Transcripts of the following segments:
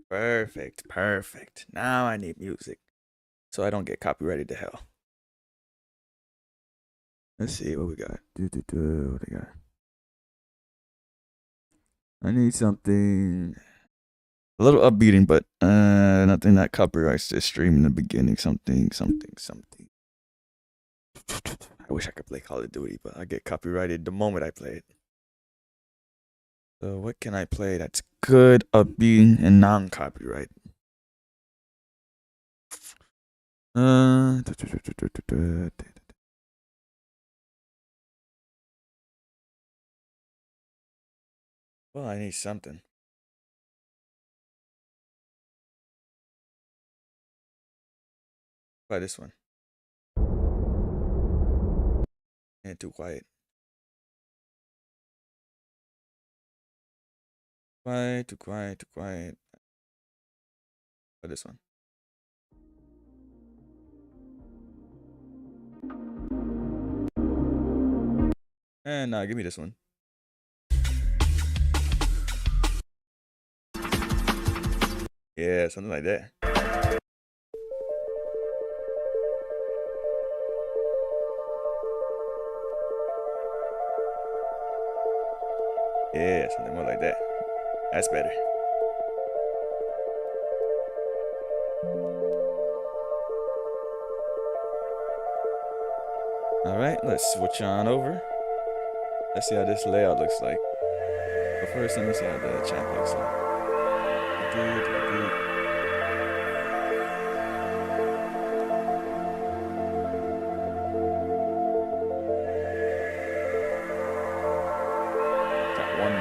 Perfect, perfect. Now I need music so I don't get copyrighted to hell. Let's see what we got. What we got? I need something a little upbeating, but nothing that copyrights this stream in the beginning. Something. I wish I could play Call of Duty, but I get copyrighted the moment I play it. So what can I play that's good, upbeat, and non-copyright? Well, I need something. Try this one. And too quiet. Too quiet. Try this one. And give me this one. Yeah, something like that. Yeah, something more like that. That's better. Alright, let's switch on over. Let's see how this layout looks like. But first, let me see how the chat looks like. Got 1,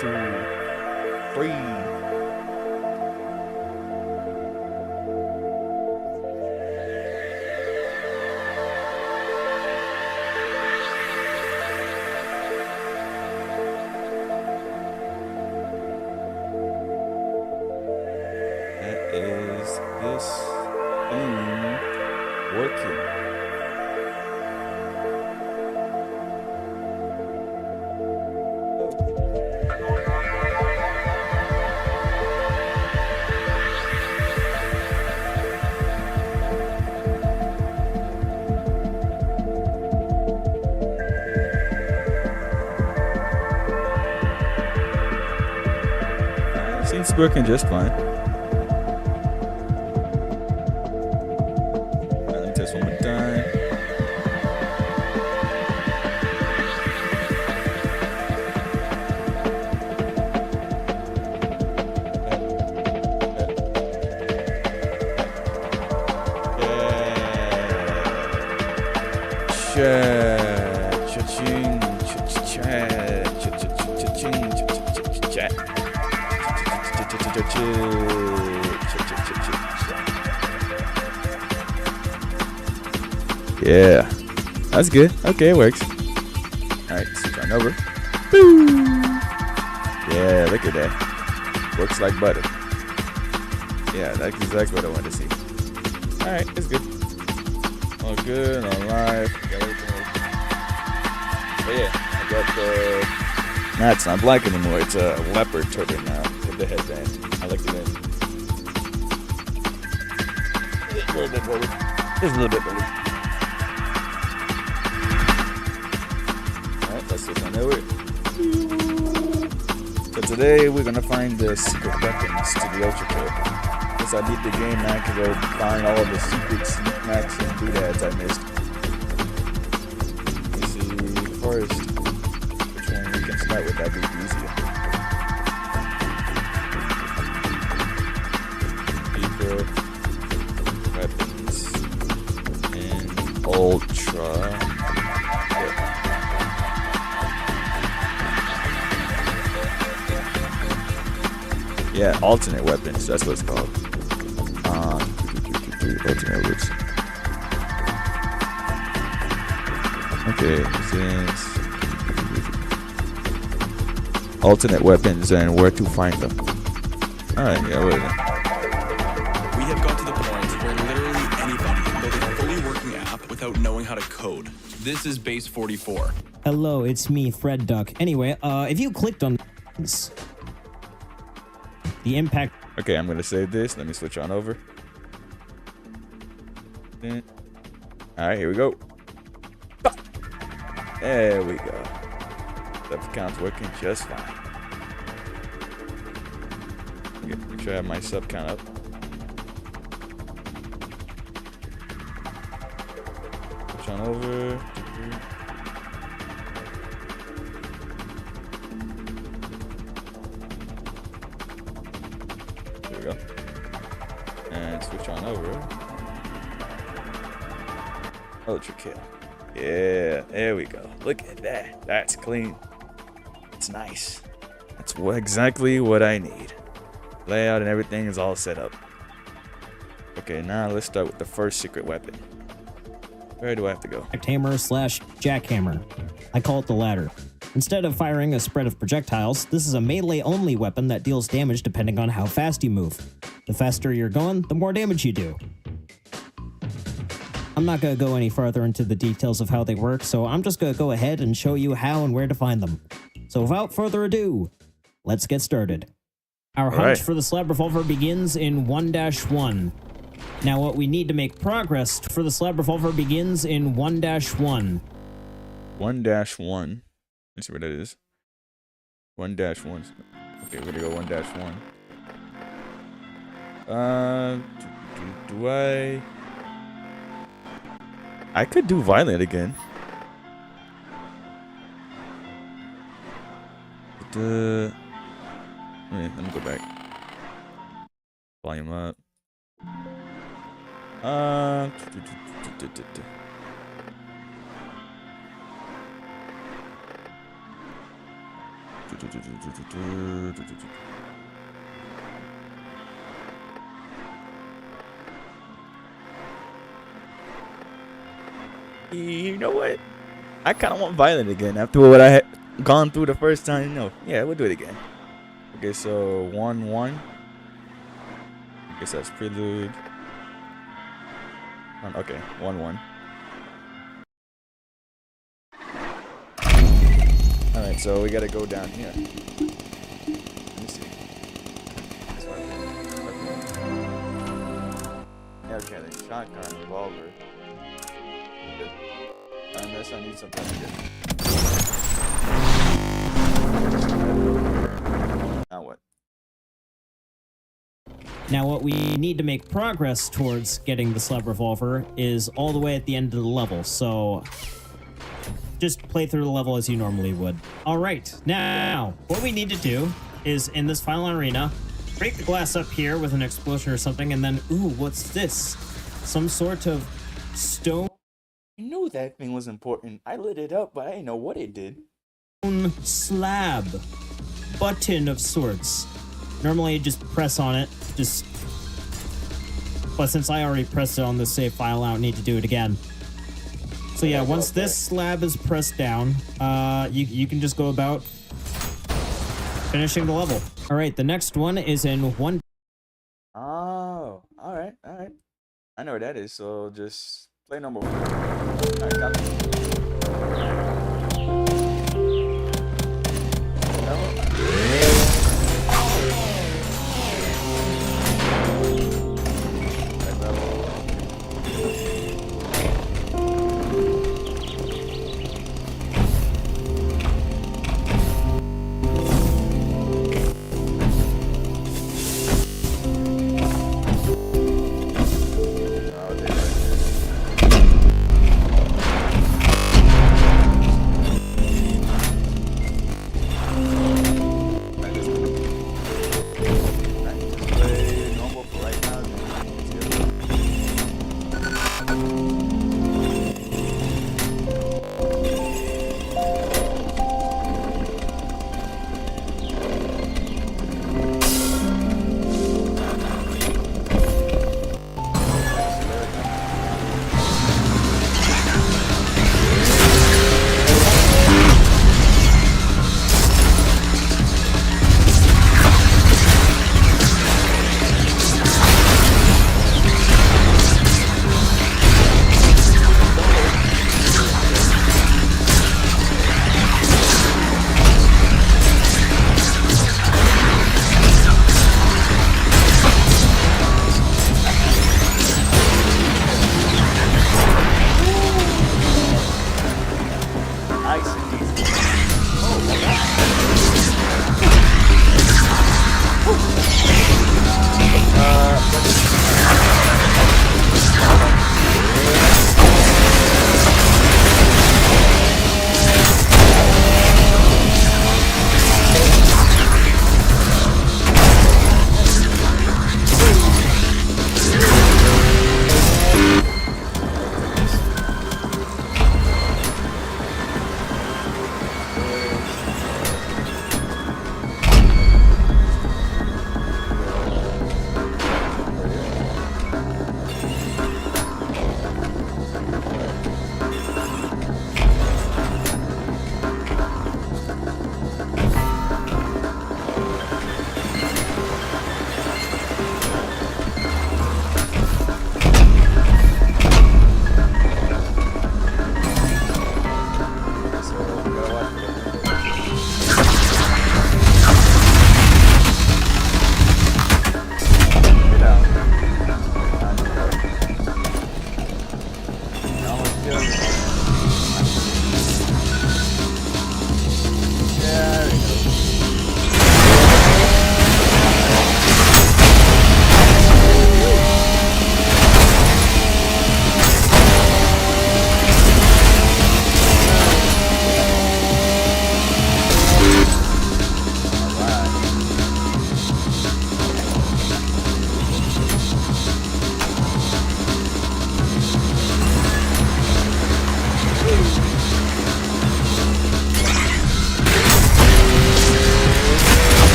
2, 3. Is this thing working? Seems working just fine. One more time. Yeah, that's good. Okay, it works. Alright, switch on over. Boo! Yeah, look at that. Works like butter. Yeah, that's exactly what I wanted to see. Alright, it's good. All good, all live. Oh yeah, I got the... Nah, it's not black anymore. It's a leopard turban now with the headband. I like the name. A little bit better. Just a little bit better. Let's switch on over. So today we're gonna find the secret weapons to the UltraKill. Since I beat the game now, I can go find all of the secret sneak max and doodads I missed. Let's see first which one we can start with. That'd be easier. Secret weapons in Ultra. Yeah, alternate weapons, that's what it's called. Alternate weapons. Okay, this is alternate weapons and where to find them. Alright, yeah, wait a minute. We have got to the point where literally anybody can build a fully working app without knowing how to code. This is base 44. Hello, it's me, Fred Duck. Anyway, if you clicked on this, The impact... Okay, I'm gonna save this. Let me switch on over. Alright, here we go. There we go. Sub count's working just fine. Okay, make sure I have my sub count up. Switch on over. There we go. And switch on over. UltraKill. Yeah, there we go. Look at that. That's clean. It's nice. That's exactly what I need. Layout and everything is all set up. Okay, now let's start with the first secret weapon. Where do I have to go? hammer / jackhammer. I call it the latter. Instead of firing a spread of projectiles, this is a melee-only weapon that deals damage depending on how fast you move. The faster you're going, the more damage you do. I'm not going to go any farther into the details of how they work, so I'm just going to go ahead and show you how and where to find them. So without further ado, let's get started. Our hunt for the slab revolver begins in 1-1. Now what we need to make progress for the slab revolver begins in 1-1. 1-1. Let's see what that is. 1-1. Okay, we're gonna go 1-1. Do I could do violent again. But, let me go back. Volume up. You know what? I kind of want violent again after what I had gone through the first time. No, yeah, we'll do it again. Okay, so 1-1. I guess that's prelude. Okay, 1-1. Alright, so we gotta go down here. Let me see. Okay, the shotgun, revolver. Unless I need something different. Now what? Now what we need to make progress towards getting the slab revolver is all the way at the end of the level, so just play through the level as you normally would. Alright, now what we need to do is in this final arena, break the glass up here with an explosion or something, and then, ooh, what's this? Some sort of stone I knew that thing was important. I lit it up, but I didn't know what it did. Slab button of sorts. Normally you just press on it, but since I already pressed it on the save file, I don't need to do it again. So yeah, once this slab is pressed down, you can just go about finishing the level. All right, the next one is in 1. Oh, all right. I know where that is, so just play number 1. All right, got it.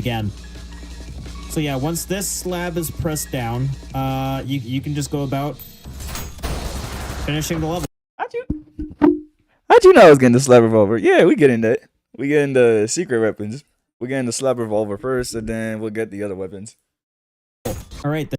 again. So yeah, once this slab is pressed down, you can just go about finishing the level. How'd you know I was getting the slab revolver? Yeah, we getting that. We getting the secret weapons. We getting the slab revolver first, and then we'll get the other weapons. All right.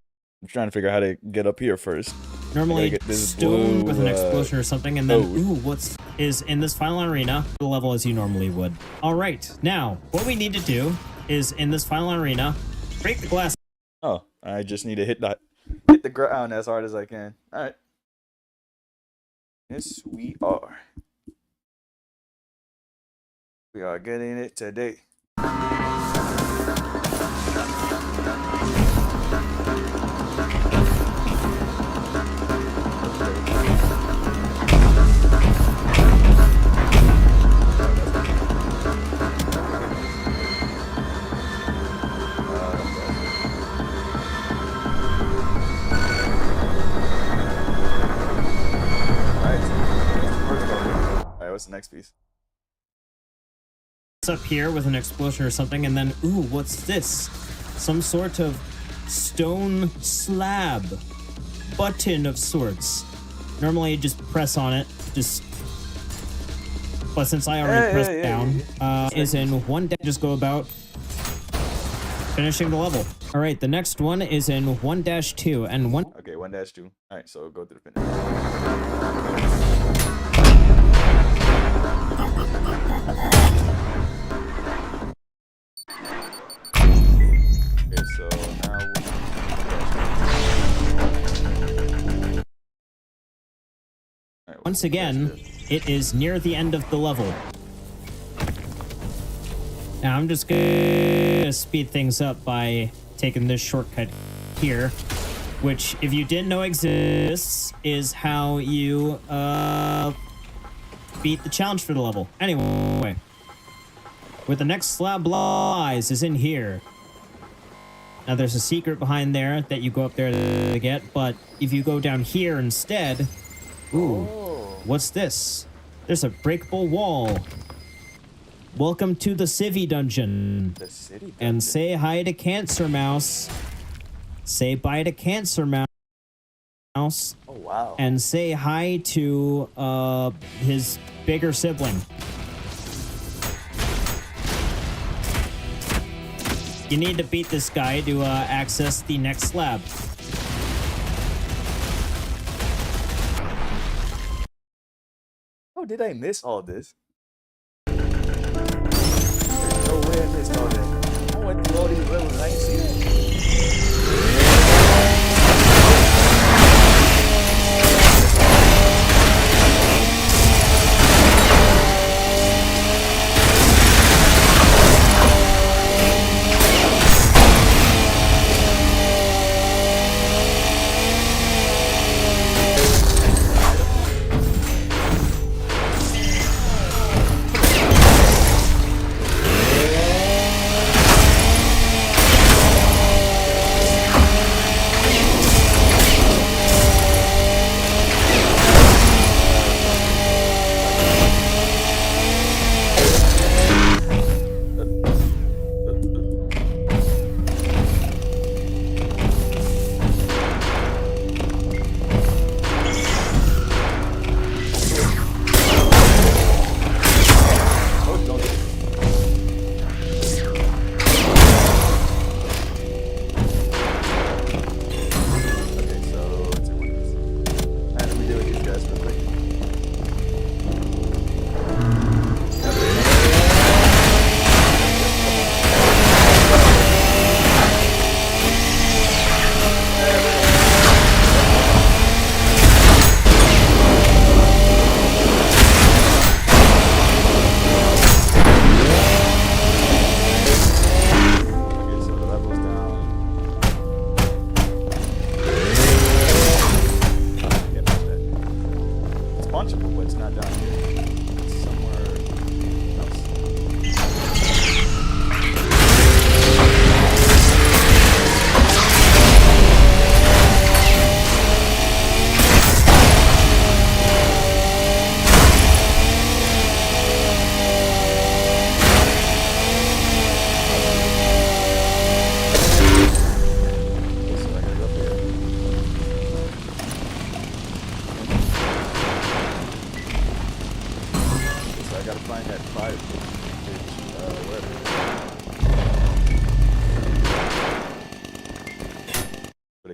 I'm trying to figure out how to get up here first. Normally get this stone blue, with an explosion or something, and then code. ooh, what's is in this final arena the level as you normally would. All right, now what we need to do is in this final arena break the glass. Oh, I just need to hit the ground as hard as I can. All right. Yes, we are. We are getting it today. What's the next piece? It's up here with an explosion or something, and then ooh, what's this? Some sort of stone slab button of sorts. Normally you just press on it, but since I already pressed down, is in one dash, just go about finishing the level. All right, the next one is in 1-2 and 1. Okay, 1-2. All right, so go through the finish. Okay, so now once again, it is near the end of the level. Now I'm just gonna speed things up by taking this shortcut here, which, if you didn't know exists, is how you beat the challenge for the level. Anyway, where the next slab lies is in here. Now there's a secret behind there that you go up there to get, but if you go down here instead, ooh, what's this? There's a breakable wall. Welcome to the Civvy Dungeon. the city dungeon. And say hi to Cancer Mouse. Say bye to Cancer Mouse. Oh wow. And say hi to his bigger sibling. You need to beat this guy to access the next slab. Oh, did I miss all this? There's no way I missed all that. I went through all these levels and I ain't seen it.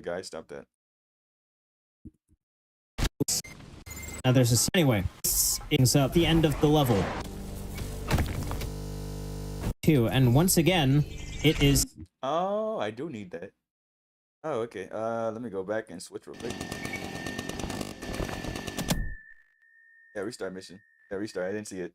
the guy. Stop that. Now there's a anyway. It's the end of the level. Two, and once again, it is. Oh, I do need that. Oh, okay. Let me go back and switch real quick. Yeah, restart mission. Yeah, restart. I didn't see it.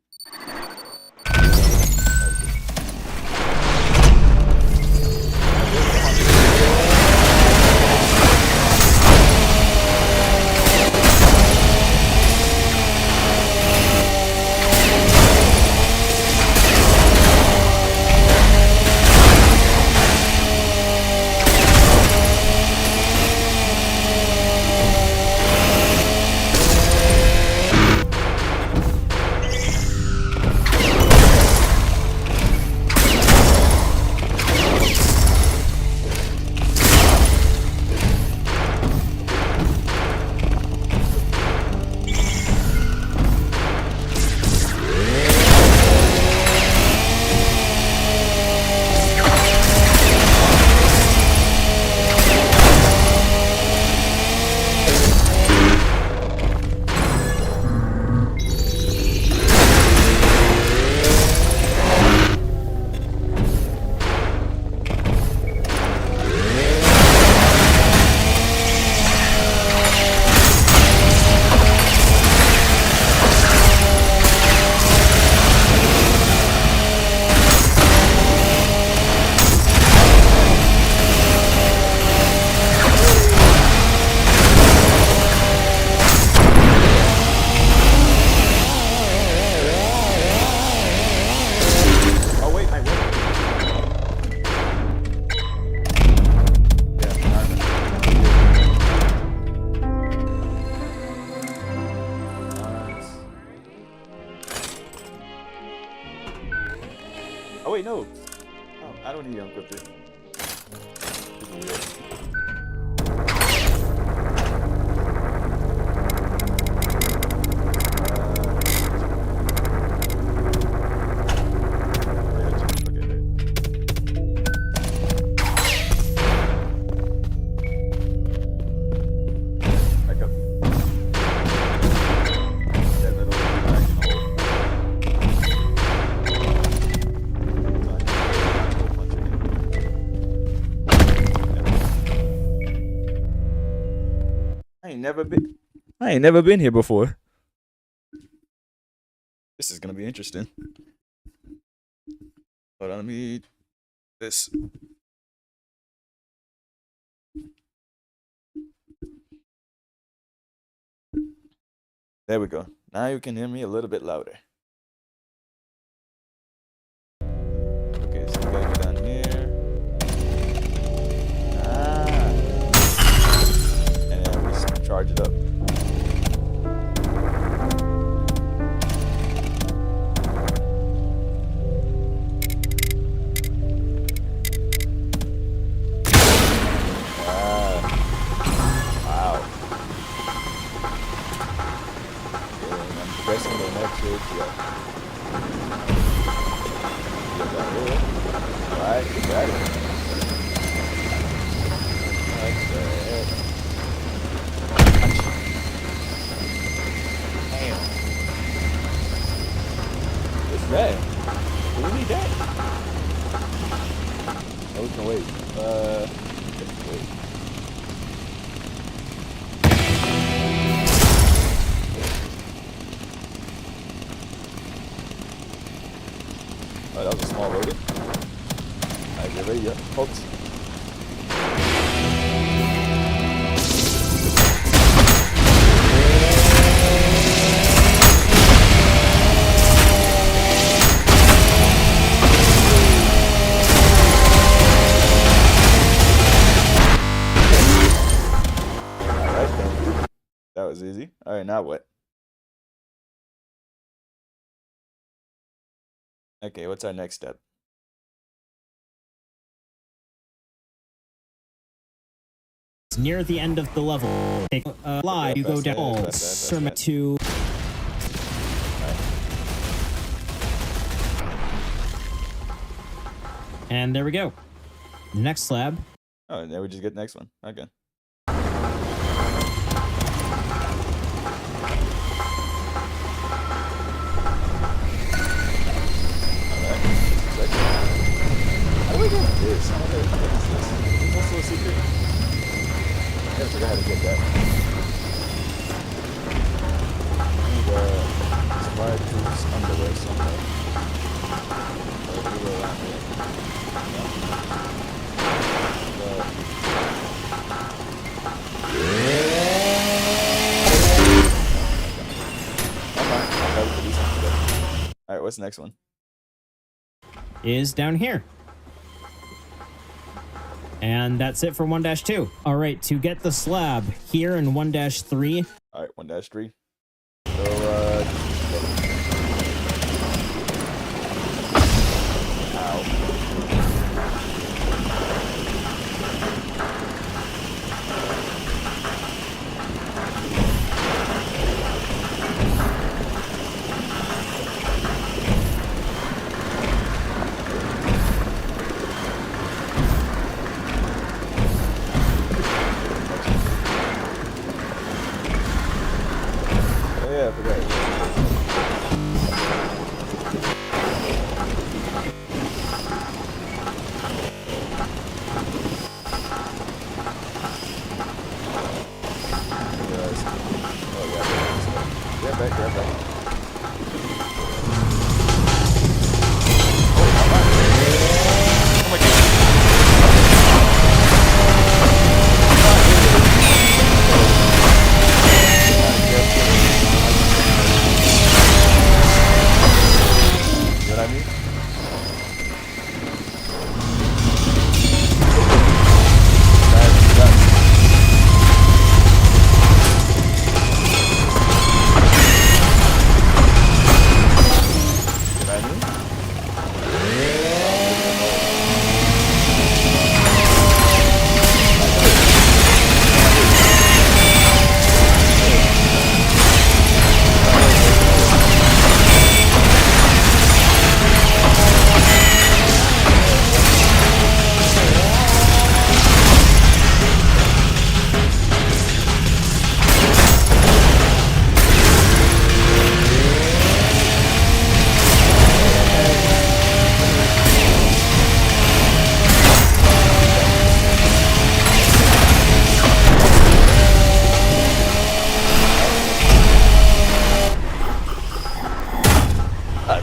Oh wait, no. Oh, I don't need to unequip it. This is weird. Back up. That little action I ain't never been here before. This is gonna be interesting. Hold on, let me this. There we go. Now you can hear me a little bit louder. Okay, so we gotta go down here. And then we charge it up. Pressing the next switch, yeah. Alright, you got it. That's it. Damn. What's that? Do we need that? Oh, we can wait. Wait. Oh, that was a small loading. Alright, get ready, folks. Alright, that was easy. Alright, now what? Okay, what's our next step? It's near the end of the level. Take a lie, you go down. To. And there we go. Next slab. Oh, and then we just get the next one. Okay. the game is. I wonder what is this. Is this also a secret? I gotta figure out how to get that. Need supply troops underwear somewhere. We go around here. Alright, what's the next one? Is down here. And that's it for 1-2. All right, to get the slab here in 1-3. All right, 1-3. So, ow. Yeah, I forgot. Grab back. Oh my god.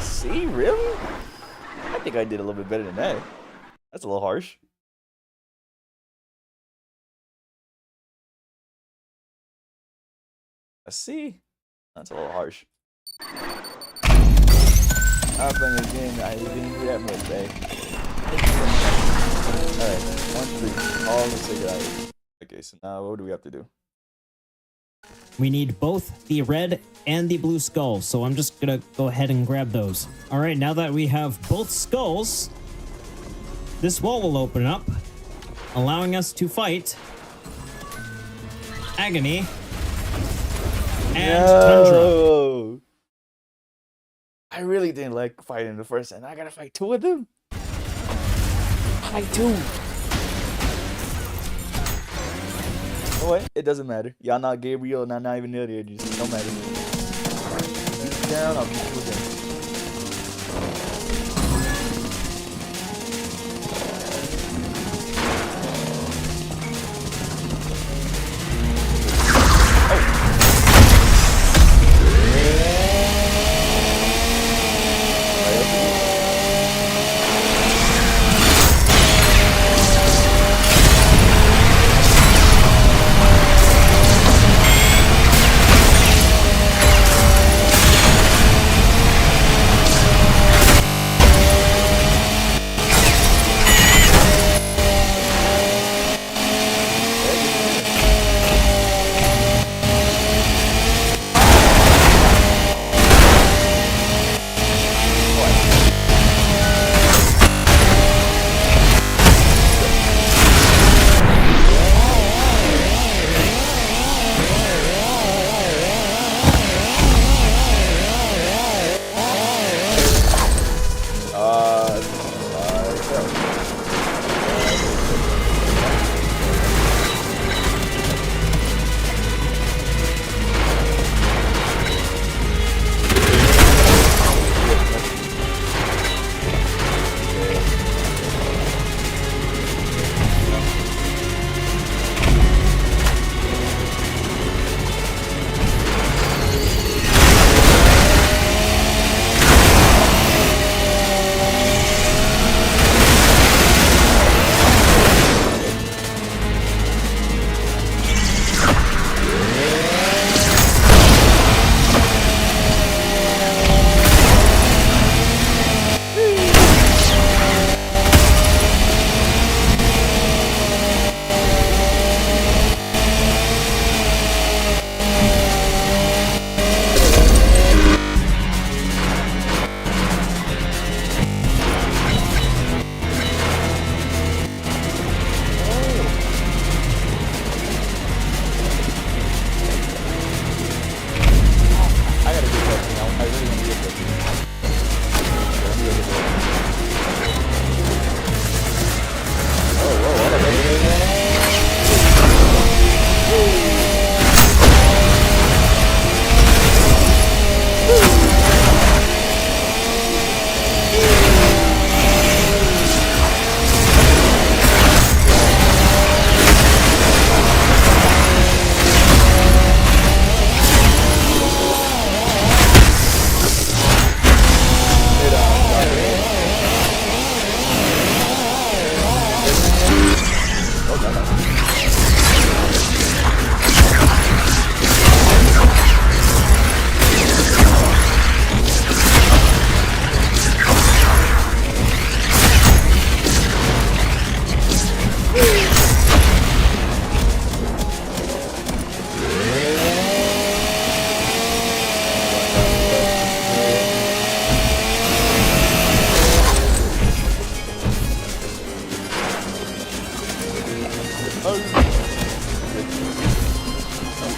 See, really? I think I did a little bit better than that. That's a little harsh. See? That's a little harsh. I'm playing this game, I didn't do that much, babe. Alright, 1-3. All the cigarettes. Okay, so now what do we have to do? We need both the red and the blue skull, so I'm just gonna go ahead and grab those. All right, now that we have both skulls, this wall will open up, allowing us to fight Agony and Tundra. I really didn't like fighting the first time. I gotta fight two of them? Fight two. Oh, wait, it doesn't matter. Y'all not Gabriel, and I'm not even near the edges. It don't matter. Beat you down, I'll beat you again.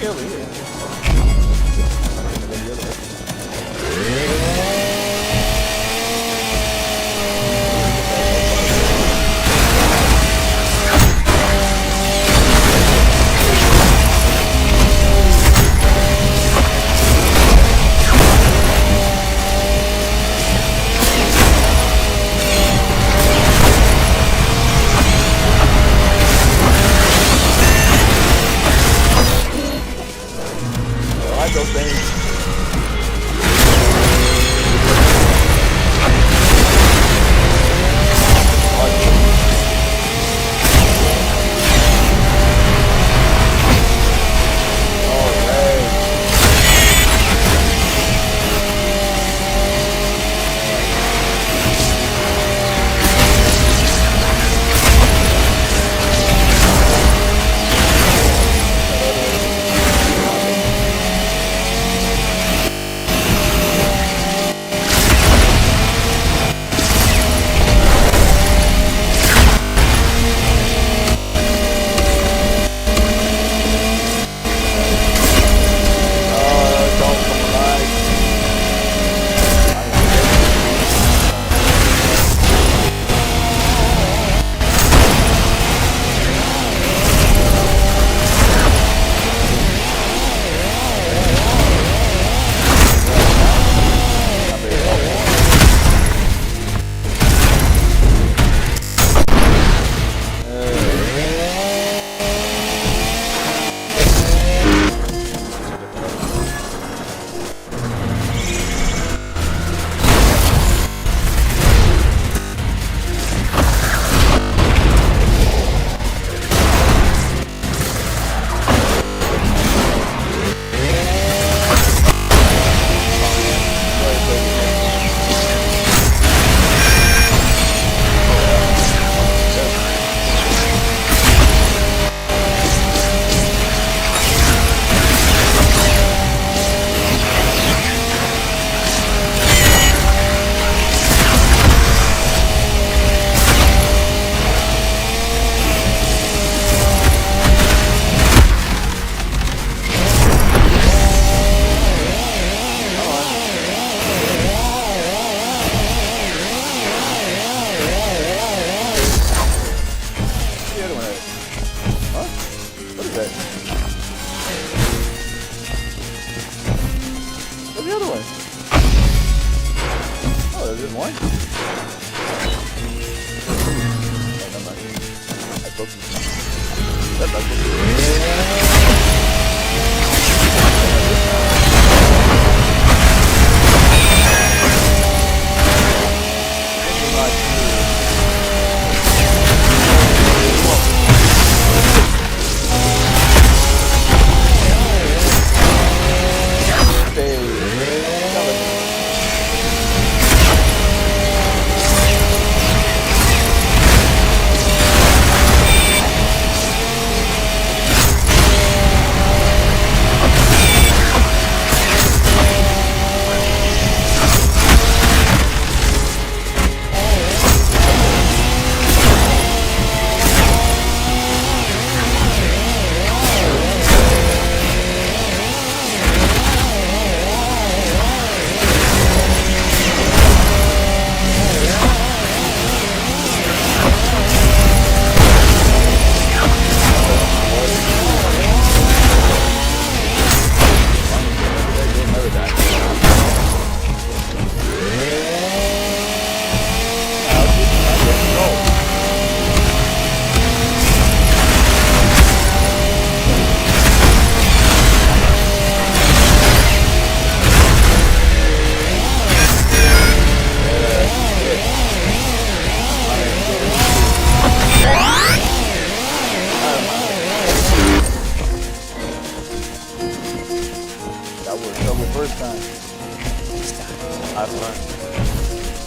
kill it. Yeah. I like those things.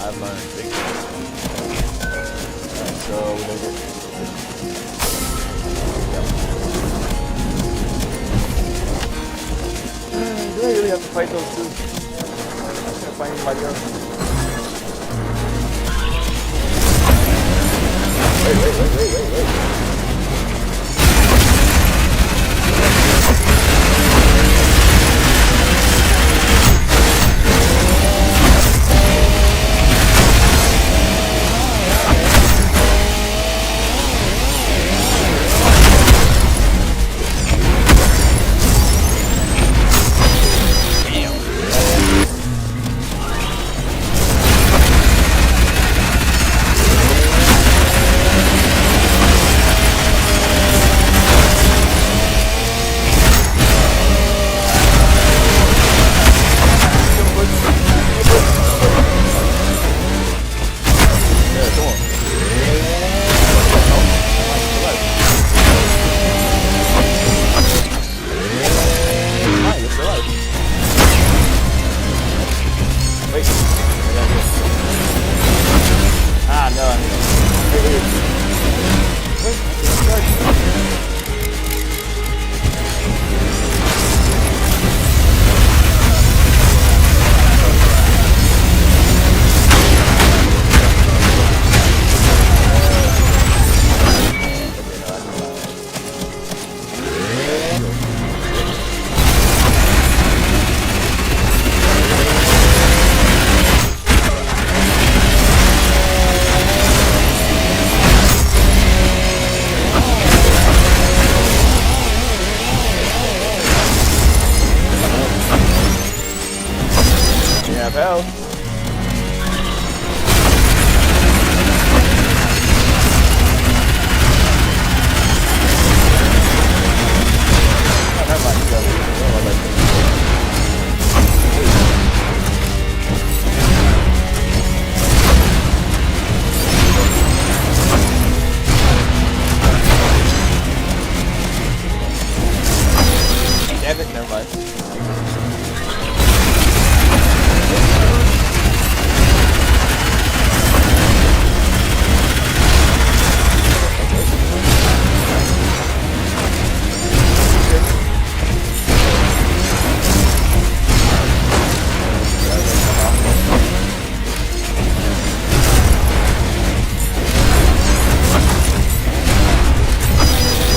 I've learned big things. Alright, so what is it? Do I really have to fight those two? I can't find anybody else. Wait. go. Oh, never mind, you got it. Oh, I like that. Damn it, never mind.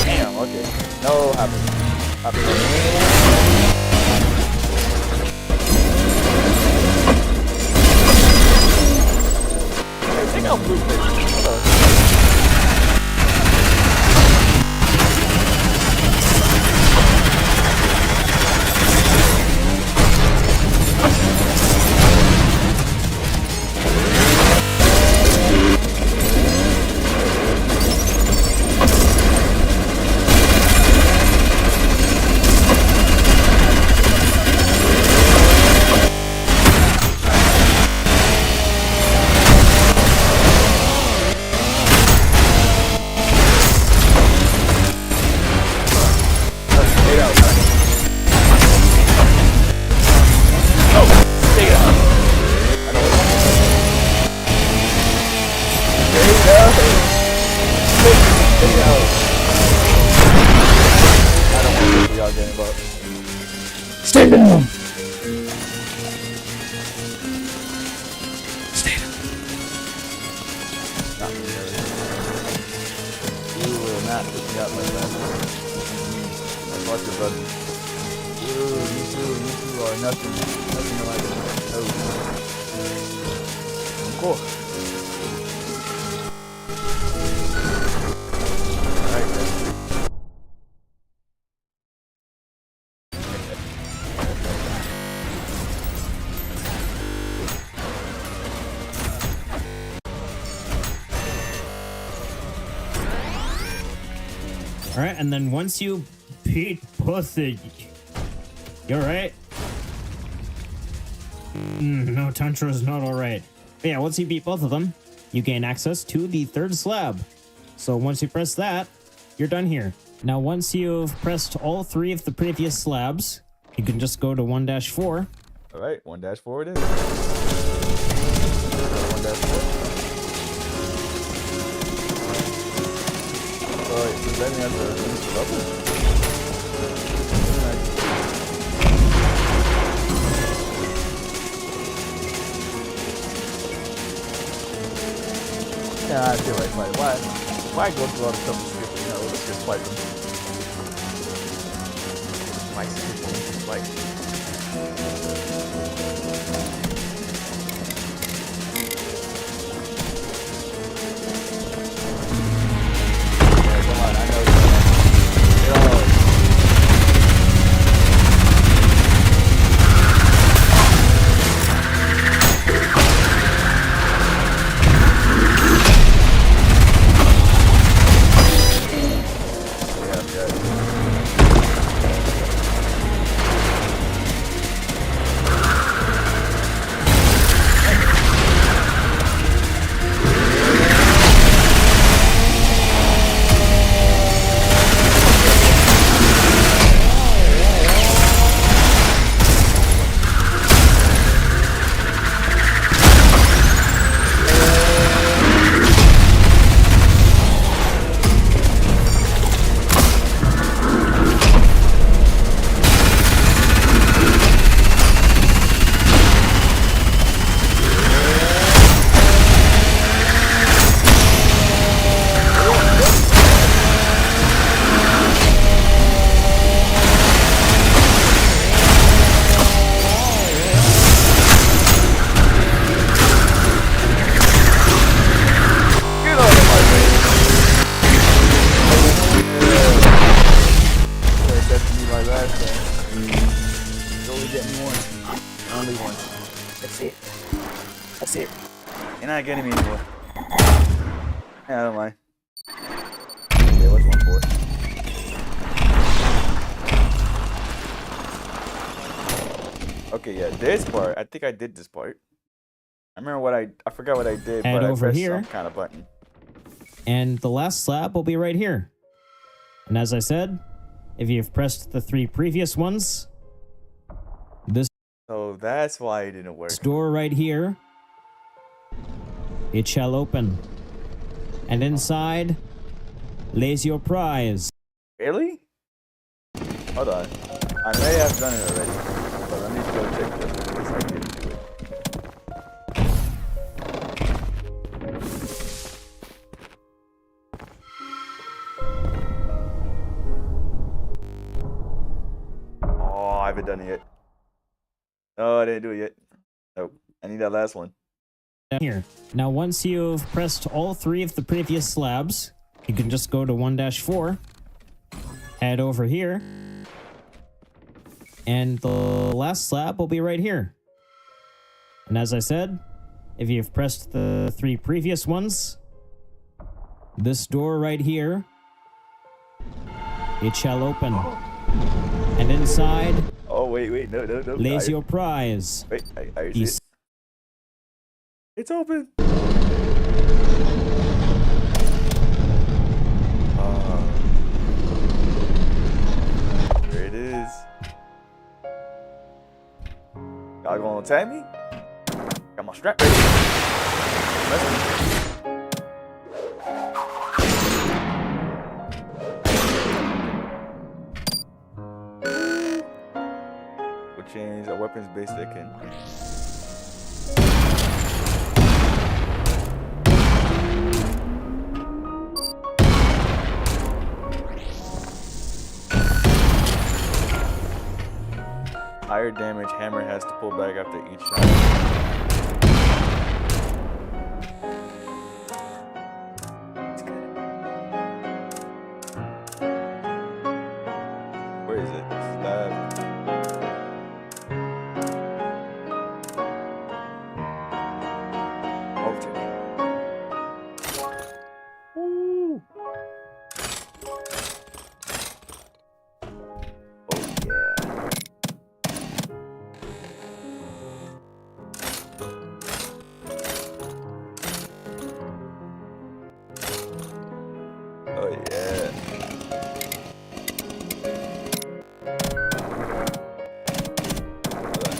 Damn, okay. No, happy. Take out blue plate. Stay down! Stay down. Not me, you will not pick me up like that. Fuck your brother. You two are nothing. Nothing like that. No. Cool. Alright, man. All right, and then once you beat both the... You alright? No, Tantra's not alright. But yeah, once you beat both of them, you gain access to the third slab. So once you press that, you're done here. Now, once you've pressed all three of the previous slabs, you can just go to 1-4. Alright, 1-4 it is. 1-4. Alright, does that mean I have to finish the level? Yeah, I feel like why go through all the stuff to skip, you know, let's just fight them. Like, yeah, come on, I know you can. Get on. Only one. That's it. You're not getting me anymore. Yeah, I don't mind. Okay, what's 1-4? Okay, yeah, this part. I think I did this part. I remember what I forgot what I did, Head but I over pressed here. some kind of button. And the last slab will be right here. And as I said, if you've pressed the 3 previous ones, this So that's why it didn't work. door right here, it shall open. And inside lays your prize. Really? Hold on. I may have done it already, but let me go check this because I didn't do it. Oh, I haven't done it yet. No, I didn't do it yet. Nope. I need that last one. Here. Now, once you've pressed all 3 of the previous slabs, you can just go to 1-4, head over here, and the last slab will be right here. And as I said, if you've pressed the 3 previous ones, this door right here, it shall open. And inside Oh, wait. No. lays your prize. Wait, I see it. It's open. There it is. Y'all gonna attack me? Got my strap ready. Let's go. We'll change our weapons base that can. Higher damage, hammer has to pull back after each shot. That's good. Where is it? Slab. Alternate. Woo! Oh yeah. Oh yeah. Hold on.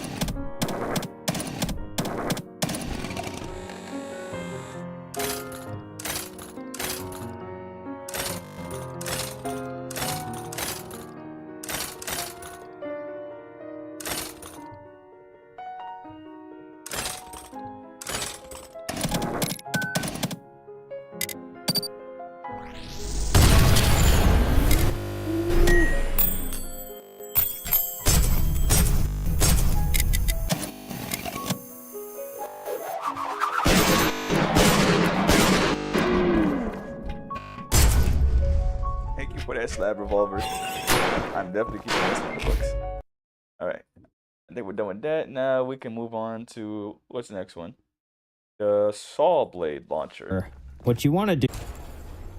Thank you for that slab revolver. I'm definitely keeping this in the books. Alright. I think we're done with that. Now we can move on to what's the next one? The saw blade launcher. What you want to do.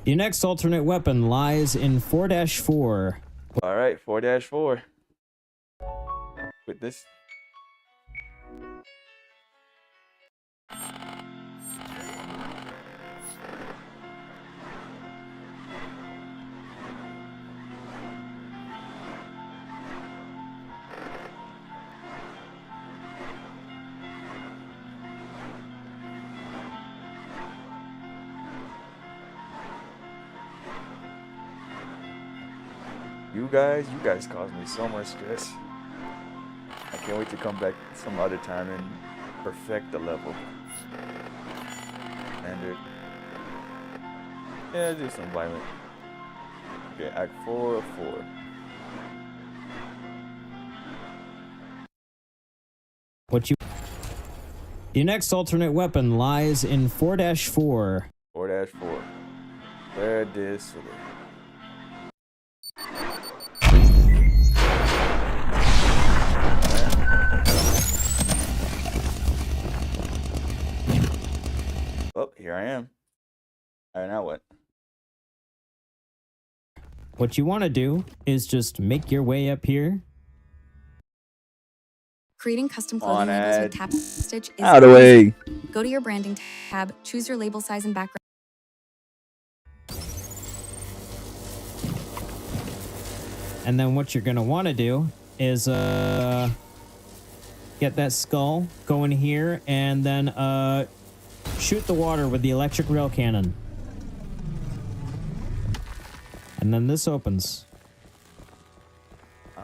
Your next alternate weapon lies in 4-4. Alright, 4-4. With this. You guys cause me so much stress. I can't wait to come back some other time and perfect the level. Standard. Yeah, do some violent. Okay, Act 4 of 4. Your next alternate weapon lies in 4-4. 4-4. Where this? here I am. Alright, now what? What you want to do is just make your way up here. Creating custom Come on, clothing labels Ed. with Tap Stitch is Out of the easy. way. Go to your branding tab, choose your label size and background. And then what you're going to want to do is get that skull, go in here, and then shoot the water with the electric rail cannon. And then this opens. Oh.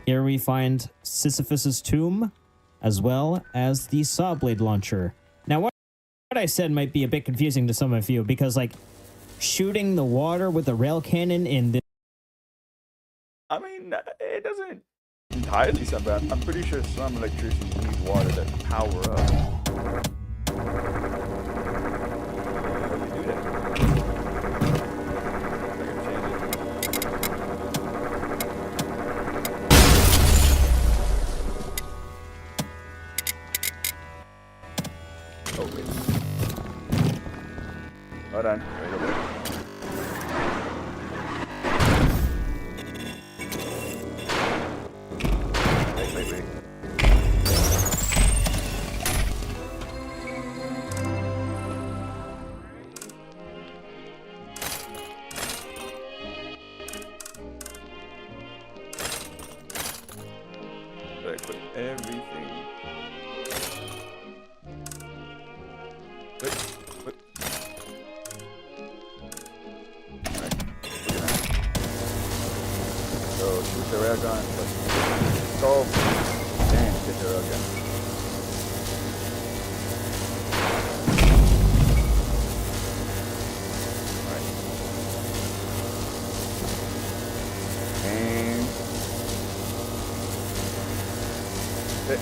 Here we find Sisyphus's tomb, as well as the saw blade launcher. Now, what I said might be a bit confusing to some of you, because, like, shooting the water with a rail cannon in this... I mean, it doesn't entirely sound bad. I'm pretty sure some electricians need water to power up. How do you do that? I can change it. Oh, wait. Hold on. Wait a minute. Wait. So I put everything. Wait. Alright, look at that. So shoot the railgun. Go. Damn, get the railgun. Alright. And hit.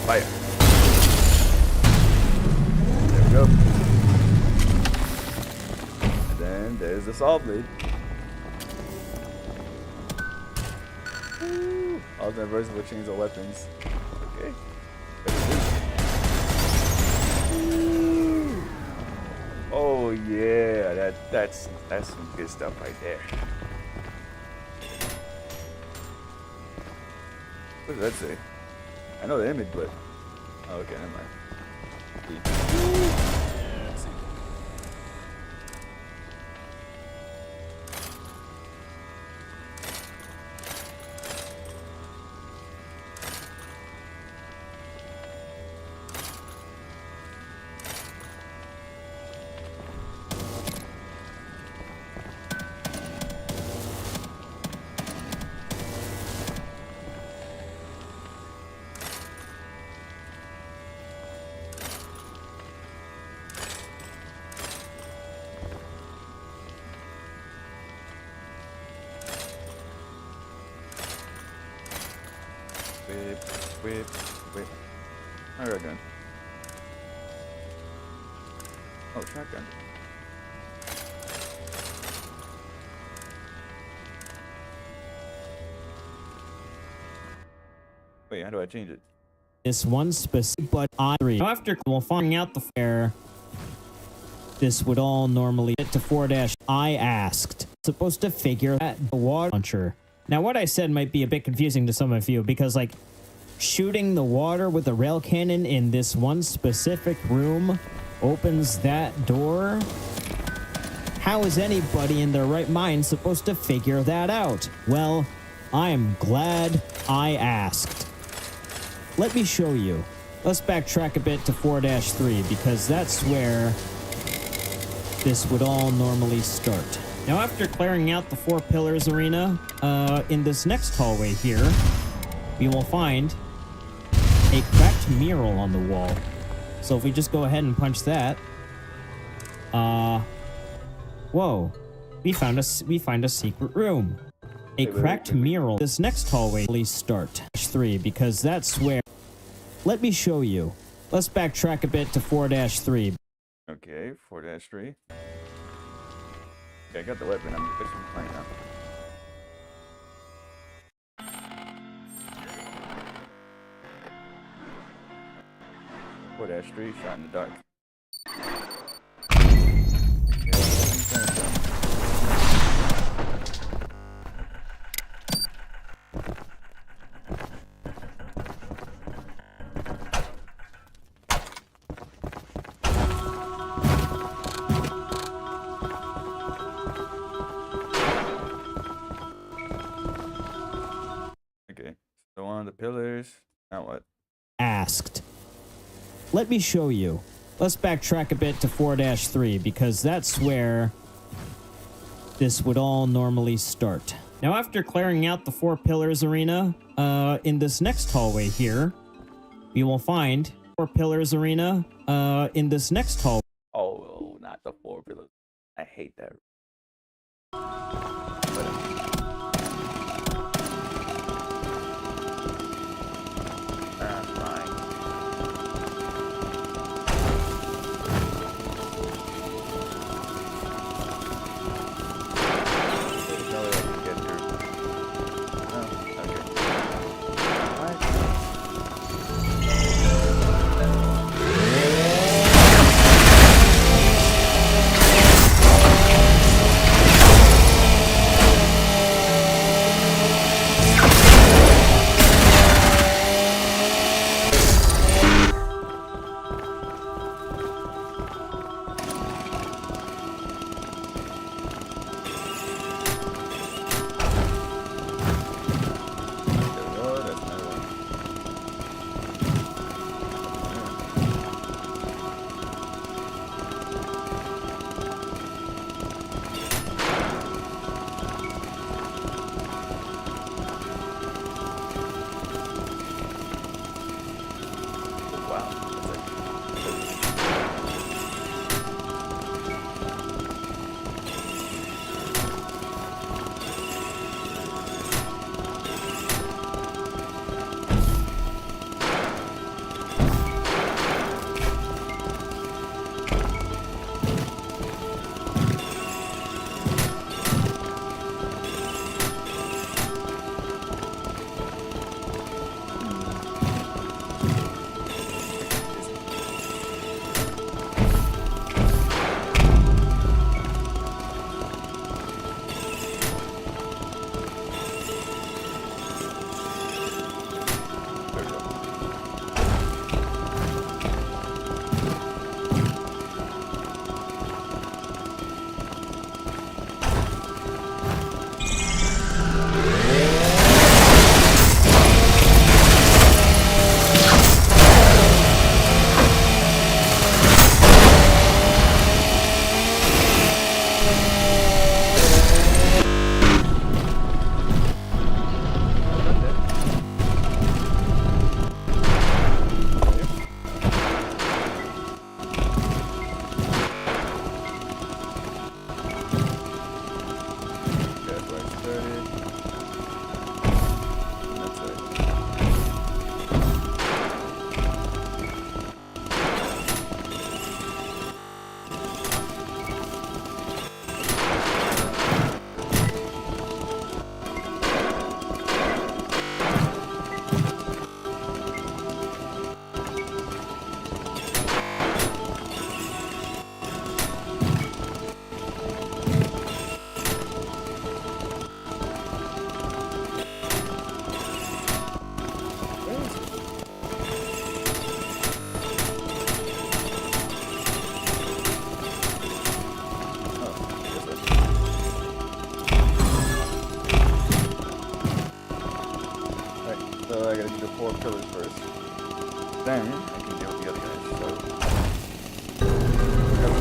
Fire. There we go. And then there's the saw blade. Alternate versatile chains of weapons. Okay. Oh yeah, that's some good stuff right there. What does that say? I know the image, but oh, okay, never mind. Let's see. Whip. Alright then. Oh, shotgun. Wait, how do I change it? This one specific, but after we'll find out the fair, this would all normally get to 4-. I asked. Supposed to figure that the water launcher. Now, what I said might be a bit confusing to some of you, because, like, shooting the water with a rail cannon in this one specific room opens that door. How is anybody in their right mind supposed to figure that out? Well, I'm glad I asked. Let me show you. Let's backtrack a bit to 4-3, because that's where this would all normally start. Now, after clearing out the 4 pillars arena, in this next hallway here, we will find a cracked mural on the wall. So if we just go ahead and punch that, whoa, we find a secret room. A cracked mural. This next hallway will start 3, because that's where. Let me show you. Let's backtrack a bit to 4-3. Okay, 4-3. Okay, I got the weapon. I'm just playing now. 4-3, shot in the dark. Okay, so on the pillars. Now what? Asked. Let me show you. Let's backtrack a bit to 4-3 because that's where this would all normally start. Now, after clearing out the 4 pillars arena, in this next hallway here, we will find 4 pillars arena, in this next hallway. Oh, not the 4 pillars. I hate that. Fine. There's no way I can get through. Oh, okay. So I gotta do the 4 pillars first. Then I can deal with the other guys. So. Yeah.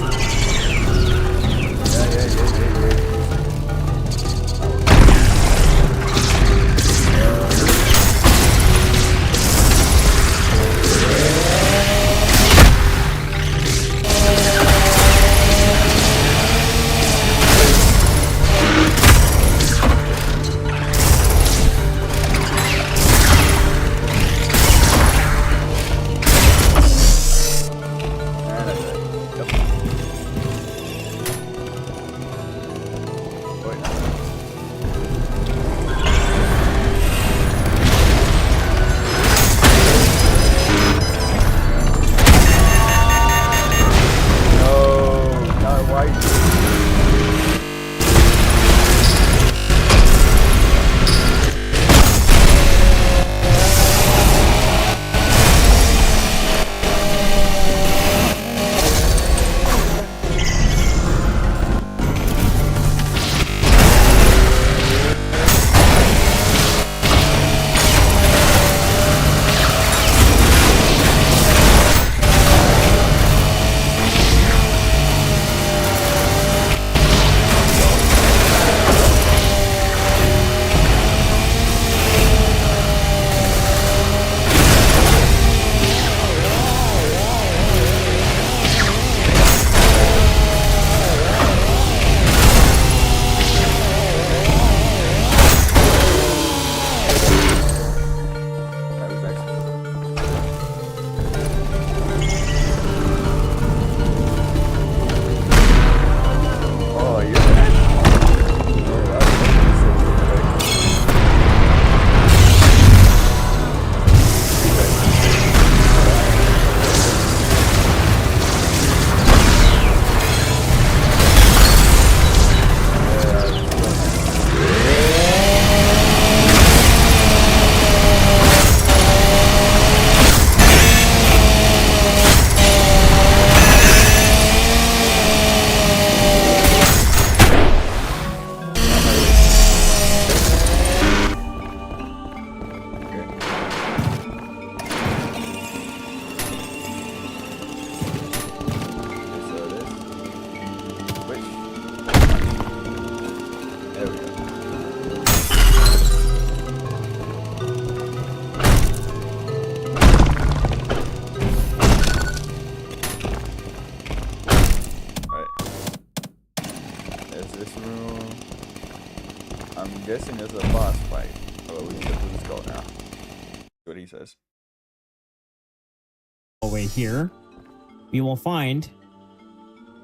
I'm guessing it's a boss fight. Oh, we need a blue skull now. That's what he says. Hallway here, we will find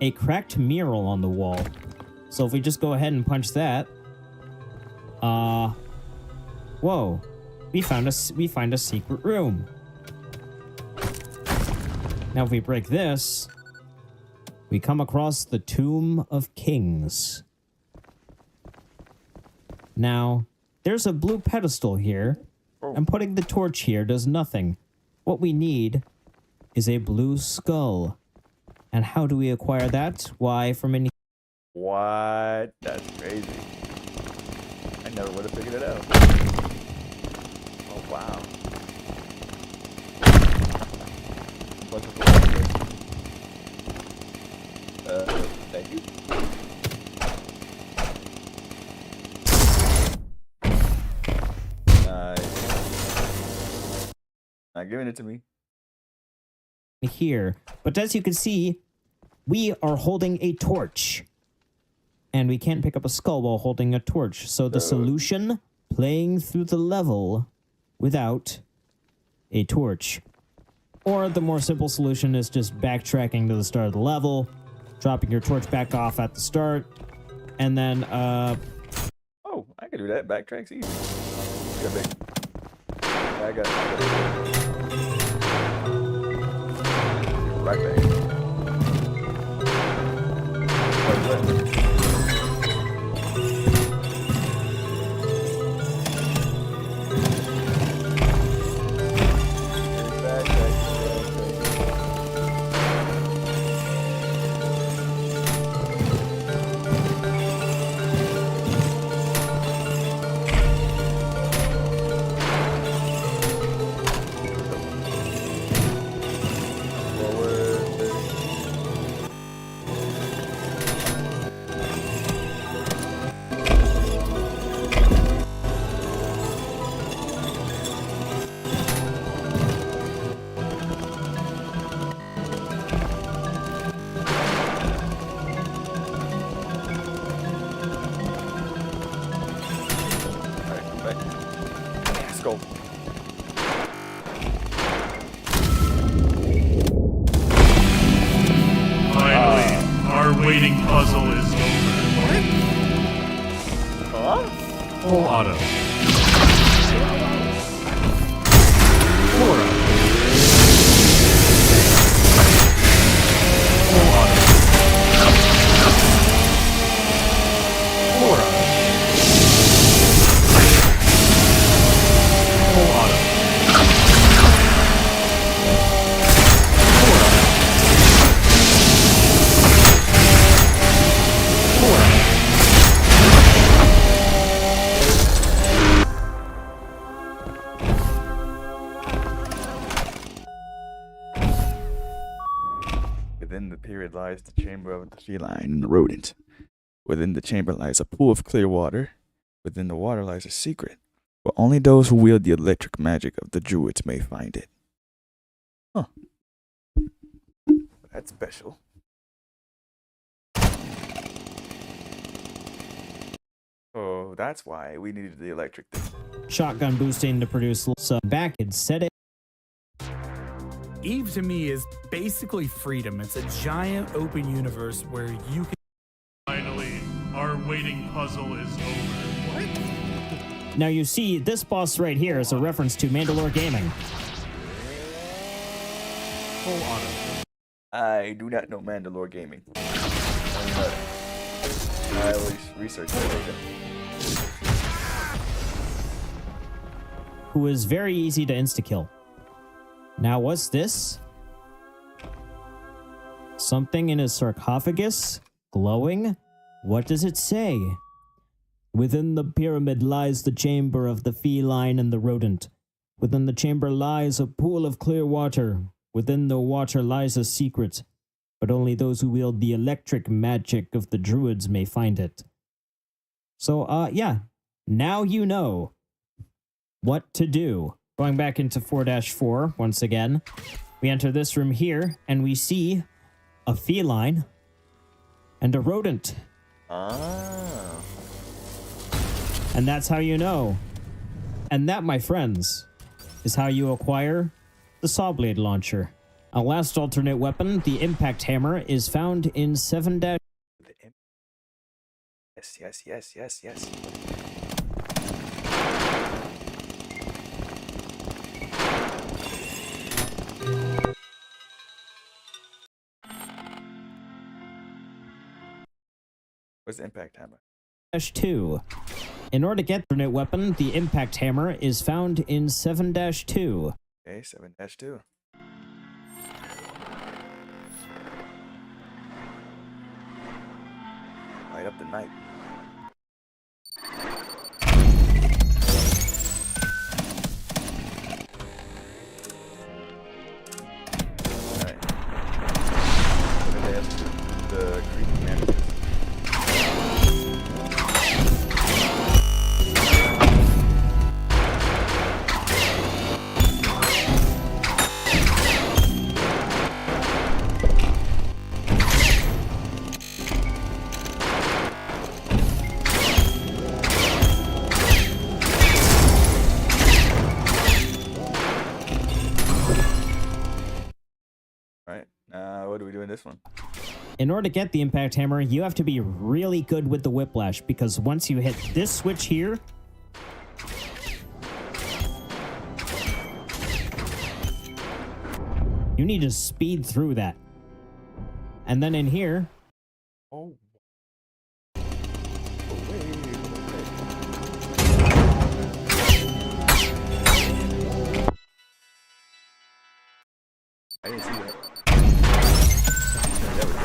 a cracked mural on the wall. So if we just go ahead and punch that, whoa, we find a secret room. Now if we break this, we come across the Tomb of Kings. Now, there's a blue pedestal here, and putting the torch here does nothing. What we need is a blue skull. And how do we acquire that? Why, from any... What? That's crazy. I never would have figured it out. Oh, wow. Bunch of thank you. Nice. Not giving it to me. Here. But as you can see, we are holding a torch. And we can't pick up a skull while holding a torch. So the solution, playing through the level without a torch. Or the more simple solution is just backtracking to the start of the level, dropping your torch back off at the start, and then, Oh, I can do that. Backtrack's easy. Got big. I got it. Right back. Go. Finally, our waiting puzzle is over. Huh? Full auto. Laura. Full auto. Laura. Full auto. Within the period lies the chamber of the feline and the rodent. Within the chamber lies a pool of clear water. Within the water lies a secret, but only those who wield the electric magic of the druids may find it. Huh. That's special. Oh, that's why we needed the electric thing. shotgun boosting to produce some back and set it. Eve to me is basically freedom. It's a giant open universe where you can. Finally, our waiting puzzle is over. Now you see, this boss right here is a reference to Mandalore Gaming. Full auto. I do not know Mandalore Gaming. I always research that later. Who is very easy to insta-kill. Now what's this? Something in his sarcophagus? Glowing? What does it say? Within the pyramid lies the chamber of the feline and the rodent. Within the chamber lies a pool of clear water. Within the water lies a secret. But only those who wield the electric magic of the druids may find it. So, yeah. Now you know what to do. Going back into 4-4 once again. We enter this room here, and we see a feline and a rodent. Ah. And that's how you know. And that, my friends, is how you acquire the saw blade launcher. A last alternate weapon, the impact hammer, is found in 7- Yes. What's the impact hammer? 2. In order to get the alternate weapon, the impact hammer is found in 7-2. Okay, 7-2. Light up the night. Alright. What did they have to do? The creepy mannequins. What do we do in this one? In order to get the impact hammer, you have to be really good with the whiplash, because once you hit this switch here, you need to speed through that. And then in here, Oh. I didn't see that. That was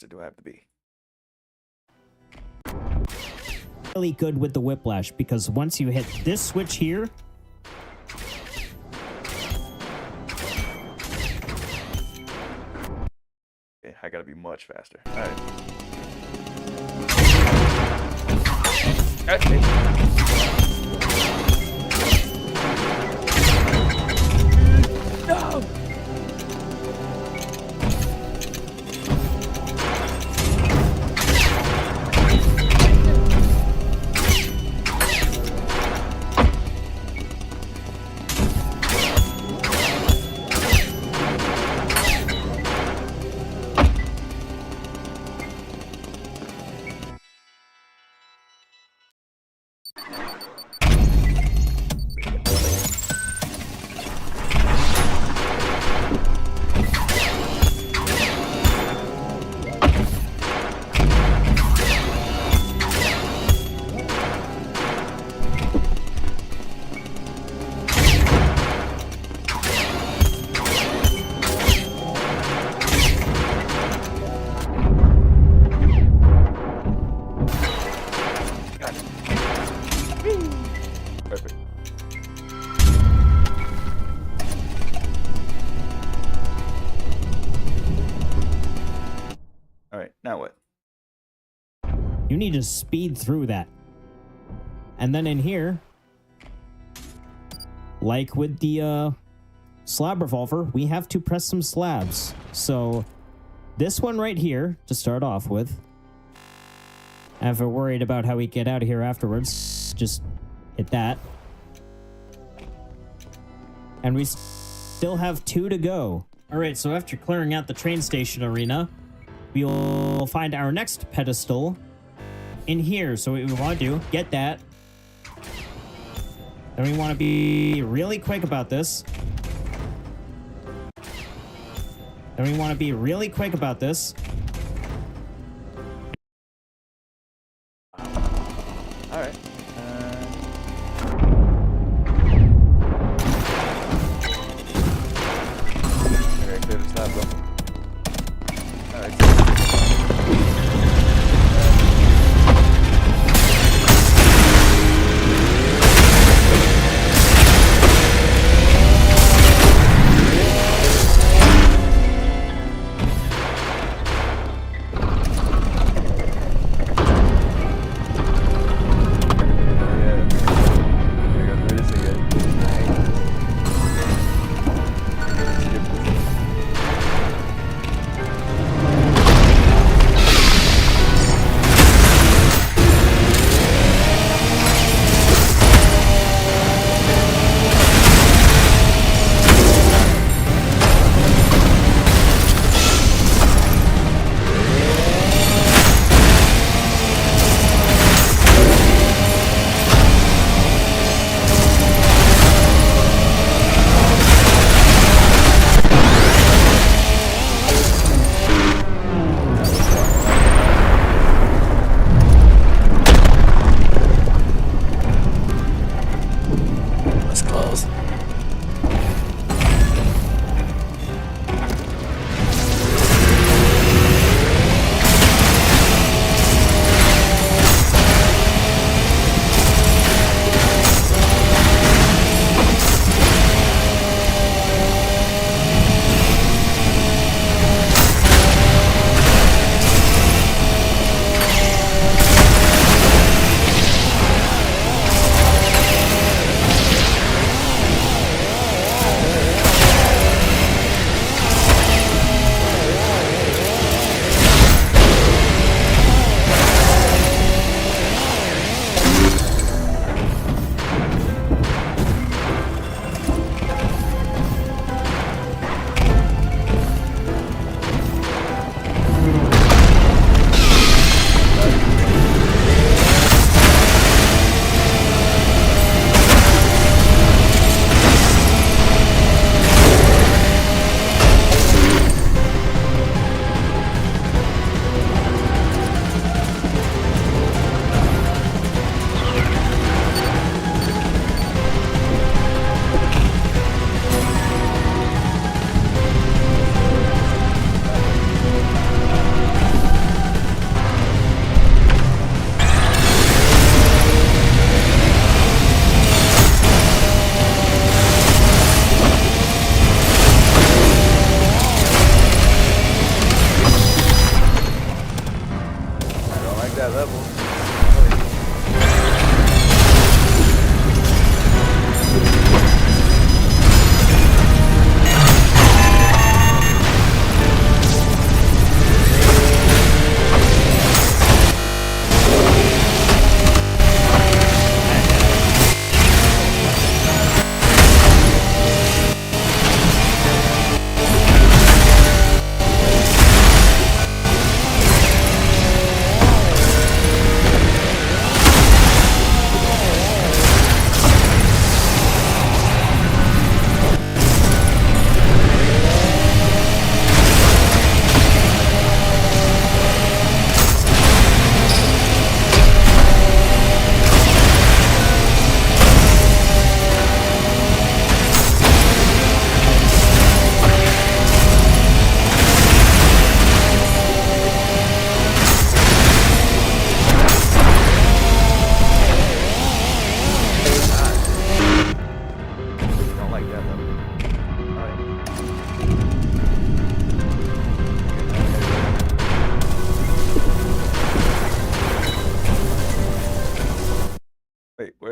do I have to be? really good with the whiplash, because once you hit this switch here, Okay, I gotta be much faster. Alright. No! Perfect. Alright, now what? you need to speed through that. And then in here, like with the slab revolver, we have to press some slabs. So this one right here, to start off with, and if we're worried about how we get out of here afterwards, just hit that. And we still have 2 to go. All right, so after clearing out the train station arena, we'll find our next pedestal in here. So what we want to do, get that. Then we want to be really quick about this. Alright.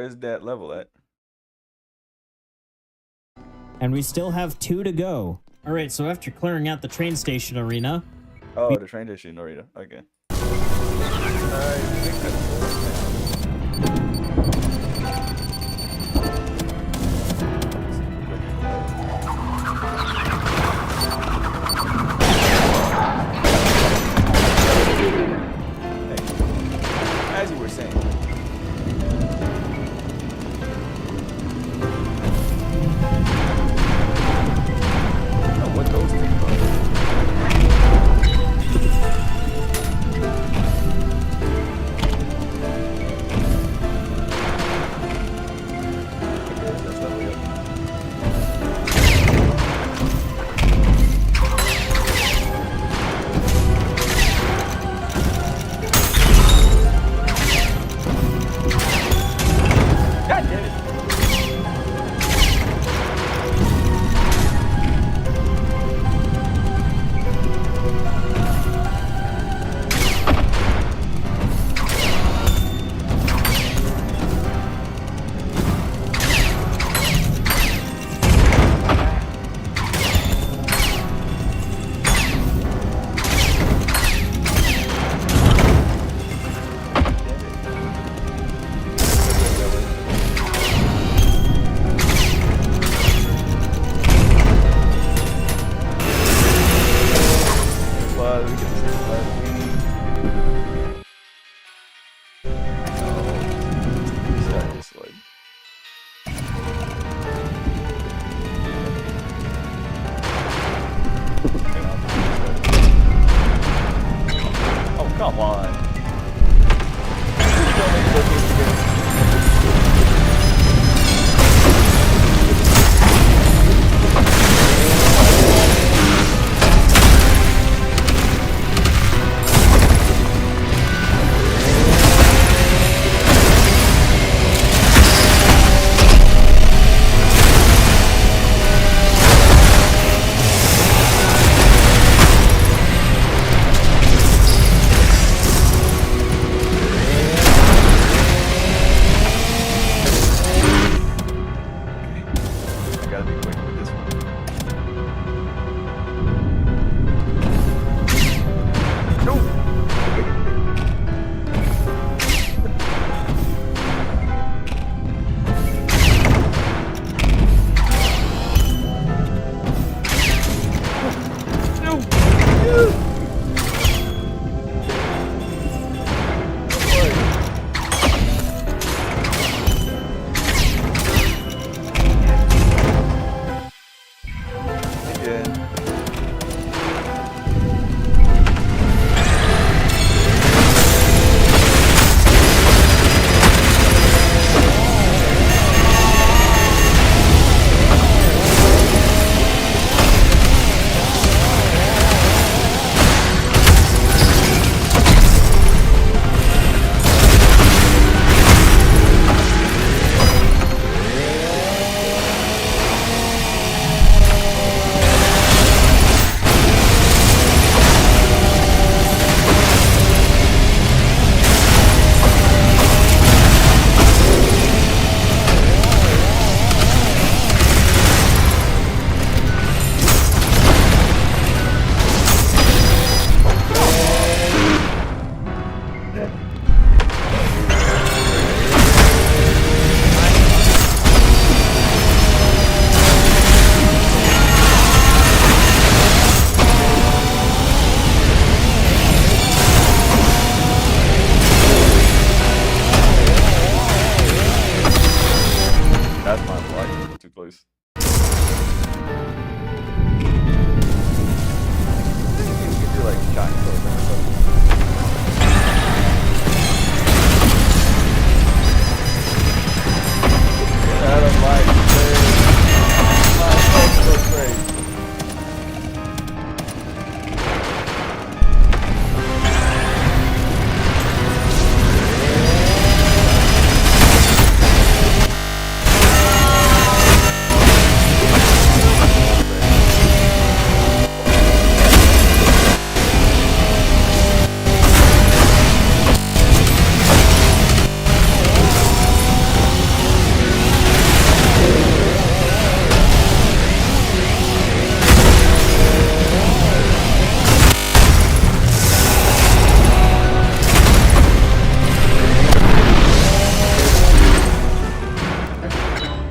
Where's that level at? And we still have 2 to go. All right, so after clearing out the train station arena, Oh, the train station arena. Okay. Alright, I think that's as you were saying. Oh, what those things come on.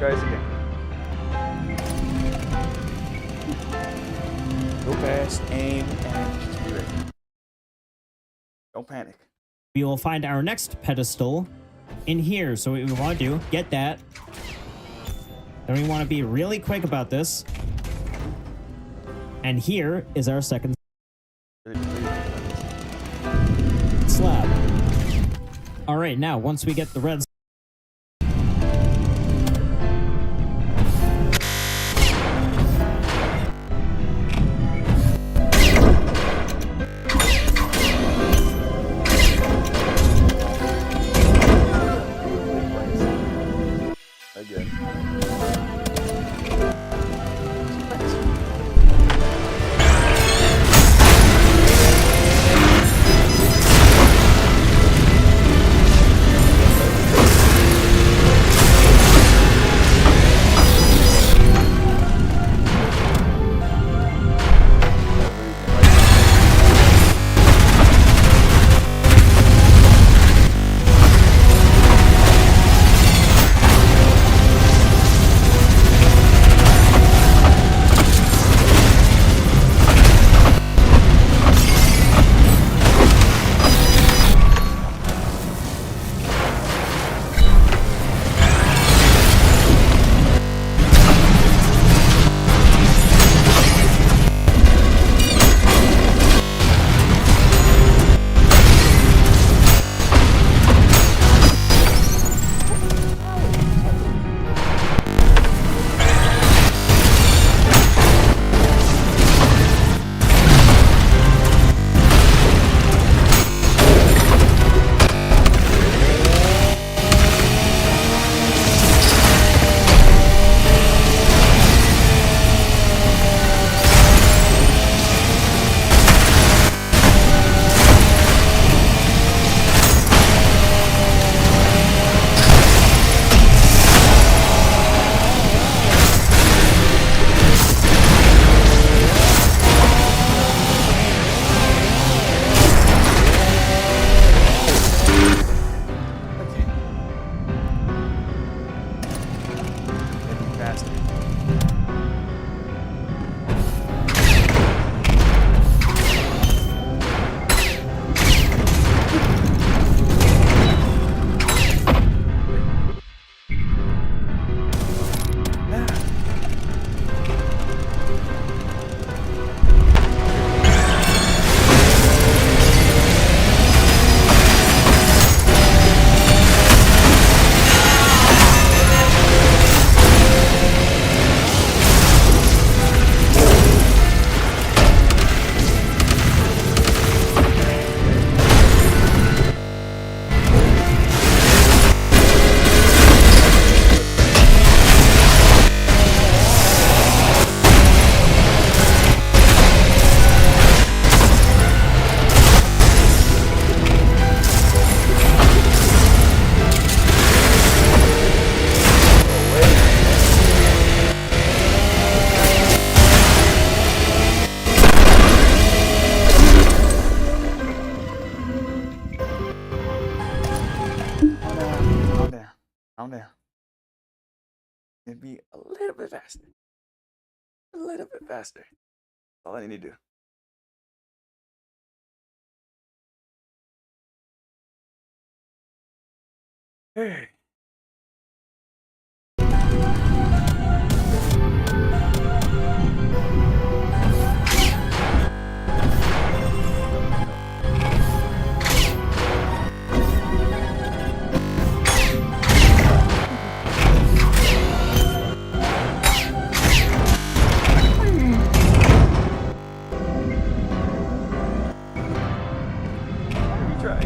try this again. Go fast, aim, and just be ready. Don't panic. We will find our next pedestal in here. So what we want to do, get that. Then we want to be really quick about this. And here is our second slab. All right, now once we get the red Again. Calm down. It'd be a little bit faster. A little bit faster. That's all I need to do. Hey. Try.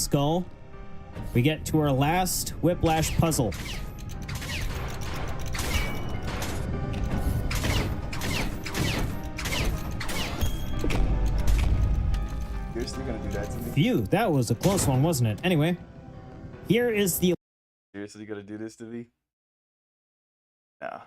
skull, we get to our last whiplash puzzle. You're still gonna do that to me? Phew, that was a close one, wasn't it? Anyway, here is the... Seriously gonna do this to me? Nah.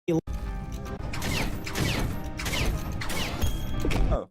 Oh. Oh.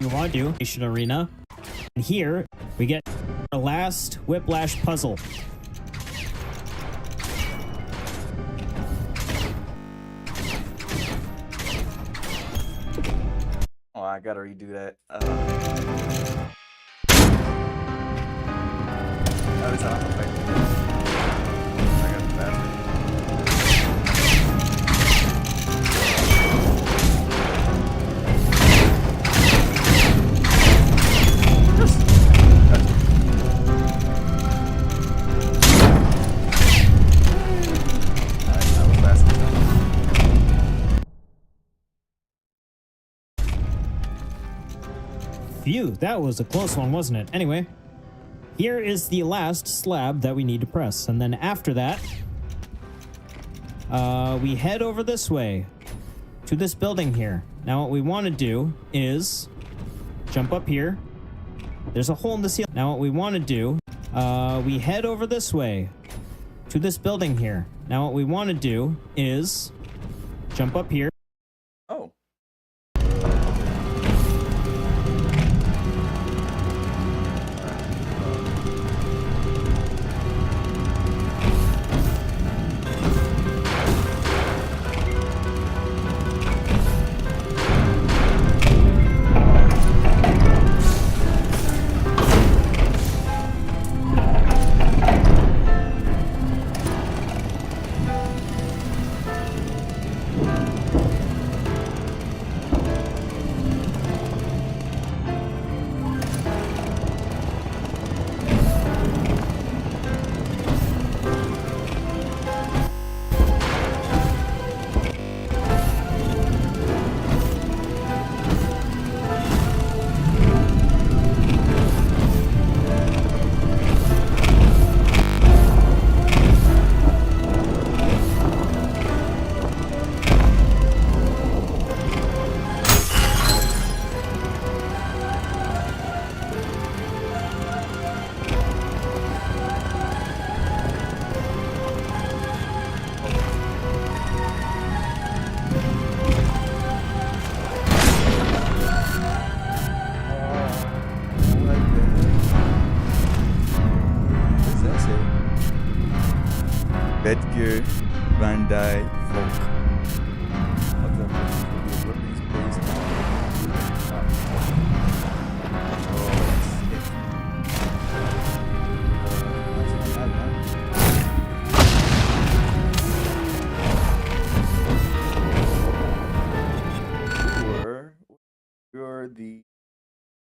We want to do Nation Arena. And here we get our last Whiplash puzzle. Oh, I gotta redo that. Every time I play the game, I got the faster. Phew, that was a close one, wasn't it? Anyway, here is the last slab that we need to press. And then after that, we head over this way to this building here. Now what we want to do is jump up here. There's a hole in the ceiling. Now what we want to do, we head over this way to this building here. Now what we want to do is jump up here. Oh. Bedgear Bandai Folk.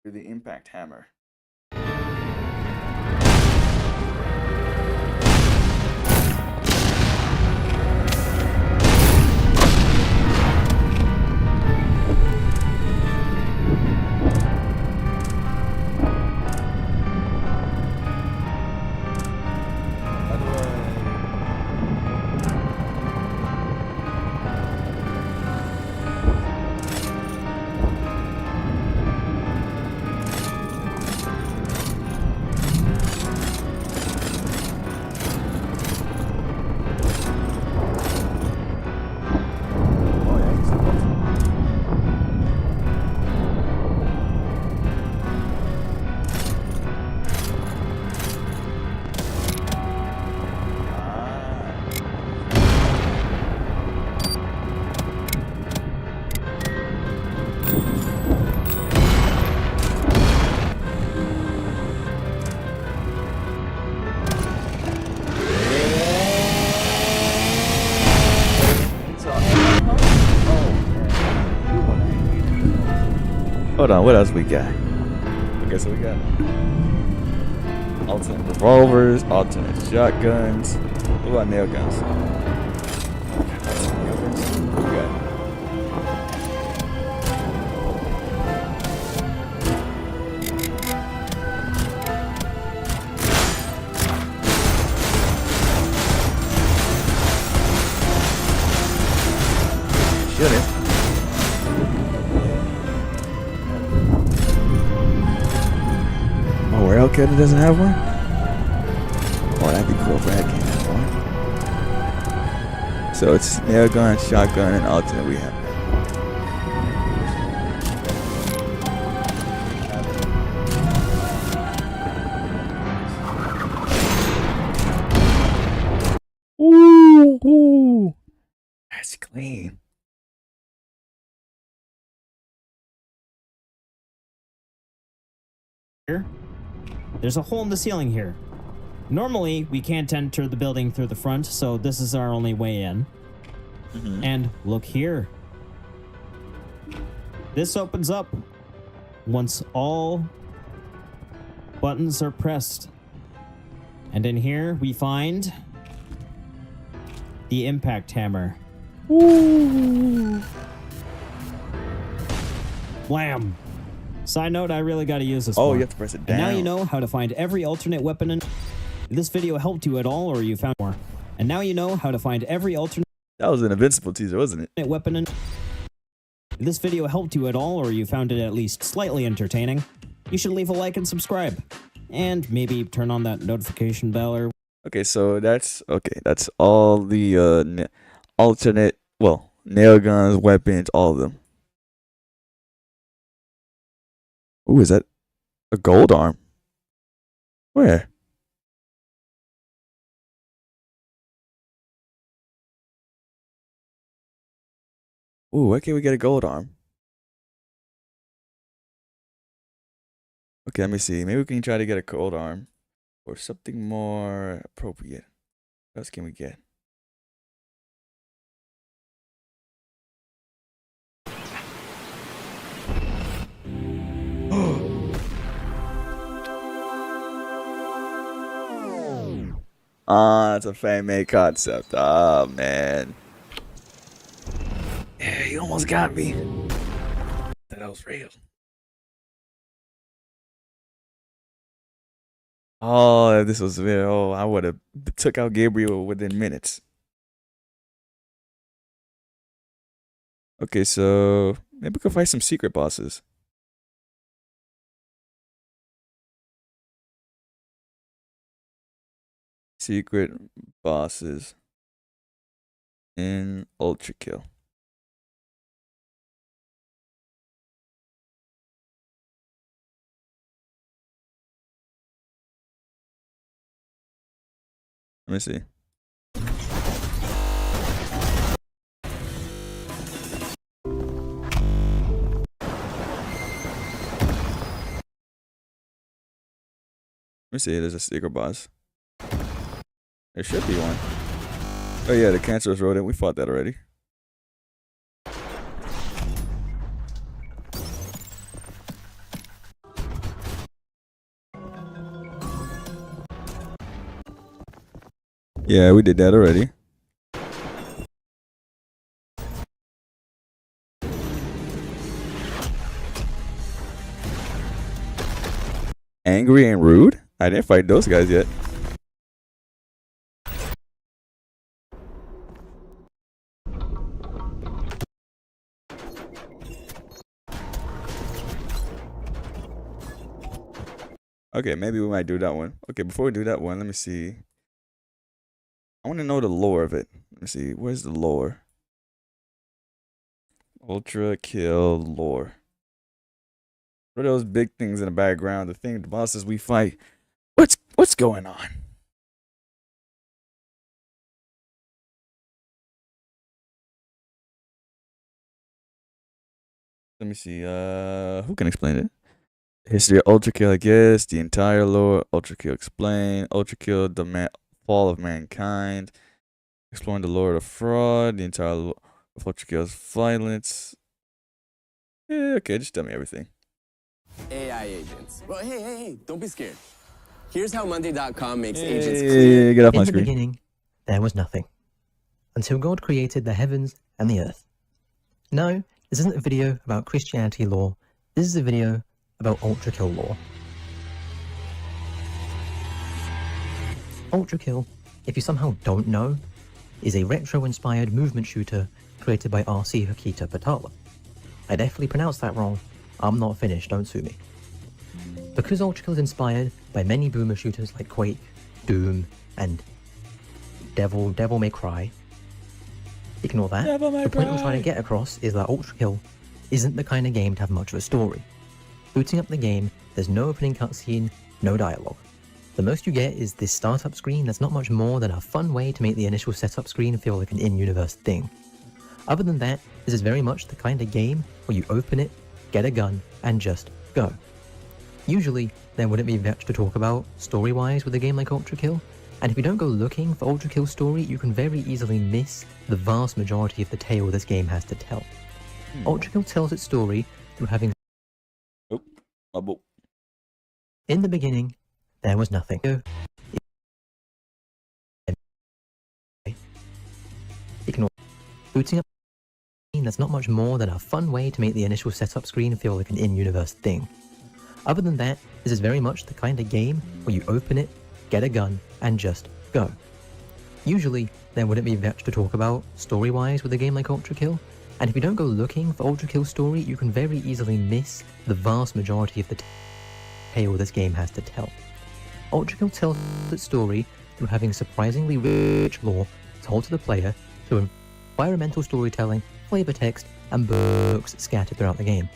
You're the impact hammer. Hold on, what else we got? Okay, so we got alternate revolvers, alternate shotguns. What about nail guns? Nail guns? What we got? Shouldn't. Oh, where Hellcat doesn't have one? Oh, that'd be cool if Red Cat had one. So it's nail gun, shotgun, and alternate we have. Ooh, that's clean. Here, there's a hole in the ceiling here. Normally, we can't enter the building through the front, so this is our only way in. And look here. This opens up once all buttons are pressed. And in here, we find the impact hammer. Ooh. Blam! Side note, I really gotta use this Oh, more. you have to press it And down. now you know how to find every alternate weapon. If this video helped you at all, or you found more. And now you know how to find every alternate That was an Invincible teaser, wasn't it? weapon. If this video helped you at all, or you found it at least slightly entertaining, you should leave a like and subscribe. And maybe turn on that notification bell or... Okay, so that's all the alternate, well, nail guns, weapons, all of them. Ooh, is that a gold arm? Where? Ooh, where can we get a gold arm? Okay, let me see. Maybe we can try to get a gold arm or something more appropriate. What else can we get? Ah, it's a fan-made concept. Oh, man. Yeah, you almost got me. That was real. Oh, if this was real. Oh, I would have took out Gabriel within minutes. Okay, so maybe we could fight some secret bosses. Secret bosses in UltraKill. Let me see. Let me see. There's a secret boss. There should be one. Oh yeah, the cancerous rodent. We fought that already. Yeah, we did that already. Angry and rude? I didn't fight those guys yet. Okay, maybe we might do that one. Okay, before we do that one, let me see. I want to know the lore of it. Let me see. Where's the lore? UltraKill lore. What are those big things in the background? The bosses we fight. What's going on? Let me see. Who can explain it? History of UltraKill, I guess. The entire lore. UltraKill explain. UltraKill, the fall of mankind. Exploring the lore of fraud. The entire lore of UltraKill's violence. Yeah, okay, just tell me everything. AI agents. Well, hey, don't be scared. Here's how Monday.com makes agents Hey, clear. get off my In the screen. beginning, there was nothing. Until God created the heavens and the earth. No, this isn't a video about Christianity lore. This is a video about UltraKill lore. UltraKill, if you somehow don't know, is a retro-inspired movement shooter created by R.C. Hokita Patala. I definitely pronounced that wrong. I'm not finished, don't sue me. Because UltraKill is inspired by many boomer shooters like Quake, Doom, and Devil May Cry. Ignore that. Devil May The point I'm Cry. trying to get across is that UltraKill isn't the kind of game to have much of a story. Booting up the game, there's no opening cutscene, no dialogue. The most you get is this startup screen that's not much more than a fun way to make the initial setup screen feel like an in-universe thing. Other than that, this is very much the kind of game where you open it, get a gun, and just go. Usually, there wouldn't be much to talk about, story-wise, with a game like UltraKill, and if you don't go looking for UltraKill's story, you can very easily miss the vast majority of the tale this game has to tell. UltraKill tells its story through having... Oh, bubble. In the beginning, there was nothing. Ignore. Booting up that's not much more than a fun way to make the initial setup screen feel like an in-universe thing. Other than that, this is very much the kind of game where you open it, get a gun, and just go. Usually, there wouldn't be much to talk about, story-wise, with a game like UltraKill, and if you don't go looking for UltraKill's story, you can very easily miss the vast majority of the tale this game has to tell. UltraKill tells its story through having surprisingly rich lore told to the player through environmental storytelling, flavor text, and books scattered throughout the game.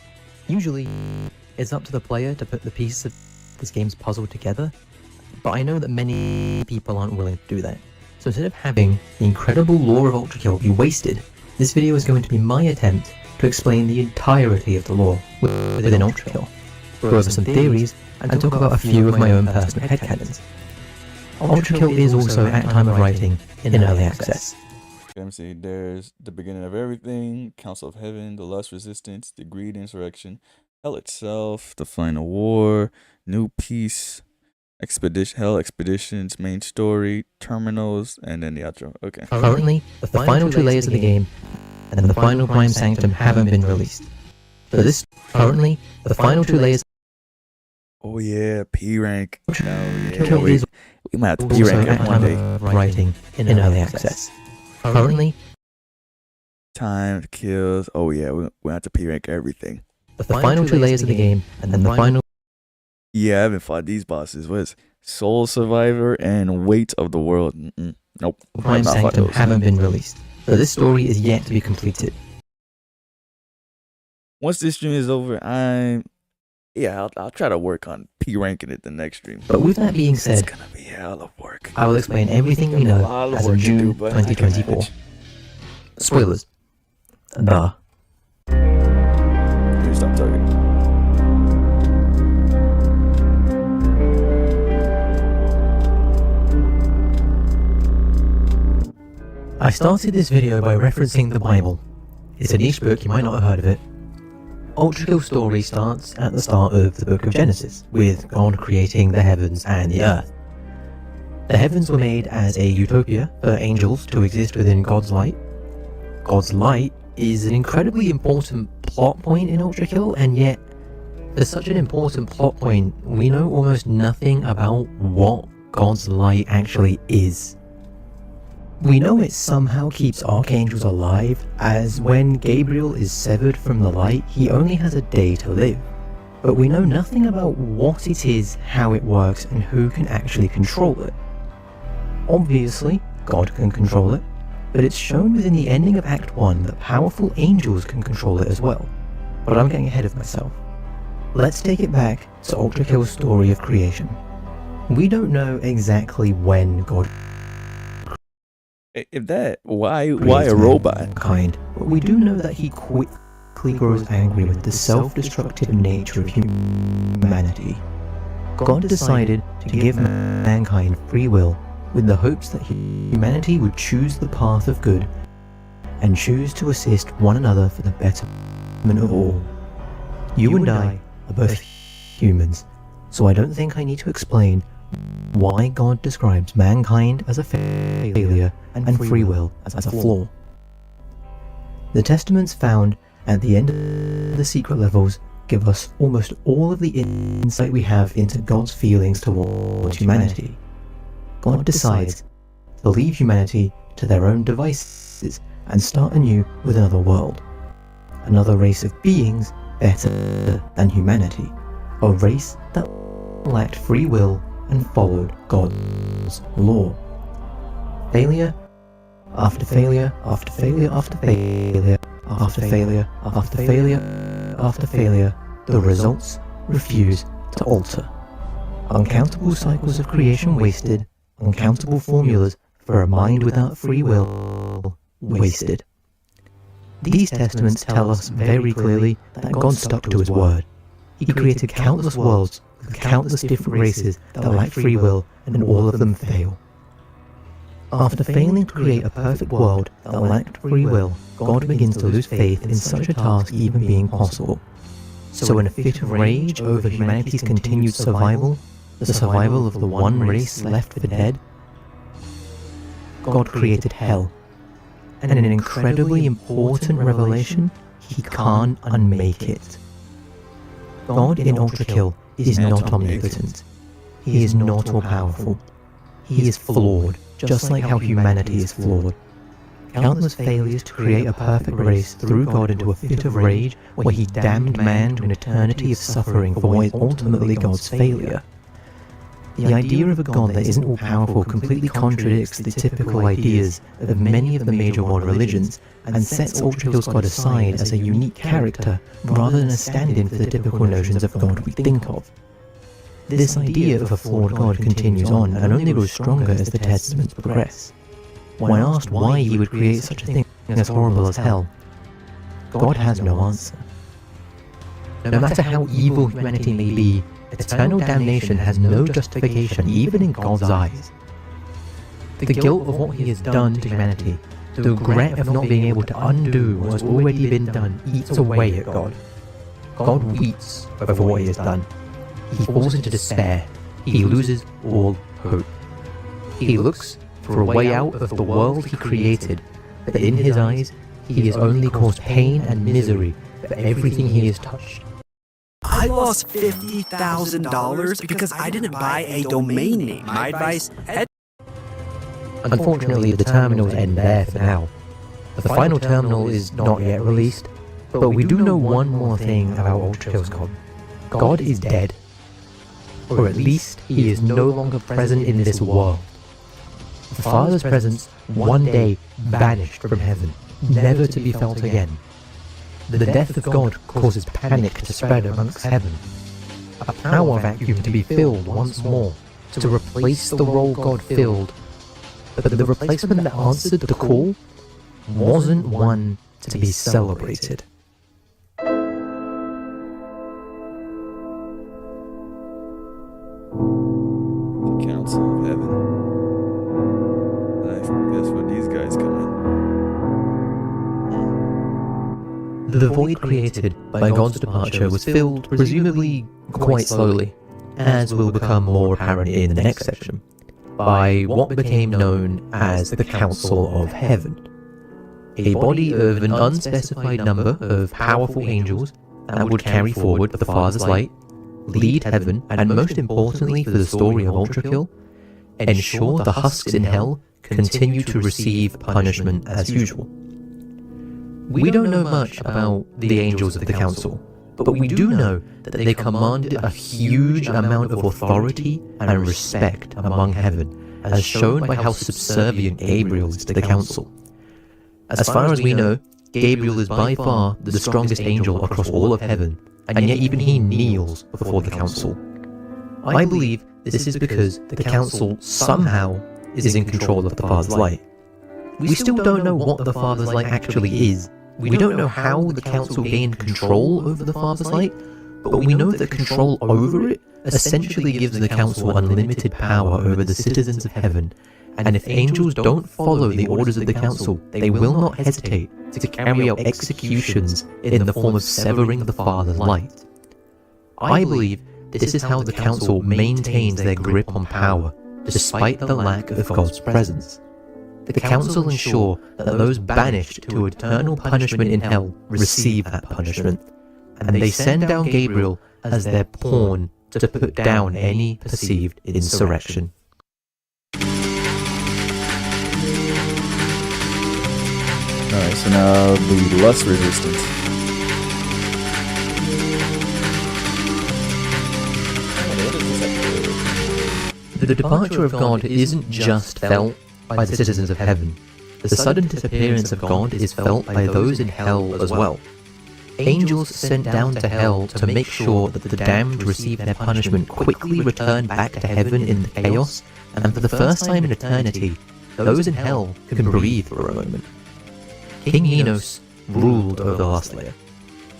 Usually, it's up to the player to put the pieces of this game's puzzle together, but I know that many people aren't willing to do that. So instead of having the incredible lore of UltraKill be wasted, this video is going to be my attempt to explain the entirety of the lore within UltraKill, go over some theories, and talk about a few of my own personal headcanons. UltraKill is also, at time of writing, in early access. Let me see. There's the beginning of everything, Council of Heaven, the Lust Resistance, the Greed Insurrection, Hell itself, the Final War, New Peace, Hell Expeditions, main story, Terminals, and then the outro. Okay. Currently, the final two layers of the game and the final Prime Sanctum haven't been released. For this, currently, the final two layers. Oh yeah, P rank. Oh yeah, UltraKill is we might have to P also rank at it one time day. of writing in early access. Currently, Time, kills. Oh yeah, we have to P rank everything. the final two layers of the game and the final. Yeah, I haven't fought these bosses. What is Soul Survivor and Weight of the World? Nope. Prime I've not fought Sanctum those. haven't been released, so this story is yet to be completed. Once this stream is over, I'll try to work on P ranking it the next stream. But with that being It's said, gonna be hell of work. I will explain everything we know as of June 2024. Spoilers. Duh. Here, stop talking. I started this video by referencing the Bible. It's a niche book, you might not have heard of it. UltraKill's story starts at the start of the book of Genesis, with God creating the heavens and the earth. The heavens were made as a utopia for angels to exist within God's light. God's light is an incredibly important plot point in UltraKill, and yet, for such an important plot point, we know almost nothing about what God's light actually is. We know it somehow keeps archangels alive, as when Gabriel is severed from the light, he only has a day to live. But we know nothing about what it is, how it works, and who can actually control it. Obviously, God can control it, but it's shown within the ending of Act 1 that powerful angels can control it as well. But I'm getting ahead of myself. Let's take it back to UltraKill's story of creation. We don't know exactly when God If that, why creates a robot? mankind, but we do know that he quickly grows angry with the self-destructive nature of humanity. God decided to give mankind free will with the hopes that humanity would choose the path of good and choose to assist one another for the betterment of all. You and I are both humans, so I don't think I need to explain why God describes mankind as a failure and free will as a flaw. The testaments found at the end of the secret levels give us almost all of the insight we have into God's feelings towards humanity. God decides to leave humanity to their own devices and start anew with another world, another race of beings better than humanity, a race that lacked free will and followed God's law. Failure after failure after failure after failure after failure after failure after failure, the results refuse to alter. Uncountable cycles of creation wasted, uncountable formulas for a mind without free will wasted. These testaments tell us very clearly that God stuck to his word. He created countless worlds with countless different races that lack free will, and all of them fail. After failing to create a perfect world that lacked free will, God begins to lose faith in such a task even being possible. So in a fit of rage over humanity's continued survival, the survival of the one race left for dead, God created hell. And in an incredibly important revelation, he can't unmake it. God in UltraKill is not omnipotent. He is not all-powerful. He is flawed, just like how humanity is flawed. Countless failures to create a perfect race threw God into a fit of rage where he damned man to an eternity of suffering for what is ultimately God's failure. The idea of a God that isn't all-powerful completely contradicts the typical ideas of many of the major world religions and sets UltraKill's God aside as a unique character rather than a stand-in for the typical notions of God we think of. This idea of a flawed God continues on and only grows stronger as the testaments progress. When asked why he would create such a thing as horrible as hell, God has no answer. No matter how evil humanity may be, eternal damnation has no justification even in God's eyes. The guilt of what he has done to humanity, the regret of not being able to undo what has already been done, eats away at God. God weeps over what he has done. He falls into despair. He loses all hope. He looks for a way out of the world he created, but in his eyes, he has only caused pain and misery for everything he has touched. I lost $50,000 because I didn't buy a domain name. My advice... Unfortunately, the terminals end there for now. The final terminal is not yet released, but we do know one more thing about UltraKill's God. God is dead. Or at least he is no longer present in this world. The Father's presence one day vanished from heaven, never to be felt again. The death of God causes panic to spread amongst heaven, a power vacuum to be filled once more, to replace the role God filled. But the replacement that answered the call wasn't one to be celebrated. The Council of Heaven. I think that's where these guys come in. The void created by God's departure was filled, presumably quite slowly, as will become more apparent in the next section, by what became known as the Council of Heaven, a body of an unspecified number of powerful angels that would carry forward the Father's light, lead heaven, and most importantly for the story of UltraKill, ensure the husks in hell continue to receive punishment as usual. We don't know much about the angels of the Council, but we do know that they commanded a huge amount of authority and respect among heaven, as shown by how subservient Gabriel is to the Council. As far as we know, Gabriel is by far the strongest angel across all of heaven, and yet even he kneels before the Council. I believe this is because the Council somehow is in control of the Father's light. We still don't know what the Father's light actually is. We don't know how the Council gained control over the Father's light, but we know that control over it essentially gives the Council unlimited power over the citizens of heaven, and if angels don't follow the orders of the Council, they will not hesitate to carry out executions in the form of severing the Father's light. I believe this is how the Council maintains their grip on power, despite the lack of God's presence. The Council ensure that those banished to eternal punishment in hell receive that punishment, and they send down Gabriel as their pawn to put down any perceived insurrection. Alright, so now the lust resistance. The departure of God isn't just felt by the citizens of heaven. The sudden disappearance of God is felt by those in hell as well. Angels sent down to hell to make sure that the damned receive their punishment quickly return back to heaven in the chaos, and for the first time in eternity, those in hell can breathe for a moment. King Minos ruled over the last layer.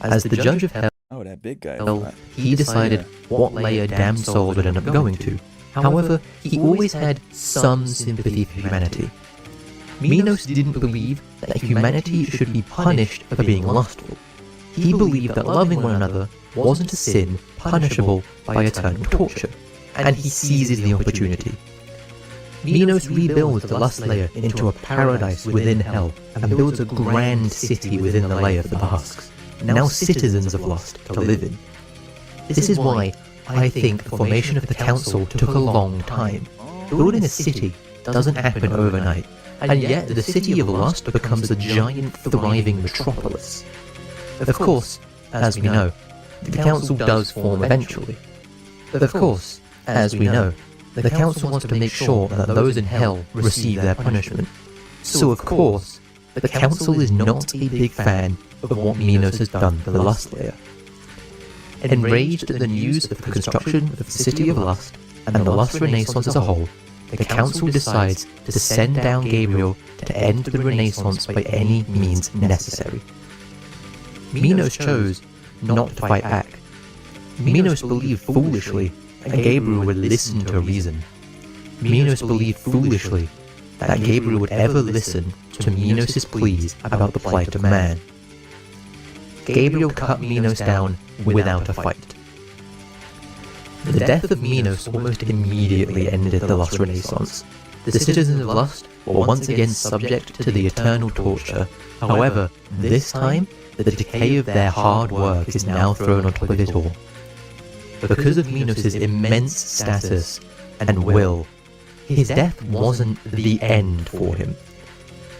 As the judge of hell, Oh, that big guy. he decided what layer damned souls would end up going to. However, he always had some sympathy for humanity. Minos didn't believe that humanity should be punished for being lustful. He believed that loving one another wasn't a sin punishable by eternal torture, and he seizes the opportunity. Minos rebuilds the lust layer into a paradise within hell, and builds a grand city within the layer for the husks, now citizens of lust to live in. This is why I think the formation of the council took a long time. Building a city doesn't happen overnight, and yet the city of lust becomes a giant thriving metropolis. Of course, as we know, the council does form eventually. Of course, as we know, the council wants to make sure that those in hell receive their punishment. So of course, the council is not a big fan of what Minos has done to the lust layer. Enraged at the news of the construction of the city of lust and the lust renaissance as a whole, the council decides to send down Gabriel to end the renaissance by any means necessary. Minos chose not to fight back. Minos believed foolishly that Gabriel would listen to reason. Minos believed foolishly that Gabriel would ever listen to Minos' pleas about the plight of man. Gabriel cut Minos down without a fight. The death of Minos almost immediately ended the Lust Renaissance. The citizens of Lust were once again subject to the eternal torture. However, this time, the decay of their hard work is now thrown on top of it all. Because of Minos' immense status and will, his death wasn't the end for him.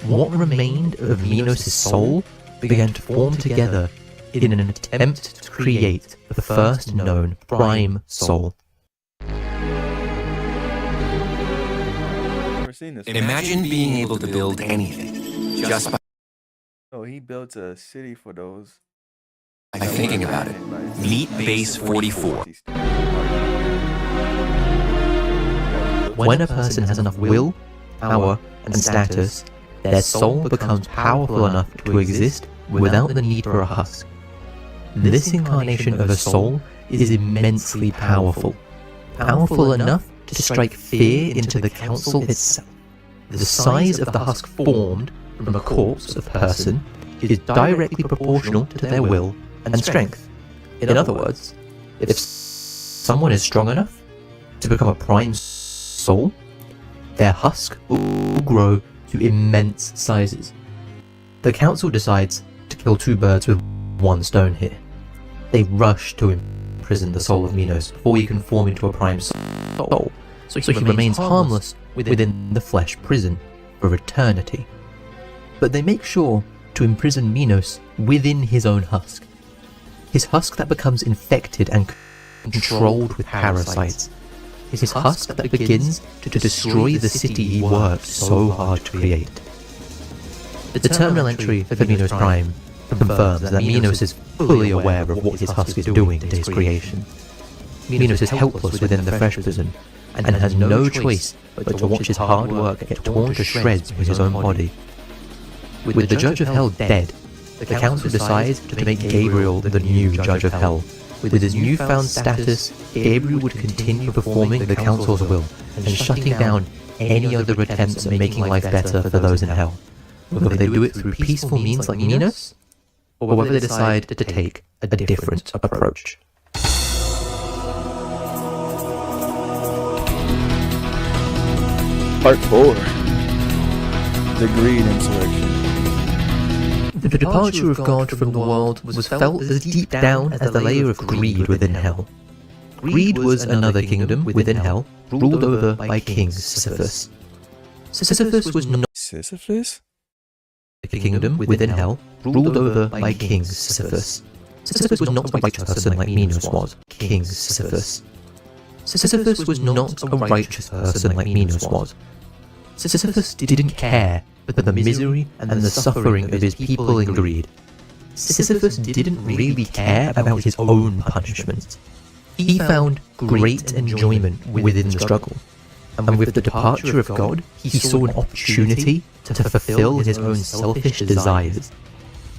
What remained of Minos' soul began to form together in an attempt to create the first known prime soul. Never seen this. Imagine being able to build anything just by Oh, he built a city for those. thinking about it. Meet Base 44. When a person has enough will, power, and status, their soul becomes powerful enough to exist without the need for a husk. This incarnation of a soul is immensely powerful. Powerful enough to strike fear into the council itself. The size of the husk formed from a corpse of person is directly proportional to their will and strength. In other words, if someone is strong enough to become a prime soul, their husk will grow to immense sizes. The council decides to kill two birds with one stone here. They rush to imprison the soul of Minos before he can form into a prime soul, so he remains harmless within the flesh prison for eternity. But they make sure to imprison Minos within his own husk. His husk that becomes infected and controlled with parasites. His husk that begins to destroy the city he worked so hard to create. The terminal entry for Minos Prime confirms that Minos is fully aware of what his husk is doing to his creation. Minos is helpless within the flesh prison, and has no choice but to watch his hard work get torn to shreds with his own body. With the Judge of Hell dead, the council decides to make Gabriel the new Judge of Hell. With his newfound status, Gabriel would continue performing the council's will and shutting down any other attempts at making life better for those in hell, whether they do it through peaceful means like Minos, or whether they decide to take a different approach. Part 4. The Greed Insurrection. The departure of God from the world was felt as deep down as the layer of greed within hell. Greed was another kingdom within hell, ruled over by King Sisyphus. Sisyphus was not Sisyphus? a kingdom within hell, ruled over by King Sisyphus. Sisyphus was not a righteous person like Minos was, King Sisyphus. Sisyphus was not a righteous person like Minos was. Sisyphus didn't care for the misery and the suffering of his people in greed. Sisyphus didn't really care about his own punishment. He found great enjoyment within the struggle. And with the departure of God, he saw an opportunity to fulfill his own selfish desires.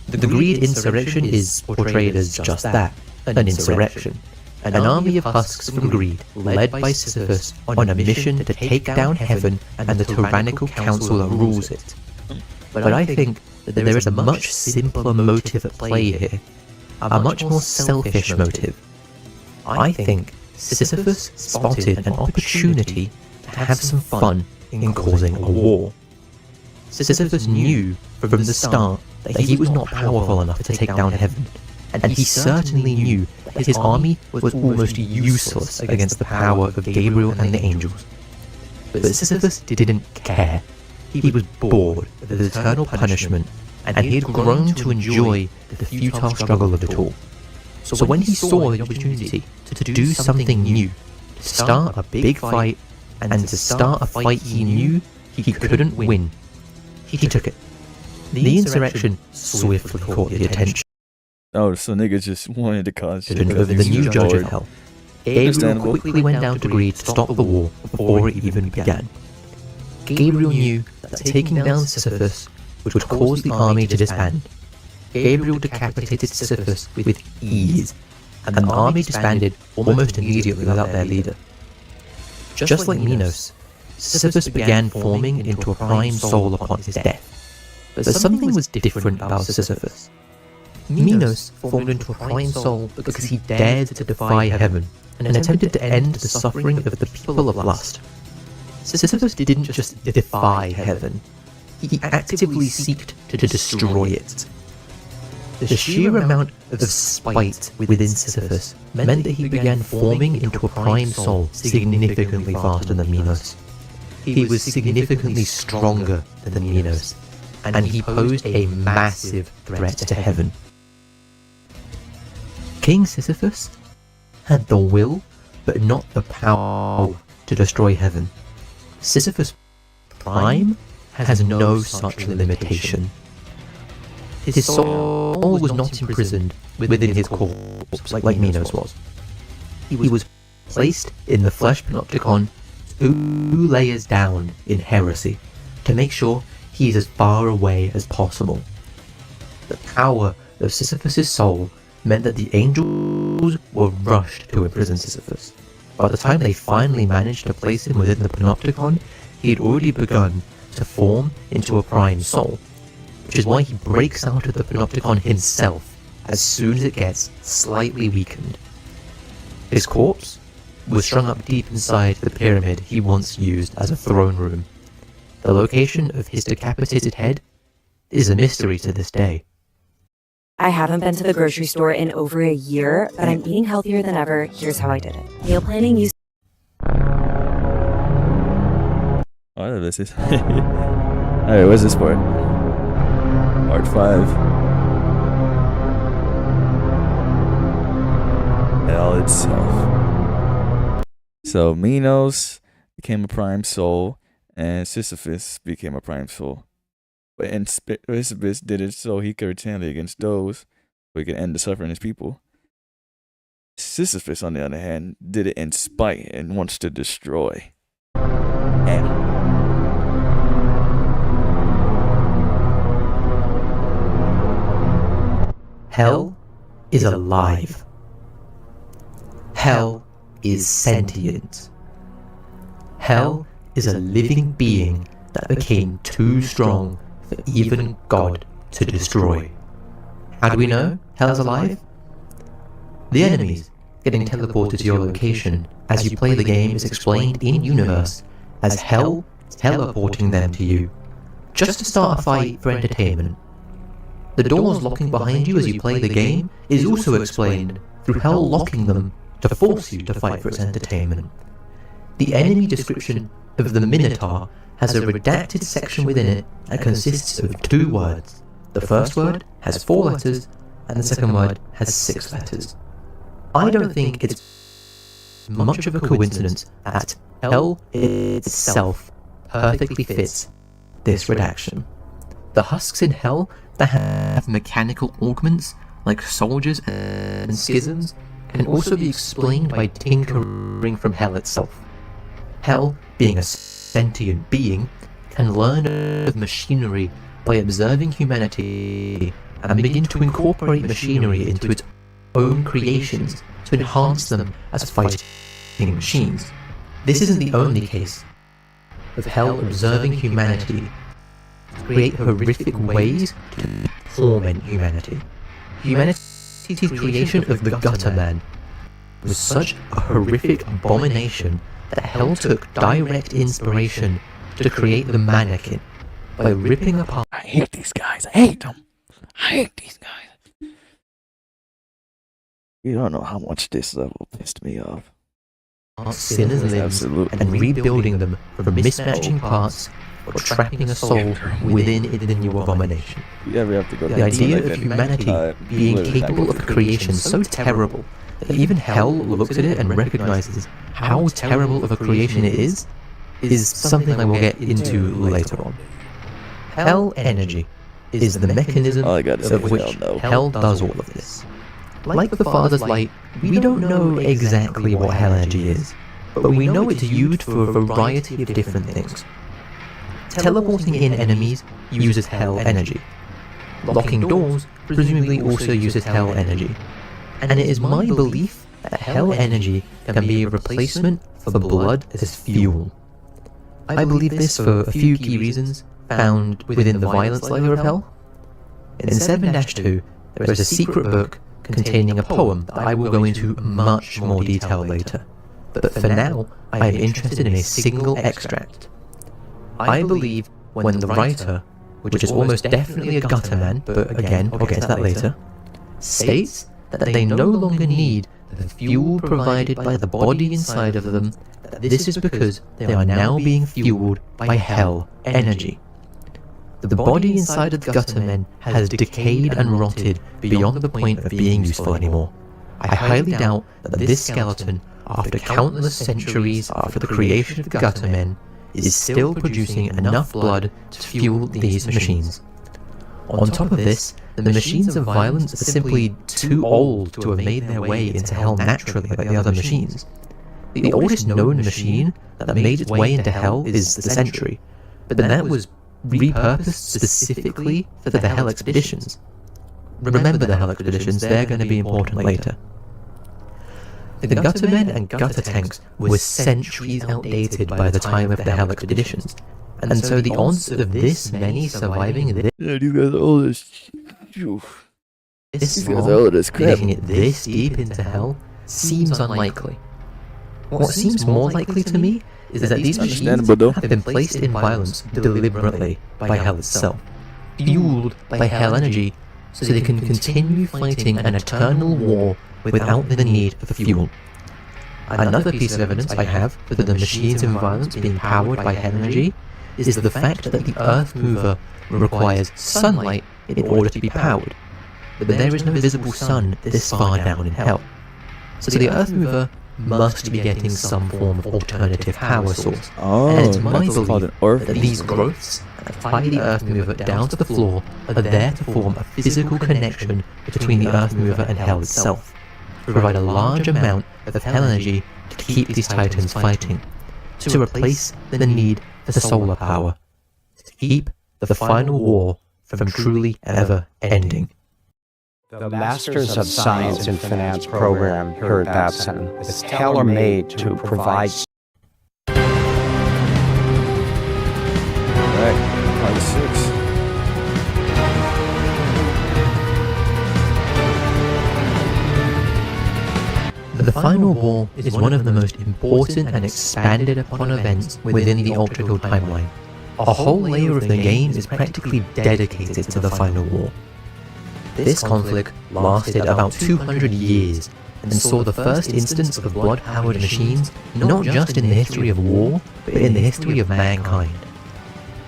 The greed insurrection is portrayed as just that, an insurrection. An army of husks from greed, led by Sisyphus on a mission to take down heaven and the tyrannical council that rules it. But I think that there is a much simpler motive at play here, a much more selfish motive. I think Sisyphus spotted an opportunity to have some fun in causing a war. Sisyphus knew from the start that he was not powerful enough to take down heaven, and he certainly knew that his army was almost useless against the power of Gabriel and the angels. But Sisyphus didn't care. He was bored of the eternal punishment, and he had grown to enjoy the futile struggle of it all. So when he saw the opportunity to do something new, to start a big fight, and to start a fight he knew he couldn't win, he took it. The insurrection swiftly caught the attention Oh, so niggas just wanted to cause shit. over the new judge of hell. Gabriel Understandable. quickly went down to greed to stop the war before it even began. Gabriel knew that taking down Sisyphus would cause the army to disband. Gabriel decapitated Sisyphus with ease, and the army disbanded almost immediately without their leader. Just like Minos, Sisyphus began forming into a prime soul upon his death. But something was different about Sisyphus. Minos formed into a prime soul because he dared to defy heaven and attempted to end the suffering of the people of lust. Sisyphus didn't just defy heaven, he actively sought to destroy it. The sheer amount of spite within Sisyphus meant that he began forming into a prime soul significantly faster than Minos. He was significantly stronger than Minos, and he posed a massive threat to heaven. King Sisyphus had the will, but not the power to destroy heaven. Sisyphus Prime has no such limitation. His soul was not imprisoned within his corpse like Minos was. He was placed in the flesh panopticon 2 layers down in heresy to make sure he is as far away as possible. The power of Sisyphus' soul meant that the angels were rushed to imprison Sisyphus. By the time they finally managed to place him within the panopticon, he had already begun to form into a prime soul, which is why he breaks out of the panopticon himself as soon as it gets slightly weakened. His corpse was strung up deep inside the pyramid he once used as a throne room. The location of his decapitated head is a mystery to this day. I haven't been to the grocery store in over a year, but I'm eating healthier than ever. Here's how I did it. Meal planning used... Oh, I know this is. Alright, what's this part? Part 5. Hell itself. So, Minos became a prime soul, and Sisyphus became a prime soul. But Sisyphus did it so he could retaliate against those, so he could end the suffering of his people. Sisyphus, on the other hand, did it in spite and wants to destroy. Hell is alive. Hell is sentient. Hell is a living being that became too strong for even God to destroy. How do we know Hell's alive? The enemies getting teleported to your location as you play the game is explained in-universe as Hell teleporting them to you, just to start a fight for entertainment. The doors locking behind you as you play the game is also explained through hell locking them to force you to fight for its entertainment. The enemy description of the Minotaur has a redacted section within it that consists of 2 words. The first word has 4 letters, and the second word has 6 letters. I don't think it's much of a coincidence that hell itself perfectly fits this redaction. The husks in hell that have mechanical augments, like soldiers and schisms, can also be explained by tinkering from hell itself. Hell, being a sentient being, can learn of machinery by observing humanity and begin to incorporate machinery into its own creations to enhance them as fighting machines. This isn't the only case of hell observing humanity to create horrific ways to torment humanity. Humanity's creation of the Gutter Man was such a horrific abomination that hell took direct inspiration to create the mannequin by ripping apart. I hate these guys. I hate them. I hate these guys. You don't know how much this level pissed me off. Sinners' limbs and rebuilding them from mismatching parts or trapping a soul within the new abomination. You ever have to go to The idea of humanity being capable of a creation so terrible that even hell looks at it and recognizes how terrible of a creation it is something I will get into later on. Hell energy is the mechanism of which hell does all of this. Like the Father's light, we don't know exactly what hell energy is, but we know it's used for a variety of different things. Teleporting in enemies uses hell energy. Locking doors presumably also uses hell energy. And it is my belief that hell energy can be a replacement for blood as fuel. I believe this for a few key reasons found within the violence layer of hell. In 7-2, there is a secret book containing a poem that I will go into much more detail later, but for now I am interested in a single extract. I believe when the writer, which is almost definitely a gutter man, but again I'll get to that later, states that they no longer need the fuel provided by the body inside of them, that this is because they are now being fueled by hell energy. The body inside of the gutter men has decayed and rotted beyond the point of being useful anymore. I highly doubt that this skeleton, after countless centuries after the creation of the gutter men, is still producing enough blood to fuel these machines. On top of this, the machines of violence are simply too old to have made their way into hell naturally like the other machines. The oldest known machine that made its way into hell is the Sentry, but then that was repurposed specifically for the Hell Expeditions. Remember the Hell Expeditions, they're going to be important later. The gutter men and gutter tanks were centuries outdated by the time of the Hell Expeditions, and so the odds of this many surviving this... Yeah, these guys are old as... These guys are old as crap. Making it this deep into hell seems unlikely. What seems more likely to me is that these machines have been placed in violence deliberately by hell itself, fueled by hell energy, so they can continue fighting an eternal war without the need of fuel. Another piece of evidence I have for the machines in violence being powered by hell energy is the fact that the Earth Mover requires sunlight in order to be powered, but there is no visible sun this far down in hell. So the Earth Mover must be getting some form of alternative power source, and it's my belief that these growths that tie the Earth Mover down to the floor are there to form a physical connection between the Earth Mover and hell itself, to provide a large amount of hell energy to keep these titans fighting, to replace the need for solar power, to keep the final war from truly ever ending. The Masters of Science and Finance program here at Babson is tailor-made to provide... Alright, part 6. The Final War is one of the most important and expanded upon events within the UltraKill timeline. A whole layer of the game is practically dedicated to the Final War. This conflict lasted about 200 years and saw the first instance of blood-powered machines not just in the history of war, but in the history of mankind.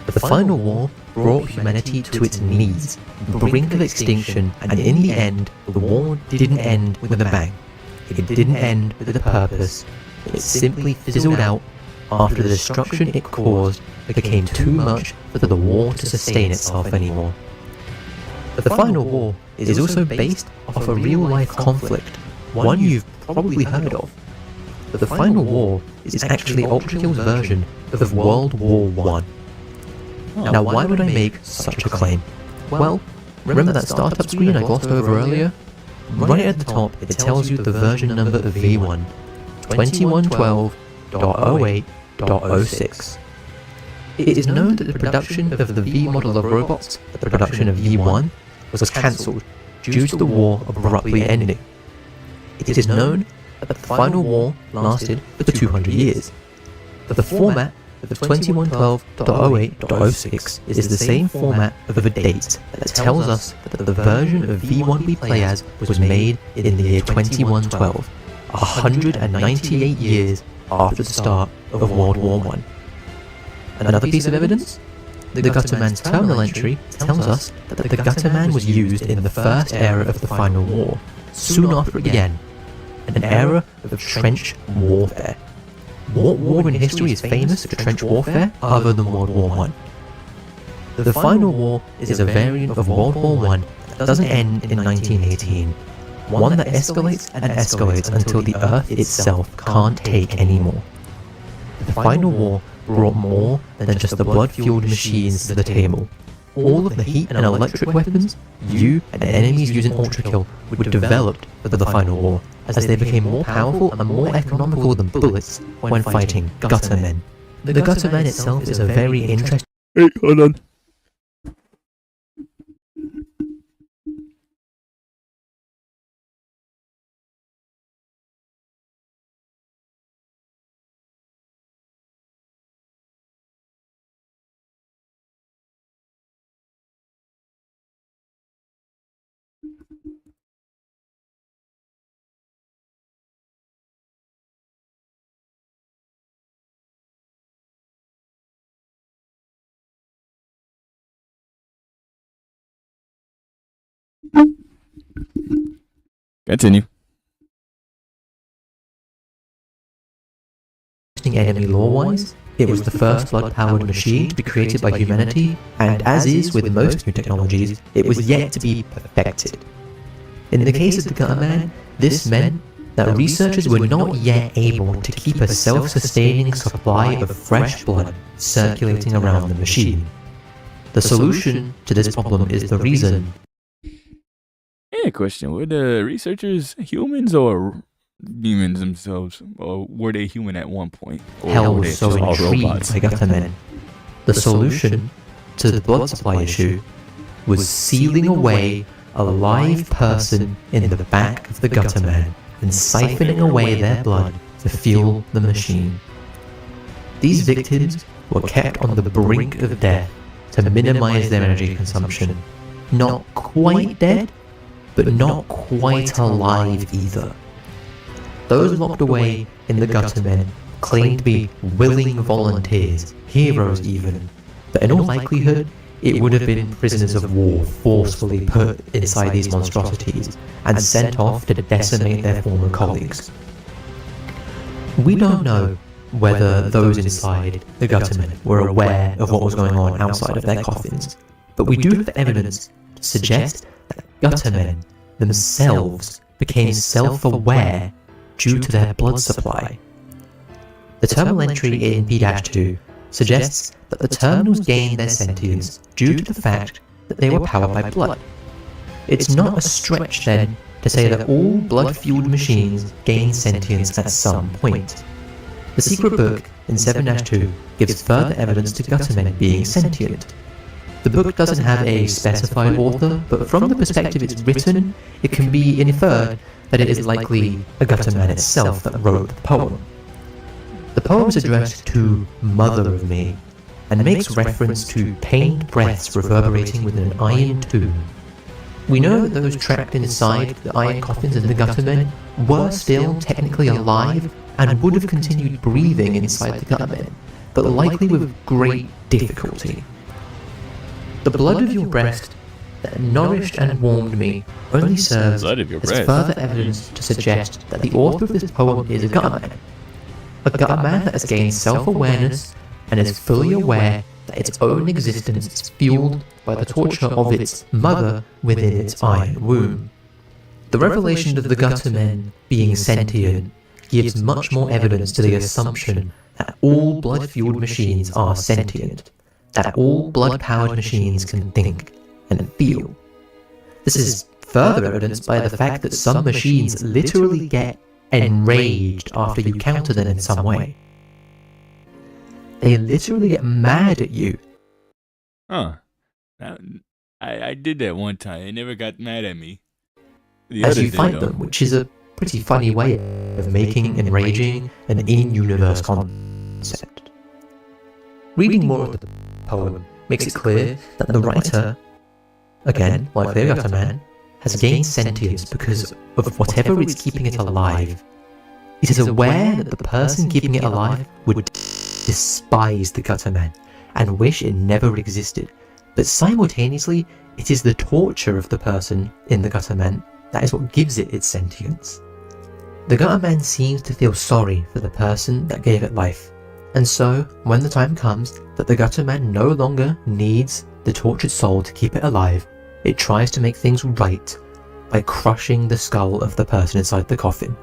The Final War brought humanity to its knees, the brink of extinction, and in the end, the war didn't end with a bang. It didn't end with a purpose. It simply fizzled out after the destruction it caused became too much for the war to sustain itself anymore. The Final War is also based off a real-life conflict, one you've probably heard of. But the Final War is actually UltraKill's version of World War I. Now, why would I make such a claim? Well, remember that startup screen I glossed over earlier? Right at the top, it tells you the version number of V1, 2112.08.06. It is known that the production of the V model of robots, the production of V1, was cancelled due to the war abruptly ending. It is known that the Final War lasted for 200 years. But the format of 2112.08.06 is the same format of a date that tells us that the version of V1 we play as was made in the year 2112, 198 years after the start of World War I. Another piece of evidence? The Gutterman's terminal entry tells us that the Gutterman was used in the first era of the Final War, soon after it began, an era of trench warfare. What war in history is famous for trench warfare other than World War I? The Final War is a variant of World War I that doesn't end in 1918, one that escalates and escalates until the Earth itself can't take anymore. The Final War brought more than just the blood-fueled machines to the table. All of the heat and electric weapons you and enemies using UltraKill were developed for the Final War, as they became more powerful and more economical than bullets when fighting Guttermen. The Gutterman itself is a very interesting... Hey, hold on. Continue. Enemy lore-wise, it was the first blood-powered machine to be created by humanity, and as is with most new technologies, it was yet to be perfected. In the case of the Gutterman, this meant that researchers were not yet able to keep a self-sustaining supply of fresh blood circulating around the machine. The solution to this problem is the reason. Yeah, question. Were the researchers humans or demons themselves? Or were they human at one point? Or Hell were they was so just all intrigued robots? by Guttermen. The solution to the blood supply issue was sealing away a live person in the back of the Gutterman and siphoning away their blood to fuel the machine. These victims were kept on the brink of death to minimize their energy consumption. Not quite dead, but not quite alive either. Those locked away in the Guttermen claimed to be willing volunteers, heroes even, but in all likelihood, it would have been prisoners of war forcefully put inside these monstrosities and sent off to decimate their former colleagues. We don't know whether those inside the Guttermen were aware of what was going on outside of their coffins, but we do have evidence to suggest that Guttermen themselves became self-aware due to their blood supply. The terminal entry in P-2 suggests that the terminals gained their sentience due to the fact that they were powered by blood. It's not a stretch then to say that all blood-fueled machines gain sentience at some point. The secret book in 7-2 gives further evidence to Guttermen being sentient. The book doesn't have a specified author, but from the perspective it's written, it can be inferred that it is likely a gutter man itself that wrote the poem. The poem is addressed to Mother of Me, and makes reference to pained breaths reverberating within an iron tomb. We know that those trapped inside the iron coffins in the gutter men were still technically alive and would have continued breathing inside the gutter men, but likely with great difficulty. The blood of your breast that nourished and warmed me only serves as further evidence to suggest that the author of this poem is a gutter man. A gutter man that has gained self-awareness and is fully aware that its own existence is fueled by the torture of its mother within its iron womb. The revelation of the gutter men being sentient gives much more evidence to the assumption that all blood-fueled machines are sentient, that all blood-powered machines can think and feel. This is further evidenced by the fact that some machines literally get enraged after you counter them in some way. They literally get mad at you. Huh. I did that one time. They never got mad at me. As you fight them, which is a pretty funny way of making enraging an in-universe concept. Reading more of the poem makes it clear that the writer, again, like the gutter man, has gained sentience because of whatever is keeping it alive. It is aware that the person keeping it alive would despise the gutter man and wish it never existed, but simultaneously it is the torture of the person in the gutter man that is what gives it its sentience. The gutter man seems to feel sorry for the person that gave it life, and so when the time comes that the gutter man no longer needs the tortured soul to keep it alive, it tries to make things right by crushing the skull of the person inside the coffin,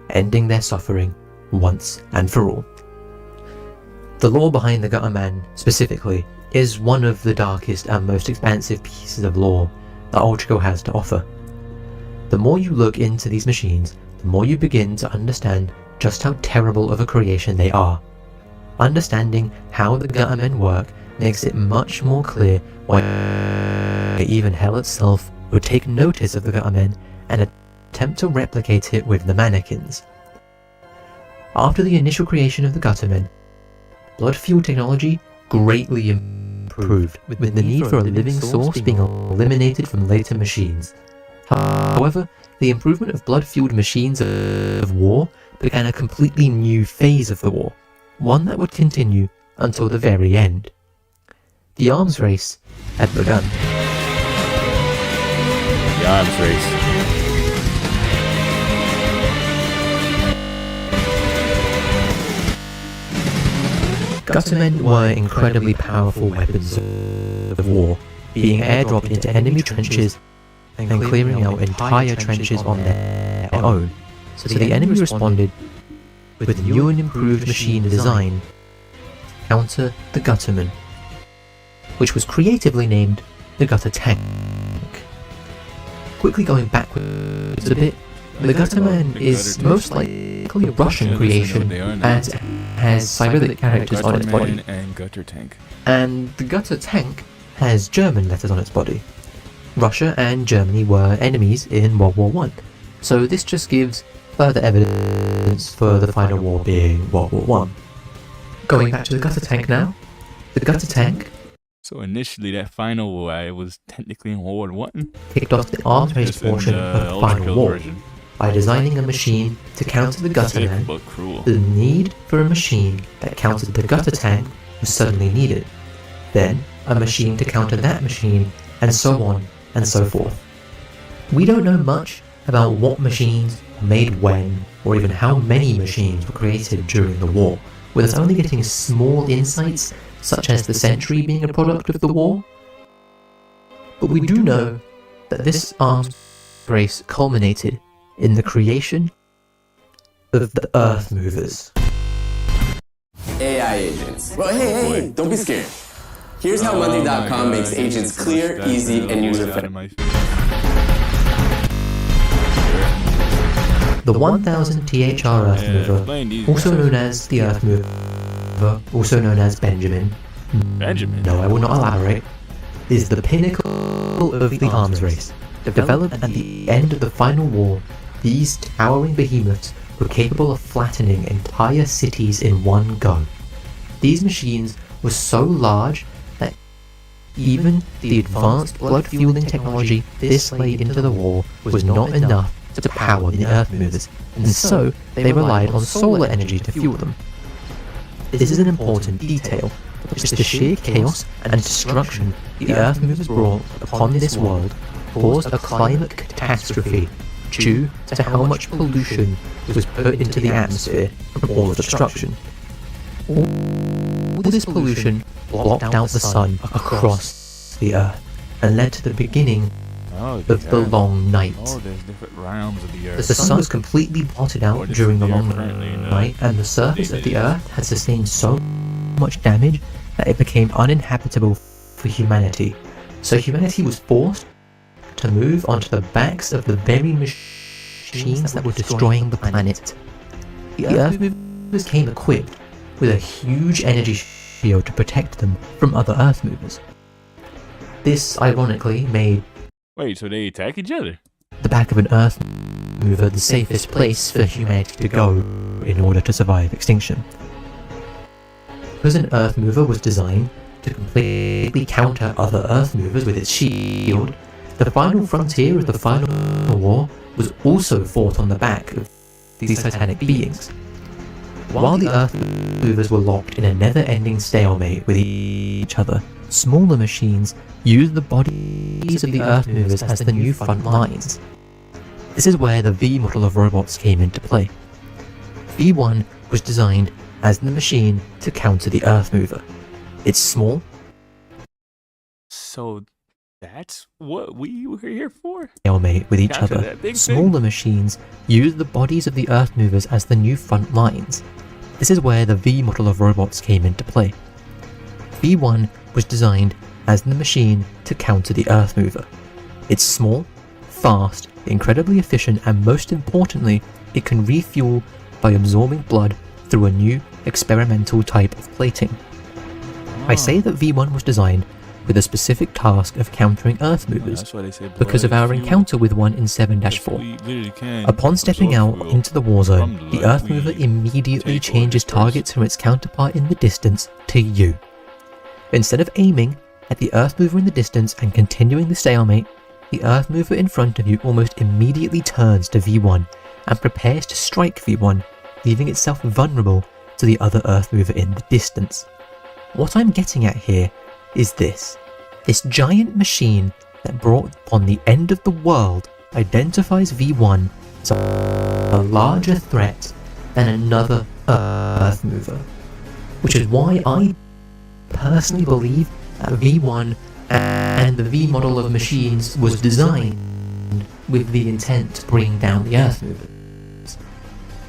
ending their suffering once and for all. The lore behind the gutter man, specifically, is one of the darkest and most expansive pieces of lore that UltraKill has to offer. The more you look into these machines, the more you begin to understand just how terrible of a creation they are. Understanding how the gutter men work makes it much more clear why even hell itself would take notice of the gutter men and attempt to replicate it with the mannequins. After the initial creation of the gutter men, blood fuel technology greatly improved, with the need for a living source being eliminated from later machines. However, the improvement of blood-fueled machines of war began a completely new phase of the war, one that would continue until the very end. The arms race had begun. The arms race. Guttermen were incredibly powerful weapons of war, being airdropped into enemy trenches and clearing out entire trenches on their own. So the enemy responded with a new and improved machine design to counter the Gutterman, which was creatively named the Gutter Tank. Quickly going backwards a bit, the Gutterman is most likely a Russian creation and has Cyrillic characters on its body. And the Gutter Tank has German letters on its body. Russia and Germany were enemies in World War I, so this just gives further evidence for the final war being World War I. Going back to the Gutter Tank now, the Gutter Tank So initially that final war, I was technically in World War I. Kicked off the arms race portion of the final war by designing a machine to counter the Gutter Man. The need for a machine that countered the Gutter Tank was suddenly needed. Then, a machine to counter that machine, and so on and so forth. We don't know much about what machines were made when, or even how many machines were created during the war, with us only getting small insights, such as the Sentry being a product of the war. But we do know that this arms race culminated in the creation of the Earth Movers. AI agents. Well, hey, don't be scared. Here's how Monday.com makes agents clear, easy, and user-friendly. The 1000 THR Earth Mover, also known as the Earth Mover, also known as Benjamin. No, I will not elaborate. is the pinnacle of the arms race. Developed at the end of the final war, these towering behemoths were capable of flattening entire cities in one go. These machines were so large that even the advanced blood-fueling technology this late into the war was not enough to power the Earth movers, and so they relied on solar energy to fuel them. This is an important detail, because the sheer chaos and destruction the Earth movers brought upon this world caused a climate catastrophe due to how much pollution was put into the atmosphere from all the destruction. All this pollution blocked out the sun across the Earth and led to the beginning of the long night. There's different realms of the Earth. The sun was completely blotted out during the long night, and the surface of the Earth had sustained so much damage that it became uninhabitable for humanity. So humanity was forced to move onto the backs of the very machines that were destroying the planet. The Earth movers came equipped with a huge energy shield to protect them from other Earth movers. This, ironically, made Wait, so they attack each other? the back of an Earth mover the safest place for humanity to go in order to survive extinction. Because an Earth mover was designed to completely counter other Earth movers with its shield, the final frontier of the final war was also fought on the back of these titanic beings. While the Earth movers were locked in a never-ending stalemate with each other, smaller machines used the bodies of the Earth movers as the new front lines. This is where the V model of robots came into play. V1 was designed as the machine to counter the Earth mover. It's small, So that's what we were here for? stalemate with each Counter other. that big Smaller thing? machines use the bodies of the Earth movers as the new front lines. This is where the V model of robots came into play. V1 was designed as the machine to counter the Earth mover. It's small, fast, incredibly efficient, and most importantly, it can refuel by absorbing blood through a new experimental type of plating. I say that V1 was designed with a specific task of countering Earth movers That's why they say because of blood our is fuel. encounter with one in 7-4. We literally can Upon stepping out absorb fuel into the war zone, from the blood. Earth mover We immediately take changes orders first. targets from its counterpart in the distance to you. Instead of aiming at the Earth mover in the distance and continuing the stalemate, the Earth mover in front of you almost immediately turns to V1 and prepares to strike V1, leaving itself vulnerable to the other Earth mover in the distance. What I'm getting at here is this. This giant machine that brought upon the end of the world identifies V1 as a larger threat than another Earth mover, which is why I personally believe that V1 and the V model of machines was designed with the intent to bring down the Earth movers.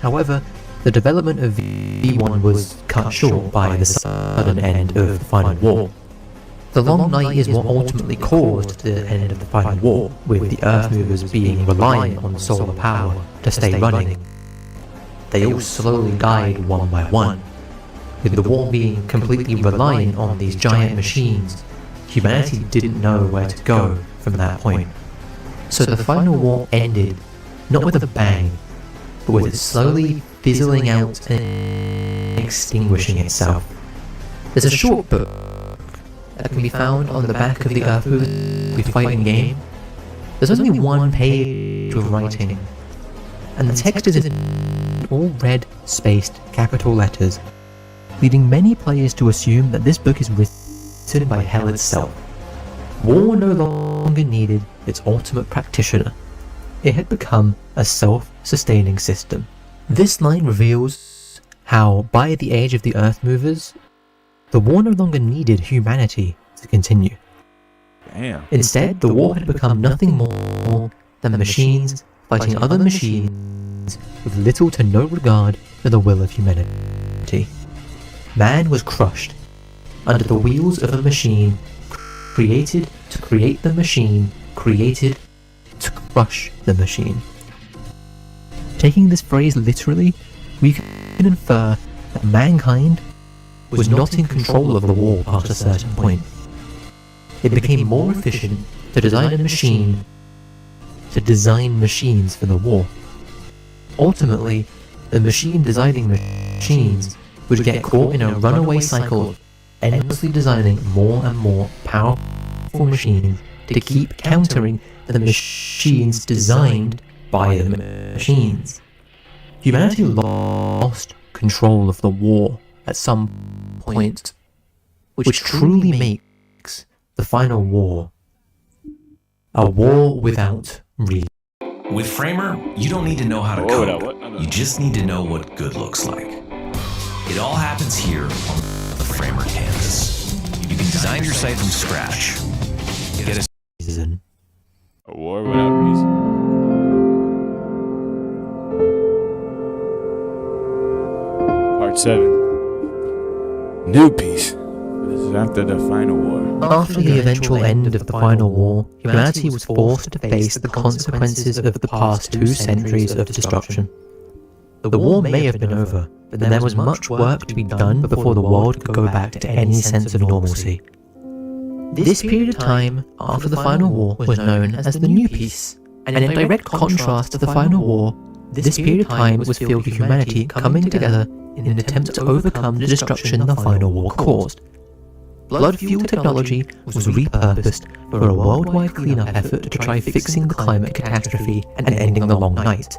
However, the development of V1 was cut short by the sudden end of the final war. The long night is what ultimately caused the end of the final war, with the Earth movers being reliant on solar power to stay running. They all slowly died one by one. With the war being completely reliant on these giant machines, humanity didn't know where to go from that point. So the final war ended, not with a bang, but with it slowly fizzling out and extinguishing itself. There's a short book that can be found on the back of the Earth Movers fighting game. There's only one page of writing, and the text is in all red spaced capital letters, leading many players to assume that this book is written by hell itself. War no longer needed its ultimate practitioner. It had become a self-sustaining system. This line reveals how, by the age of the Earth Movers, the war no longer needed humanity to continue. Damn. Instead, the war had become nothing more than machines fighting other machines with little to no regard for the will of humanity. Man was crushed under the wheels of a machine created to create the machine created to crush the machine. Taking this phrase literally, we can infer that mankind was not in control of the war past a certain point. it became more efficient to design machines for the war. Ultimately, the machine designing machines would get caught in a runaway cycle of endlessly designing more and more powerful machines to keep countering the machines designed by the machines. Humanity lost control of the war at some point, which truly makes the final war a war without reason. With Framer, you don't need to know how to code. You just need to know what good looks like. It all happens here on the Framer canvas. You can design your site from scratch. Get a war without reason. Part 7. New piece. This is after the final war. After the eventual end of the final war, humanity was forced to face the consequences of the past 2 centuries of destruction. The war may have been over, but there was much work to be done before the world could go back to any sense of normalcy. This period of time after the final war was known as the New Peace, and in direct contrast to the final war, this period of time was filled with humanity coming together in an attempt to overcome the destruction the final war caused. Blood fuel technology was repurposed for a worldwide cleanup effort to try fixing the climate catastrophe and ending the long night.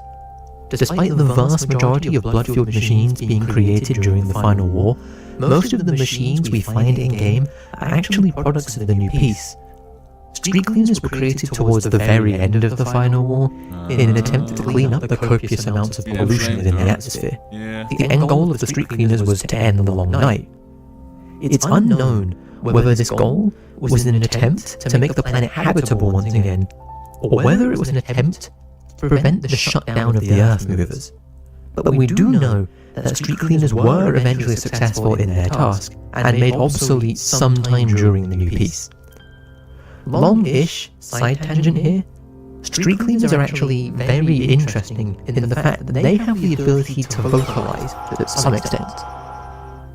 Despite the vast majority of blood-fueled machines being created during the final war, most of the machines we find in-game are actually products of the New Peace. Street cleaners were created towards the very end of the final war in an attempt to clean up the copious amounts of pollution within the atmosphere. The end goal of the street cleaners was to end the long night. It's unknown whether this goal was an attempt to make the planet habitable once again, or whether it was an attempt to prevent the shutdown of the Earth movers. But we do know that the street cleaners were eventually successful in their task, and made obsolete sometime during the New Peace. Long-ish side tangent here, street cleaners are actually very interesting in the fact that they have the ability to vocalize to some extent.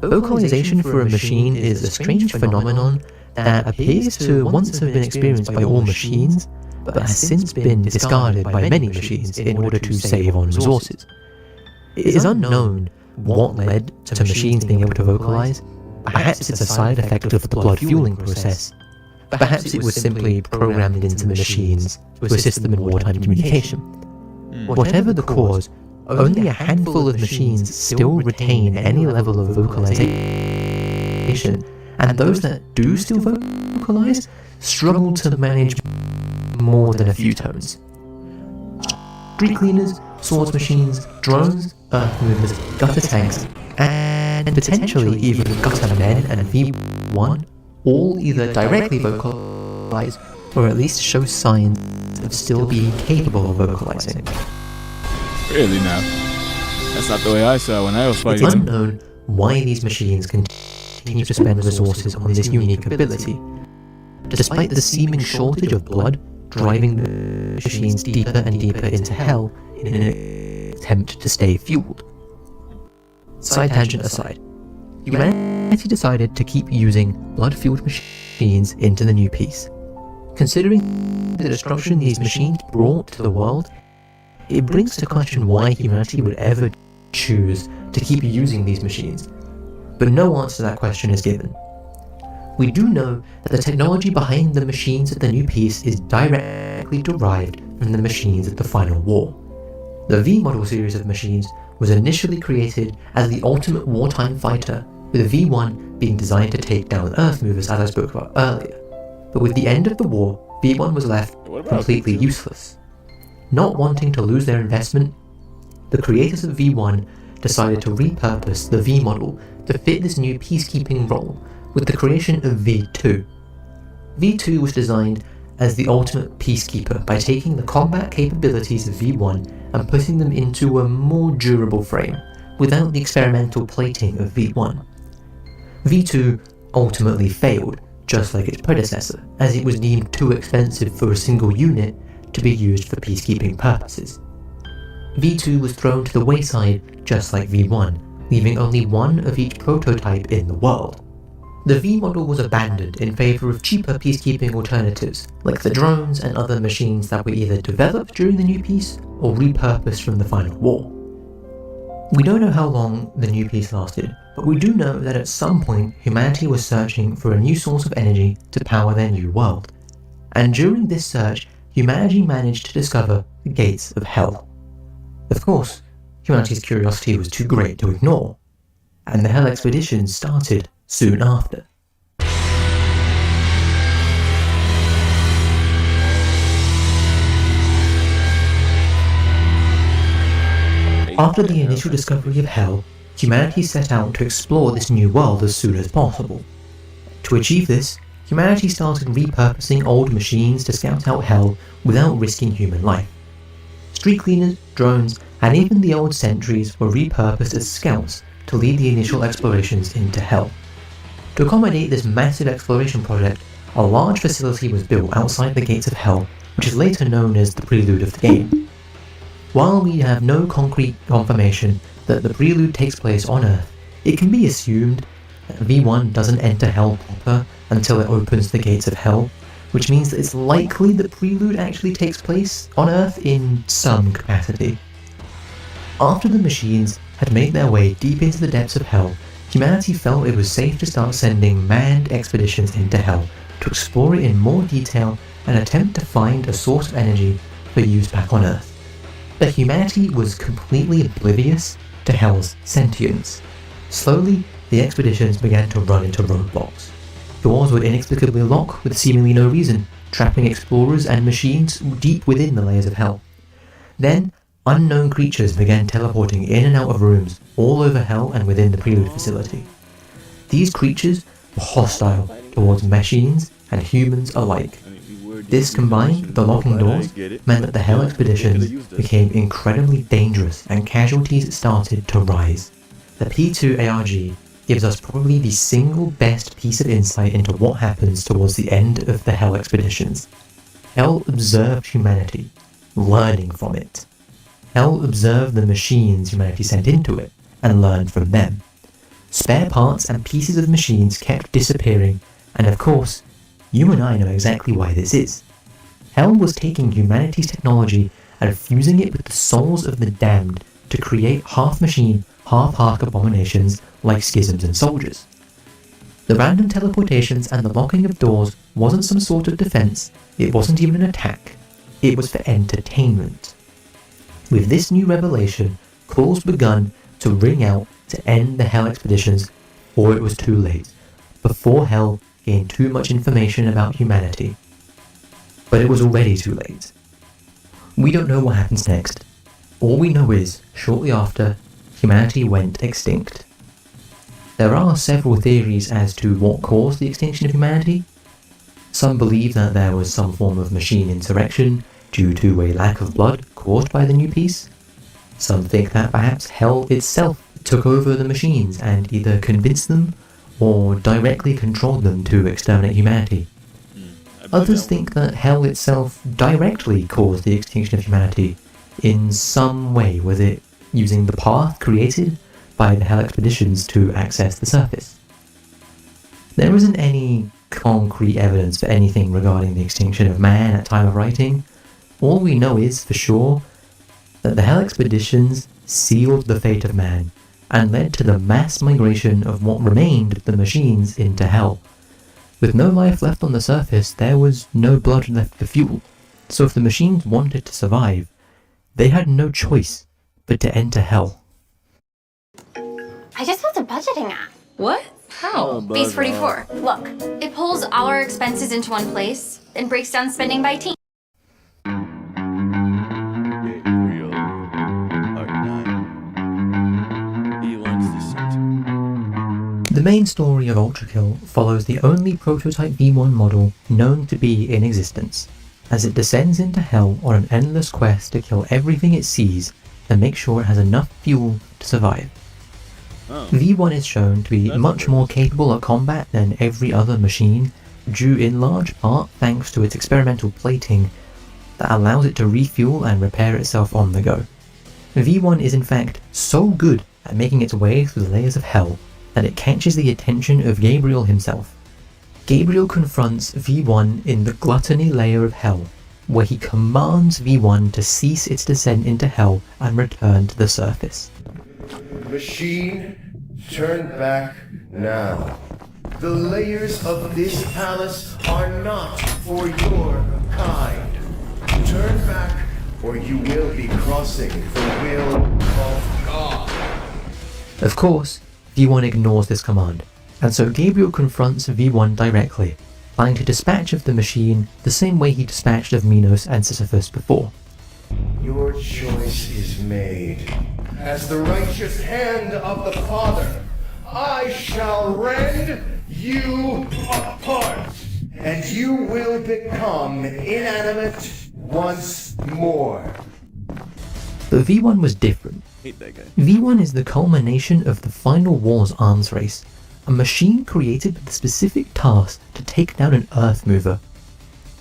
Vocalization for a machine is a strange phenomenon that appears to once have been experienced by all machines, but has since been discarded by many machines in order to save on resources. It is unknown what led to machines being able to vocalize. Perhaps it's a side effect of the blood fueling process. Perhaps it was simply programmed into machines to assist them in wartime communication. Whatever the cause, only a handful of machines still retain any level of vocalization, and those that do still vocalize struggle to manage more than a few tones. Street cleaners, swords machines, drones, earth movers, gutter tanks, and potentially even gutter men and V1 all either directly vocalize or at least show signs of still being capable of vocalizing. Really now? That's not the way I saw when I was fighting. It's unknown why these machines continue to spend resources on this unique ability, despite the seeming shortage of blood driving the machines deeper and deeper into hell in an attempt to stay fueled. Side tangent aside, humanity decided to keep using blood-fueled machines into the New Peace. Considering the destruction these machines brought to the world, it brings to question why humanity would ever choose to keep using these machines, but no answer to that question is given. We do know that the technology behind the machines of the New Peace is directly derived from the machines of the Final War. The V-model series of machines was initially created as the ultimate wartime fighter, with V1 being designed to take down Earth movers as I spoke about earlier. But with the end of the war, V1 was left completely useless. Not wanting to lose their investment, the creators of V1 decided to repurpose the V model to fit this new peacekeeping role with the creation of V2. V2 was designed as the ultimate peacekeeper by taking the combat capabilities of V1 and putting them into a more durable frame, without the experimental plating of V1. V2 ultimately failed, just like its predecessor, as it was deemed too expensive for a single unit to be used for peacekeeping purposes. V2 was thrown to the wayside just like V1, leaving only one of each prototype in the world. The V model was abandoned in favour of cheaper peacekeeping alternatives, like the drones and other machines that were either developed during the new peace or repurposed from the final war. We don't know how long the new peace lasted, but we do know that at some point humanity was searching for a new source of energy to power their new world. And during this search, humanity managed to discover the gates of hell. Of course, humanity's curiosity was too great to ignore, and the Hell expedition started soon after. After the initial discovery of Hell, humanity set out to explore this new world as soon as possible. To achieve this, humanity started repurposing old machines to scout out Hell without risking human life. Street cleaners, drones, and even the old sentries were repurposed as scouts to lead the initial explorations into Hell. To accommodate this massive exploration project, a large facility was built outside the gates of Hell, which is later known as the Prelude of the game. While we have no concrete confirmation that the Prelude takes place on Earth, it can be assumed that V1 doesn't enter Hell proper until it opens the gates of Hell, which means that it's likely the Prelude actually takes place on Earth in some capacity. After the machines had made their way deep into the depths of Hell, humanity felt it was safe to start sending manned expeditions into Hell to explore it in more detail and attempt to find a source of energy for use back on Earth. But humanity was completely oblivious to Hell's sentience. Slowly, the expeditions began to run into roadblocks. Doors would inexplicably lock with seemingly no reason, trapping explorers and machines deep within the layers of Hell. Then, unknown creatures began teleporting in and out of rooms all over Hell and within the Prelude facility. These creatures were hostile towards machines and humans alike. This, combined with the locking doors, meant that the Hell expeditions became incredibly dangerous and casualties started to rise. The P2 ARG gives us probably the single best piece of insight into what happens towards the end of the Hell expeditions. Hell observed humanity, learning from it. Hell observed the machines humanity sent into it, and learned from them. Spare parts and pieces of machines kept disappearing, and of course, you and I know exactly why this is. Hell was taking humanity's technology and fusing it with the souls of the damned to create half-machine, half-hark abominations like schisms and soldiers. The random teleportations and the locking of doors wasn't some sort of defense, it wasn't even an attack, it was for entertainment. With this new revelation, calls begun to ring out to end the Hell expeditions before it was too late, before Hell gained too much information about humanity. But it was already too late. We don't know what happens next. All we know is, shortly after, humanity went extinct. There are several theories as to what caused the extinction of humanity. Some believe that there was some form of machine insurrection due to a lack of blood caused by the new peace. Some think that perhaps Hell itself took over the machines and either convinced them or directly controlled them to exterminate humanity. Others think that Hell itself directly caused the extinction of humanity in some way, with it using the path created by the Hell expeditions to access the surface. There isn't any concrete evidence for anything regarding the extinction of man at time of writing. All we know is, for sure, that the Hell expeditions sealed the fate of man and led to the mass migration of what remained of the machines into Hell. With no life left on the surface, there was no blood left for fuel, so if the machines wanted to survive, they had no choice but to enter Hell. I just built a budgeting app. What? How? Base 44. Look, it pulls all our expenses into one place, then breaks down spending by team. The main story of UltraKill follows the only prototype V1 model known to be in existence, as it descends into Hell on an endless quest to kill everything it sees and make sure it has enough fuel to survive. V1 is shown to be much more capable at combat than every other machine, due in large part thanks to its experimental plating that allows it to refuel and repair itself on the go. V1 is in fact so good at making its way through the layers of Hell that it catches the attention of Gabriel himself. Gabriel confronts V1 in the gluttony layer of hell, where he commands V1 to cease its descent into hell and return to the surface. Machine, turn back now. The layers of this palace are not for your kind. Turn back, or you will be crossing the will of God. Of course, V1 ignores this command, and so Gabriel confronts V1 directly, planning to dispatch of the machine the same way he dispatched of Minos and Sisyphus before. Your choice is made. As the righteous hand of the Father, I shall rend you apart, and you will become inanimate once more. But V1 was different. V1 is the culmination of the Final War's arms race, a machine created with the specific task to take down an Earth mover.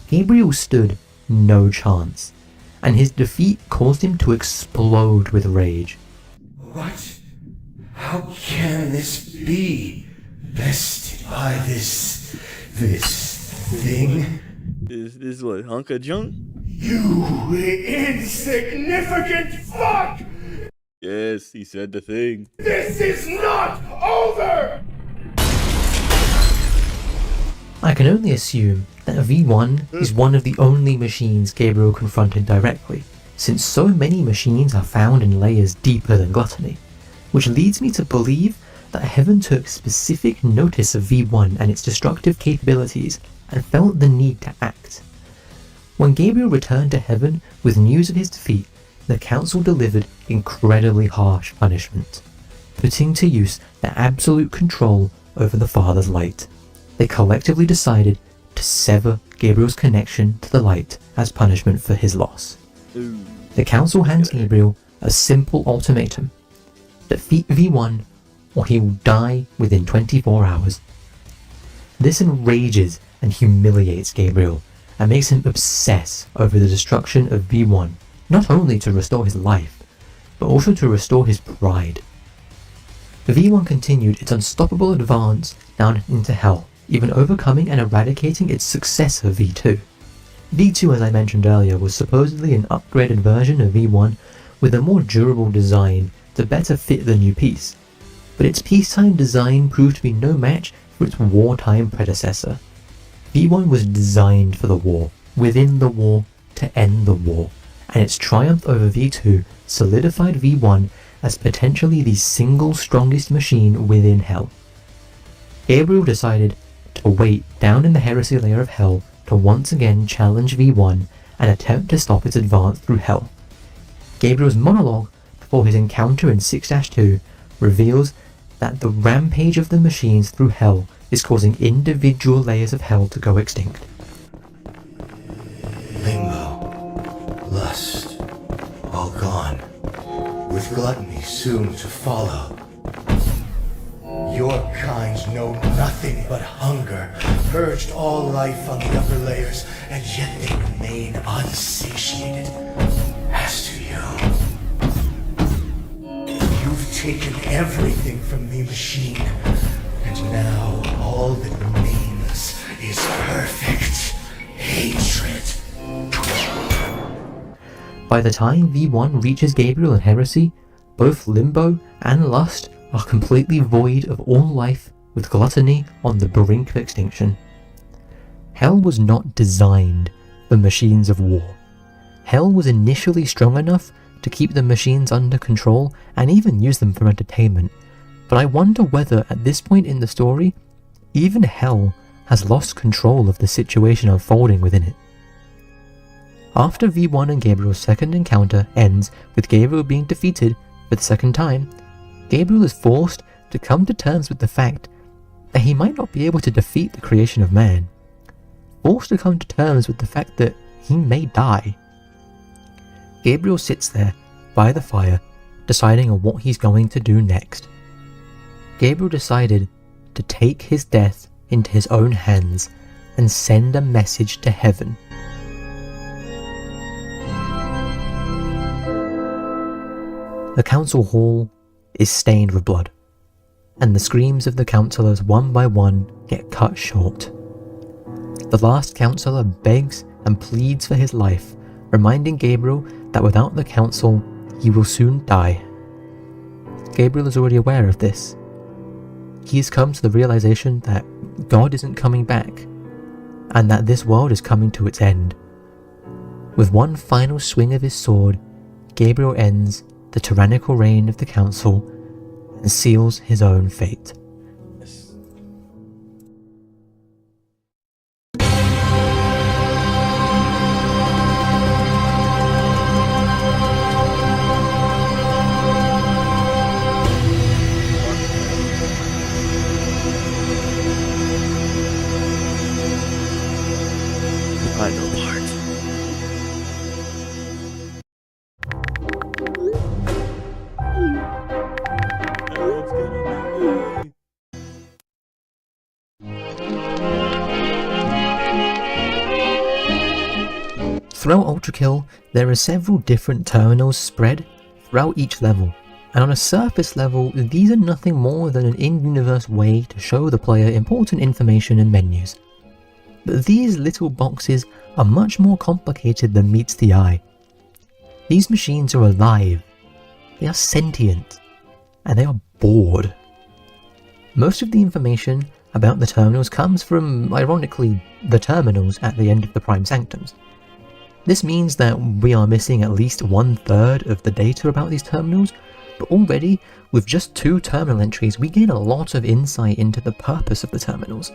Gabriel stood no chance, and his defeat caused him to explode with rage. What? How can this be? Bested by this thing? Is this what, hunk of junk? You insignificant fuck! Yes, he said the thing. This is not over! I can only assume that V1 is one of the only machines Gabriel confronted directly, since so many machines are found in layers deeper than gluttony, which leads me to believe that Heaven took specific notice of V1 and its destructive capabilities and felt the need to act. When Gabriel returned to Heaven with news of his defeat, the council delivered incredibly harsh punishment, putting to use their absolute control over the Father's light. They collectively decided to sever Gabriel's connection to the light as punishment for his loss. The council hands Gabriel a simple ultimatum: defeat V1 or he will die within 24 hours. This enrages and humiliates Gabriel and makes him obsess over the destruction of V1, not only to restore his life, but also to restore his pride. V1 continued its unstoppable advance down into hell, even overcoming and eradicating its successor V2. V2, as I mentioned earlier, was supposedly an upgraded version of V1 with a more durable design to better fit the new piece, but its peacetime design proved to be no match for its wartime predecessor. V1 was designed for the war, within the war, to end the war, and its triumph over V2 solidified V1 as potentially the single strongest machine within hell. Gabriel decided to wait down in the heresy layer of hell to once again challenge V1 and attempt to stop its advance through hell. Gabriel's monologue before his encounter in 6-2 reveals that the rampage of the machines through hell is causing individual layers of hell to go extinct. Limbo, lust, all gone, with gluttony soon to follow. Your kind know nothing but hunger, purged all life on the upper layers, and yet they remain unsatiated. As to you, you've taken everything from the machine, and now all that remains is perfect hatred. By the time V1 reaches Gabriel and Heresy, both Limbo and Lust are completely void of all life, with gluttony on the brink of extinction. Hell was not designed for machines of war. Hell was initially strong enough to keep the machines under control and even use them for entertainment, but I wonder whether at this point in the story, even Hell has lost control of the situation unfolding within it. After V1 and Gabriel's second encounter ends with Gabriel being defeated for the second time, Gabriel is forced to come to terms with the fact that he might not be able to defeat the creation of man. Forced to come to terms with the fact that he may die. Gabriel sits there by the fire, deciding on what he's going to do next. Gabriel decided to take his death into his own hands and send a message to heaven. The council hall is stained with blood. and the screams of the councillors one by one get cut short. The last councillor begs and pleads for his life, reminding Gabriel that without the council, he will soon die. Gabriel is already aware of this. He has come to the realization that God isn't coming back, and that this world is coming to its end. With one final swing of his sword, Gabriel ends the tyrannical reign of the council and seals his own fate. Final part. Throughout UltraKill, there are several different terminals spread throughout each level, and on a surface level, these are nothing more than an in-universe way to show the player important information and menus. But these little boxes are much more complicated than meets the eye. These machines are alive, they are sentient, and they are bored. Most of the information about the terminals comes from, ironically, the terminals at the end of the Prime Sanctums. This means that we are missing at least 1/3 of the data about these terminals, but already, with just 2 terminal entries, we gain a lot of insight into the purpose of the terminals.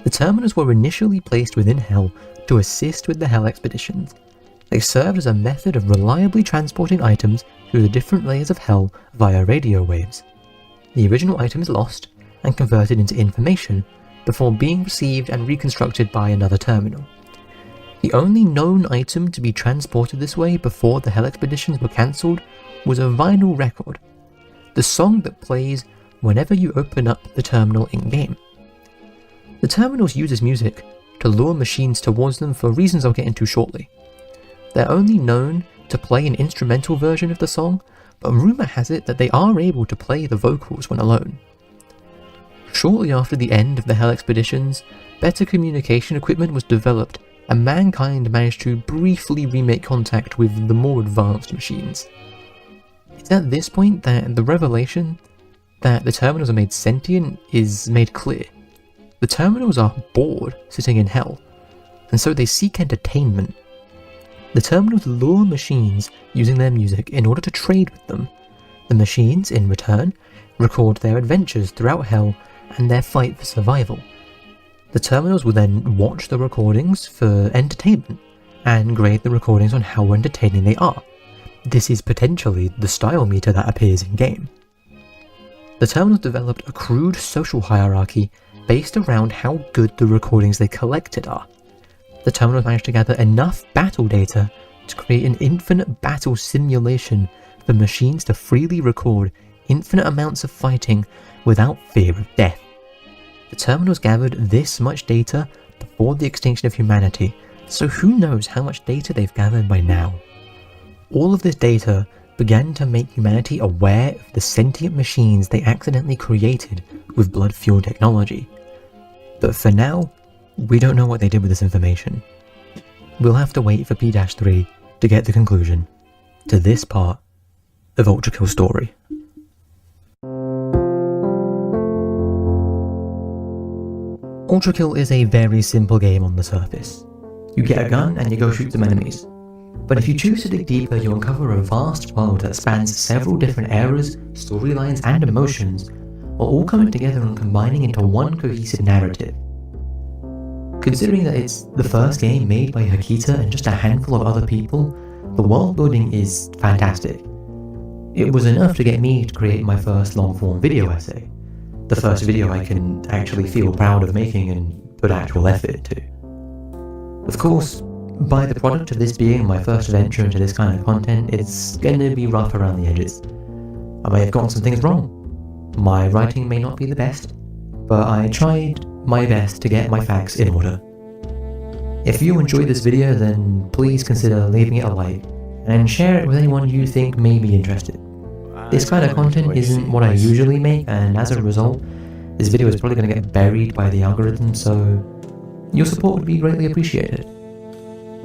The terminals were initially placed within Hell to assist with the Hell expeditions. They served as a method of reliably transporting items through the different layers of Hell via radio waves. The original item is lost and converted into information before being received and reconstructed by another terminal. The only known item to be transported this way before the Hell expeditions were cancelled was a vinyl record, the song that plays whenever you open up the terminal in-game. The terminals uses music to lure machines towards them for reasons I'll get into shortly. They're only known to play an instrumental version of the song, but rumour has it that they are able to play the vocals when alone. Shortly after the end of the Hell expeditions, better communication equipment was developed, and mankind managed to briefly remake contact with the more advanced machines. It's at this point that the revelation that the terminals are made sentient is made clear. The terminals are bored sitting in Hell, and so they seek entertainment. The terminals lure machines using their music in order to trade with them. The machines, in return, record their adventures throughout Hell and their fight for survival. The terminals will then watch the recordings for entertainment and grade the recordings on how entertaining they are. This is potentially the style meter that appears in-game. The terminals developed a crude social hierarchy based around how good the recordings they collected are. The terminals managed to gather enough battle data to create an infinite battle simulation for machines to freely record infinite amounts of fighting without fear of death. The terminals gathered this much data before the extinction of humanity, so who knows how much data they've gathered by now. All of this data began to make humanity aware of the sentient machines they accidentally created with blood-fueled technology. But for now, we don't know what they did with this information. We'll have to wait for P-3 to get the conclusion to this part of UltraKill's story. UltraKill is a very simple game on the surface. You get a gun and you go shoot some enemies. But if you choose to dig deeper, you'll uncover a vast world that spans several different eras, storylines, and emotions, while all coming together and combining into one cohesive narrative. Considering that it's the first game made by Hakita and just a handful of other people, the world building is fantastic. It was enough to get me to create my first long-form video essay. The first video I can actually feel proud of making and put actual effort to. Of course, by the product of this being my first venture into this kind of content, it's gonna be rough around the edges. I may have gotten some things wrong. My writing may not be the best, but I tried my best to get my facts in order. If you enjoyed this video, then please consider leaving it a like and share it with anyone you think may be interested. This kind of content isn't what I usually make, and as a result, this video is probably going to get buried by the algorithm, so your support would be greatly appreciated.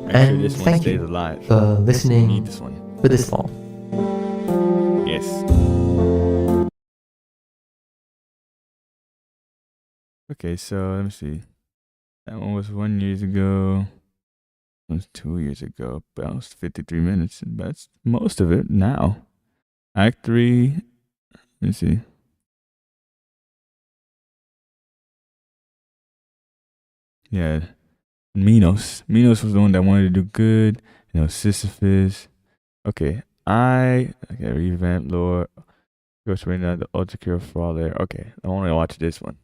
And thank you for listening for this long. Yes. Okay, so let me see. That one was 1 year ago. It was 2 years ago. About 53 minutes. That's most of it now. Act 3. Let me see. Yeah. Minos. Minos was the one that wanted to do good. You know, Sisyphus. Okay. Revamp Lord. Ghost right now, the UltraKill for all there. Okay. I want to watch this one.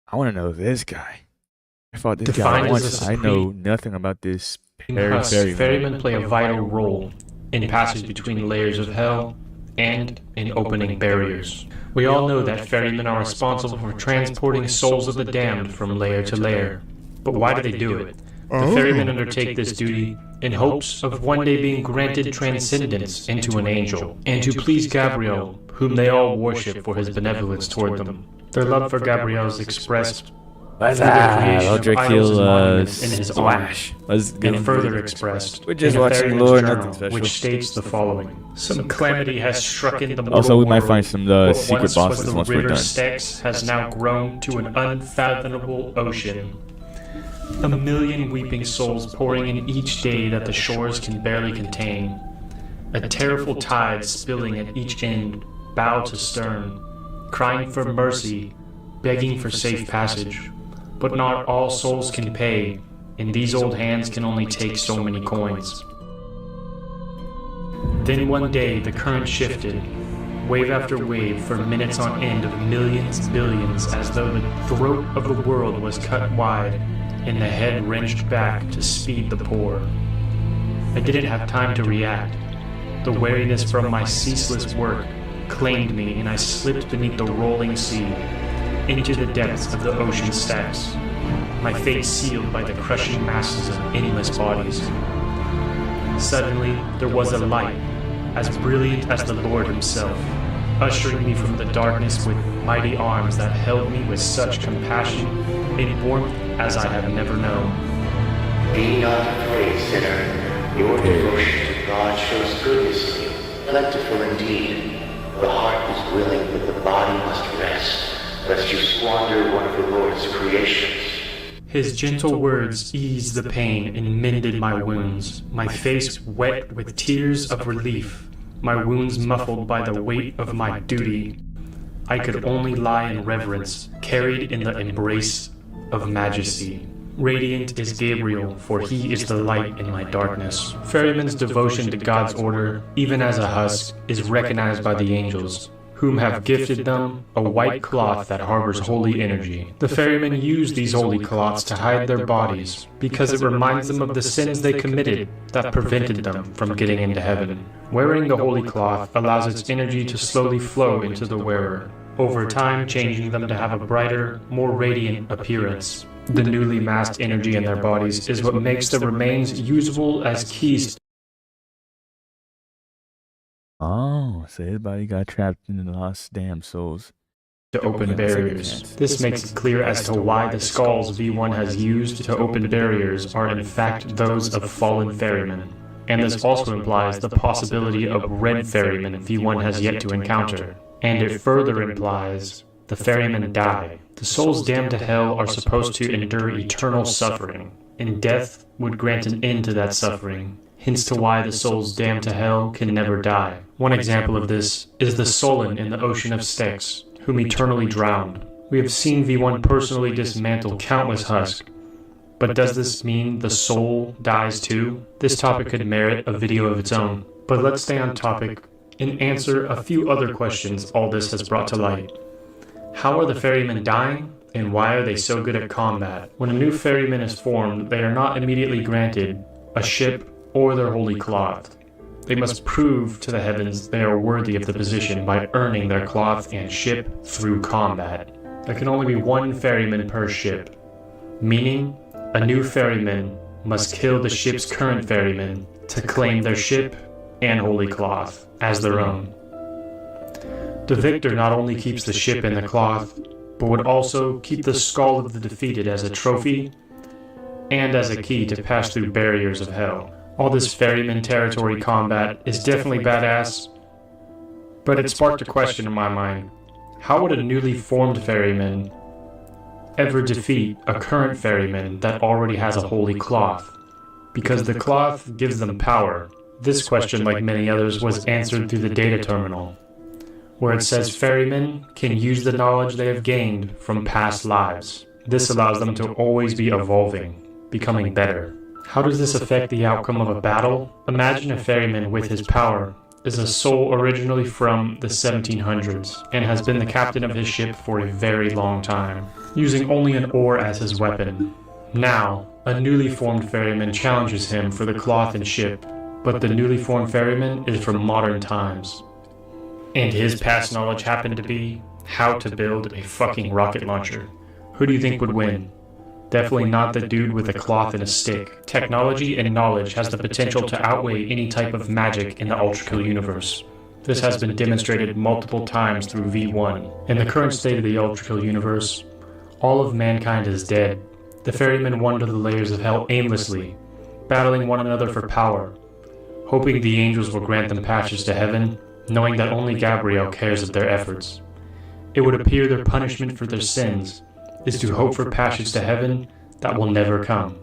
I want to know this guy. I fought this guy once. I know nothing about this ferrymen play a vital role in passage between layers of hell and in opening barriers. We all know that ferrymen are responsible for transporting souls of the damned from layer to layer. But why do they do it? The ferrymen undertake this duty in hopes of one day being granted transcendence into an angel, and to please Gabriel, whom they all worship for his benevolence toward them. Their love for Gabriel is expressed through the creation of idols and monuments in his honor, and further expressed We're just in a watching ferryman's lore, journal, nothing special. which states the following. Some calamity has struck in the mortal Also, we might world. find some What secret once bosses was the once we're river done. Styx has now grown to an unfathomable ocean. A million weeping souls pouring in each day that the shores can barely contain. A terrible tide spilling at each end, bow to stern, crying for mercy, begging for safe passage. But not all souls can pay, and these old hands can only take so many coins. Then one day the current shifted, wave after wave for minutes on end of millions, billions, as though the throat of the world was cut wide and the head wrenched back to speed the poor. I didn't have time to react. The weariness from my ceaseless work claimed me, and I slipped beneath the rolling sea into the depths of the ocean stacks, my fate sealed by the crushing masses of endless bodies. Suddenly, there was a light, as brilliant as the Lord himself, ushering me from the darkness with mighty arms that held me with such compassion and warmth as I have never known. Be not afraid, sinner. Your devotion to God shows goodness in you, plentiful indeed. The heart is willing, but the body must rest, lest you squander one of the Lord's creations. His gentle words eased the pain and mended my wounds, my face wet with tears of relief, my wounds muffled by the weight of my duty. I could only lie in reverence, carried in the embrace of majesty. Radiant is Gabriel, for he is the light in my darkness. Ferryman's devotion to God's order, even as a husk, is recognized by the angels, whom have gifted them a white cloth that harbors holy energy. The ferrymen use these holy cloths to hide their bodies, because it reminds them of the sins they committed that prevented them from getting into heaven. Wearing the holy cloth allows its energy to slowly flow into the wearer, over time changing them to have a brighter, more radiant appearance. The newly masked energy in their bodies is what makes the remains usable as keys. Oh, so his body got trapped in the lost damn souls. To open barriers. This makes it clear as to why the skulls V1 has used to open barriers are in fact those of fallen ferrymen. And this also implies the possibility of red ferrymen V1 has yet to encounter. And it further implies the ferrymen die. The souls damned to hell are supposed to endure eternal suffering, and death would grant an end to that suffering, hence to why the souls damned to hell can never die. One example of this is the Solon in the ocean of Styx, whom eternally drowned. We have seen V1 personally dismantle countless husks, but does this mean the soul dies too? This topic could merit a video of its own, but let's stay on topic and answer a few other questions all this has brought to light. How are the ferrymen dying, and why are they so good at combat? When a new ferryman is formed, they are not immediately granted a ship or their holy cloth. They must prove to the heavens they are worthy of the position by earning their cloth and ship through combat. There can only be one ferryman per ship, meaning a new ferryman must kill the ship's current ferryman to claim their ship and holy cloth as their own. The victor not only keeps the ship and the cloth, but would also keep the skull of the defeated as a trophy and as a key to pass through barriers of hell. All this ferryman territory combat is definitely badass, but it sparked a question in my mind. How would a newly formed ferryman ever defeat a current ferryman that already has a holy cloth? Because the cloth gives them power. This question, like many others, was answered through the data terminal, where it says ferrymen can use the knowledge they have gained from past lives. This allows them to always be evolving, becoming better. How does this affect the outcome of a battle? Imagine a ferryman with his power is a soul originally from the 1700s and has been the captain of his ship for a very long time, using only an oar as his weapon. Now, a newly formed ferryman challenges him for the cloth and ship, but the newly formed ferryman is from modern times. And his past knowledge happened to be how to build a fucking rocket launcher. Who do you think would win? Definitely not the dude with a cloth and a stick. Technology and knowledge has the potential to outweigh any type of magic in the UltraKill universe. This has been demonstrated multiple times through V1. In the current state of the UltraKill universe, all of mankind is dead. The ferrymen wander the layers of hell aimlessly, battling one another for power, hoping the angels will grant them passage to heaven, knowing that only Gabriel cares of their efforts. It would appear their punishment for their sins is to hope for passage to heaven that will never come,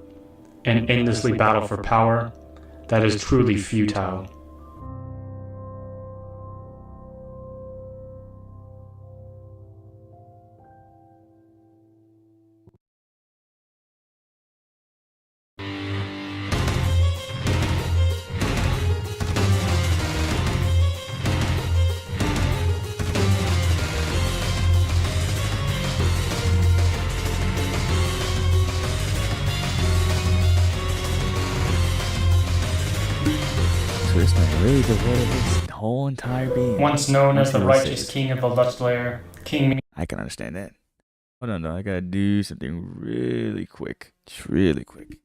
and endlessly battle for power that is truly futile. This man really devoted his whole entire being. Once known as the righteous king of the Lust Layer, King... I can understand that. Hold on, though. I gotta do something really quick. Just really quick.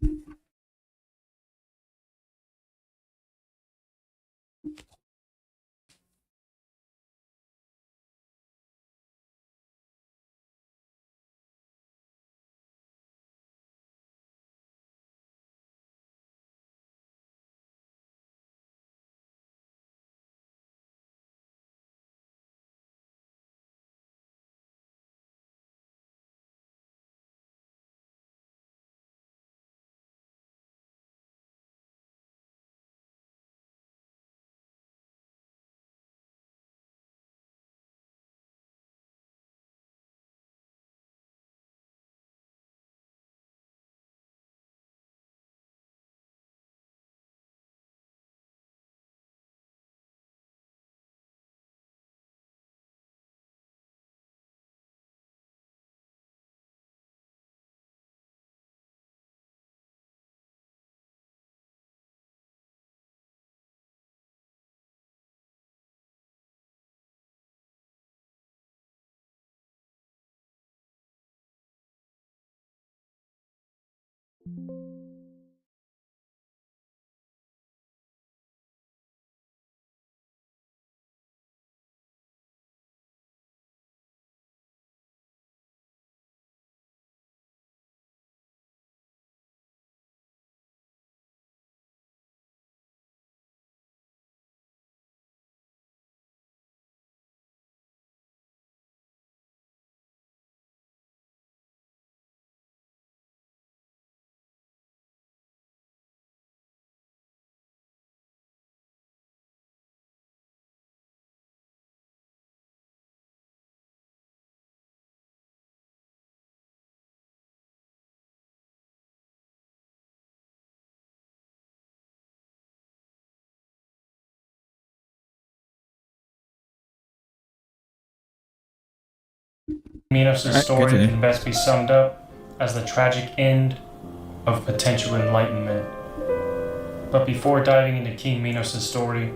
Minos' story can best be summed up as the tragic end of potential enlightenment. But before diving into King Minos' story,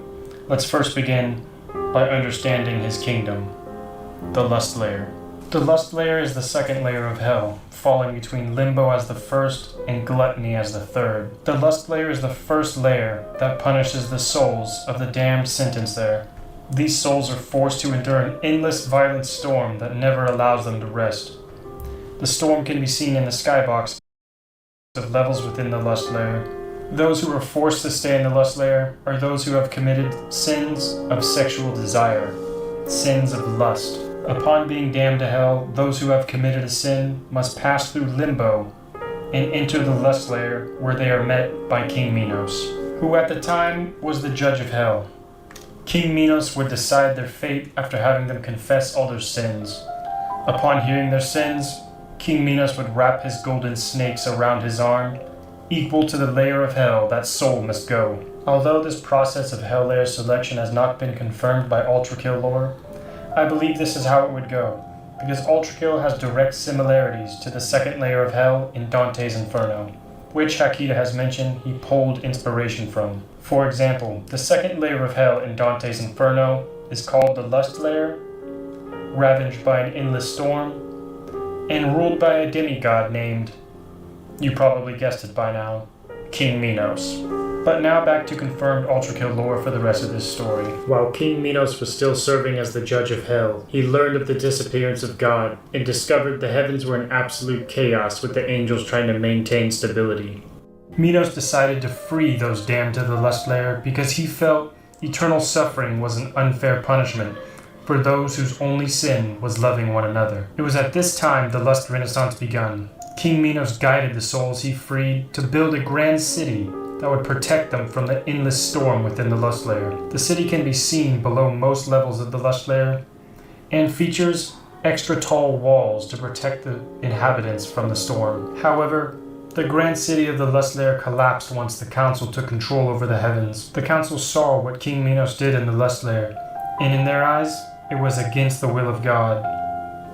let's first begin by understanding his kingdom, the Lust Layer. The lust layer is the second layer of hell, falling between limbo as the first and gluttony as the third. The lust layer is the first layer that punishes the souls of the damned sentenced there. These souls are forced to endure an endless violent storm that never allows them to rest. The storm can be seen in the skybox of levels within the lust layer. Those who are forced to stay in the lust layer are those who have committed sins of sexual desire, sins of lust. Upon being damned to hell, those who have committed a sin must pass through limbo and enter the lust layer, where they are met by King Minos, who at the time was the judge of hell. King Minos would decide their fate after having them confess all their sins. Upon hearing their sins, King Minos would wrap his golden snakes around his arm, equal to the layer of hell that soul must go. Although this process of hell layer selection has not been confirmed by UltraKill lore, I believe this is how it would go, because UltraKill has direct similarities to the second layer of hell in Dante's Inferno, which Hakita has mentioned he pulled inspiration from. For example, the second layer of hell in Dante's Inferno is called the lust layer, ravaged by an endless storm, and ruled by a demigod named, you probably guessed it by now, King Minos. But now back to confirmed UltraKill lore for the rest of this story. While King Minos was still serving as the judge of hell, he learned of the disappearance of God and discovered the heavens were in absolute chaos with the angels trying to maintain stability. Minos decided to free those damned to the lust layer because he felt eternal suffering was an unfair punishment for those whose only sin was loving one another. It was at this time the lust renaissance begun. King Minos guided the souls he freed to build a grand city that would protect them from the endless storm within the lust layer. The city can be seen below most levels of the lust layer and features extra tall walls to protect the inhabitants from the storm. However, the grand city of the lust layer collapsed once the council took control over the heavens. The council saw what King Minos did in the lust layer, and in their eyes, it was against the will of God.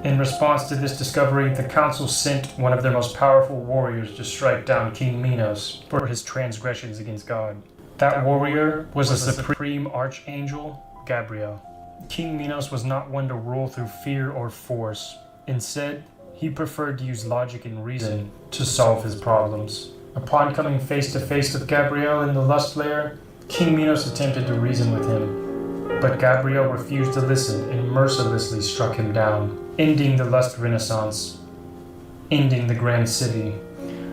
In response to this discovery, the council sent one of their most powerful warriors to strike down King Minos for his transgressions against God. That warrior was the supreme archangel, Gabriel. King Minos was not one to rule through fear or force. Instead, he preferred to use logic and reason to solve his problems. Upon coming face to face with Gabriel in the lust layer, King Minos attempted to reason with him, but Gabriel refused to listen and mercilessly struck him down, ending the lust renaissance, ending the grand city.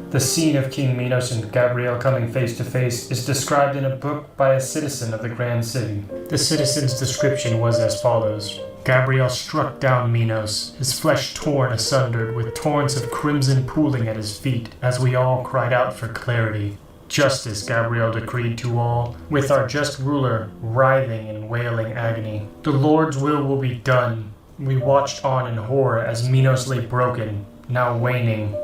The scene of King Minos and Gabriel coming face to face is described in a book by a citizen of the grand city. The citizen's description was as follows. Gabriel struck down Minos, his flesh torn asunder, with torrents of crimson pooling at his feet, as we all cried out for clarity. Justice, Gabriel decreed to all, with our just ruler writhing in wailing agony. The Lord's will be done. We watched on in horror as Minos lay broken, now waning,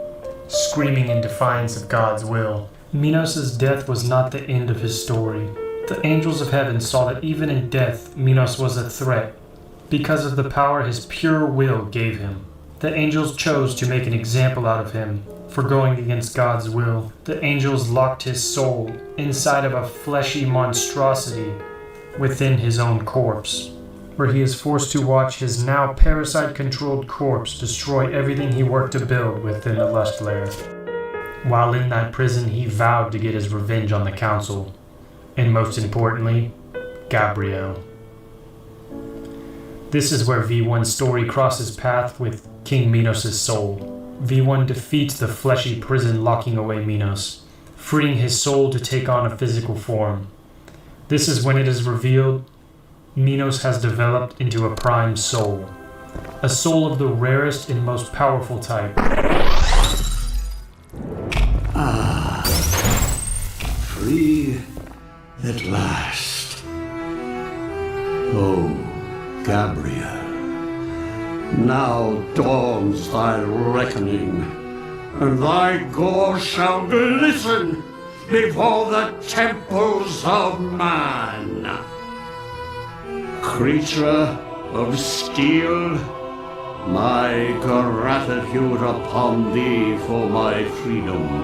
screaming in defiance of God's will. Minos' death was not the end of his story. The angels of heaven saw that even in death, Minos was a threat, because of the power his pure will gave him. The angels chose to make an example out of him for going against God's will. The angels locked his soul inside of a fleshy monstrosity within his own corpse, where he is forced to watch his now parasite-controlled corpse destroy everything he worked to build within the lust layer. While in that prison, he vowed to get his revenge on the council, and most importantly, Gabriel. This is where V1's story crosses path with King Minos' soul. V1 defeats the fleshy prison locking away Minos, freeing his soul to take on a physical form. This is when it is revealed Minos has developed into a prime soul, a soul of the rarest and most powerful type. Ah, free at last. Oh, Gabriel, now dawns thy reckoning, and thy gore shall glisten before the temples of man. Creature of steel, my gratitude upon thee for my freedom.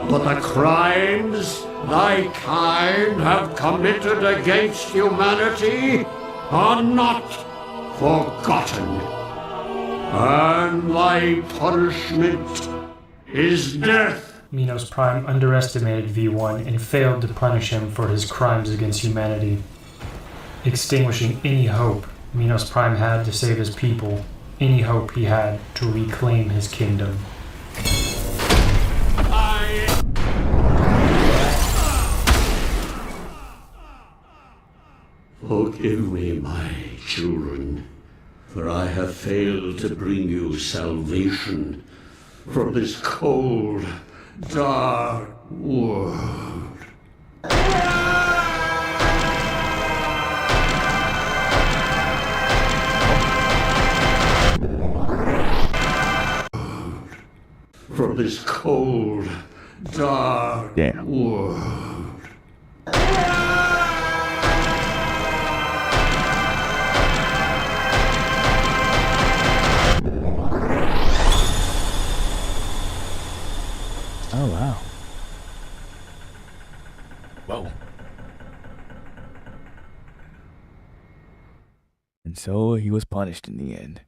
But the crimes thy kind have committed against humanity are not forgotten. And thy punishment is death. Minos Prime underestimated V1 and failed to punish him for his crimes against humanity, extinguishing any hope Minos Prime had to save his people, any hope he had to reclaim his kingdom. Forgive me, my children, for I have failed to bring you salvation from this cold, dark world. From this cold, dark world. Oh, wow. Whoa. And so he was punished in the end.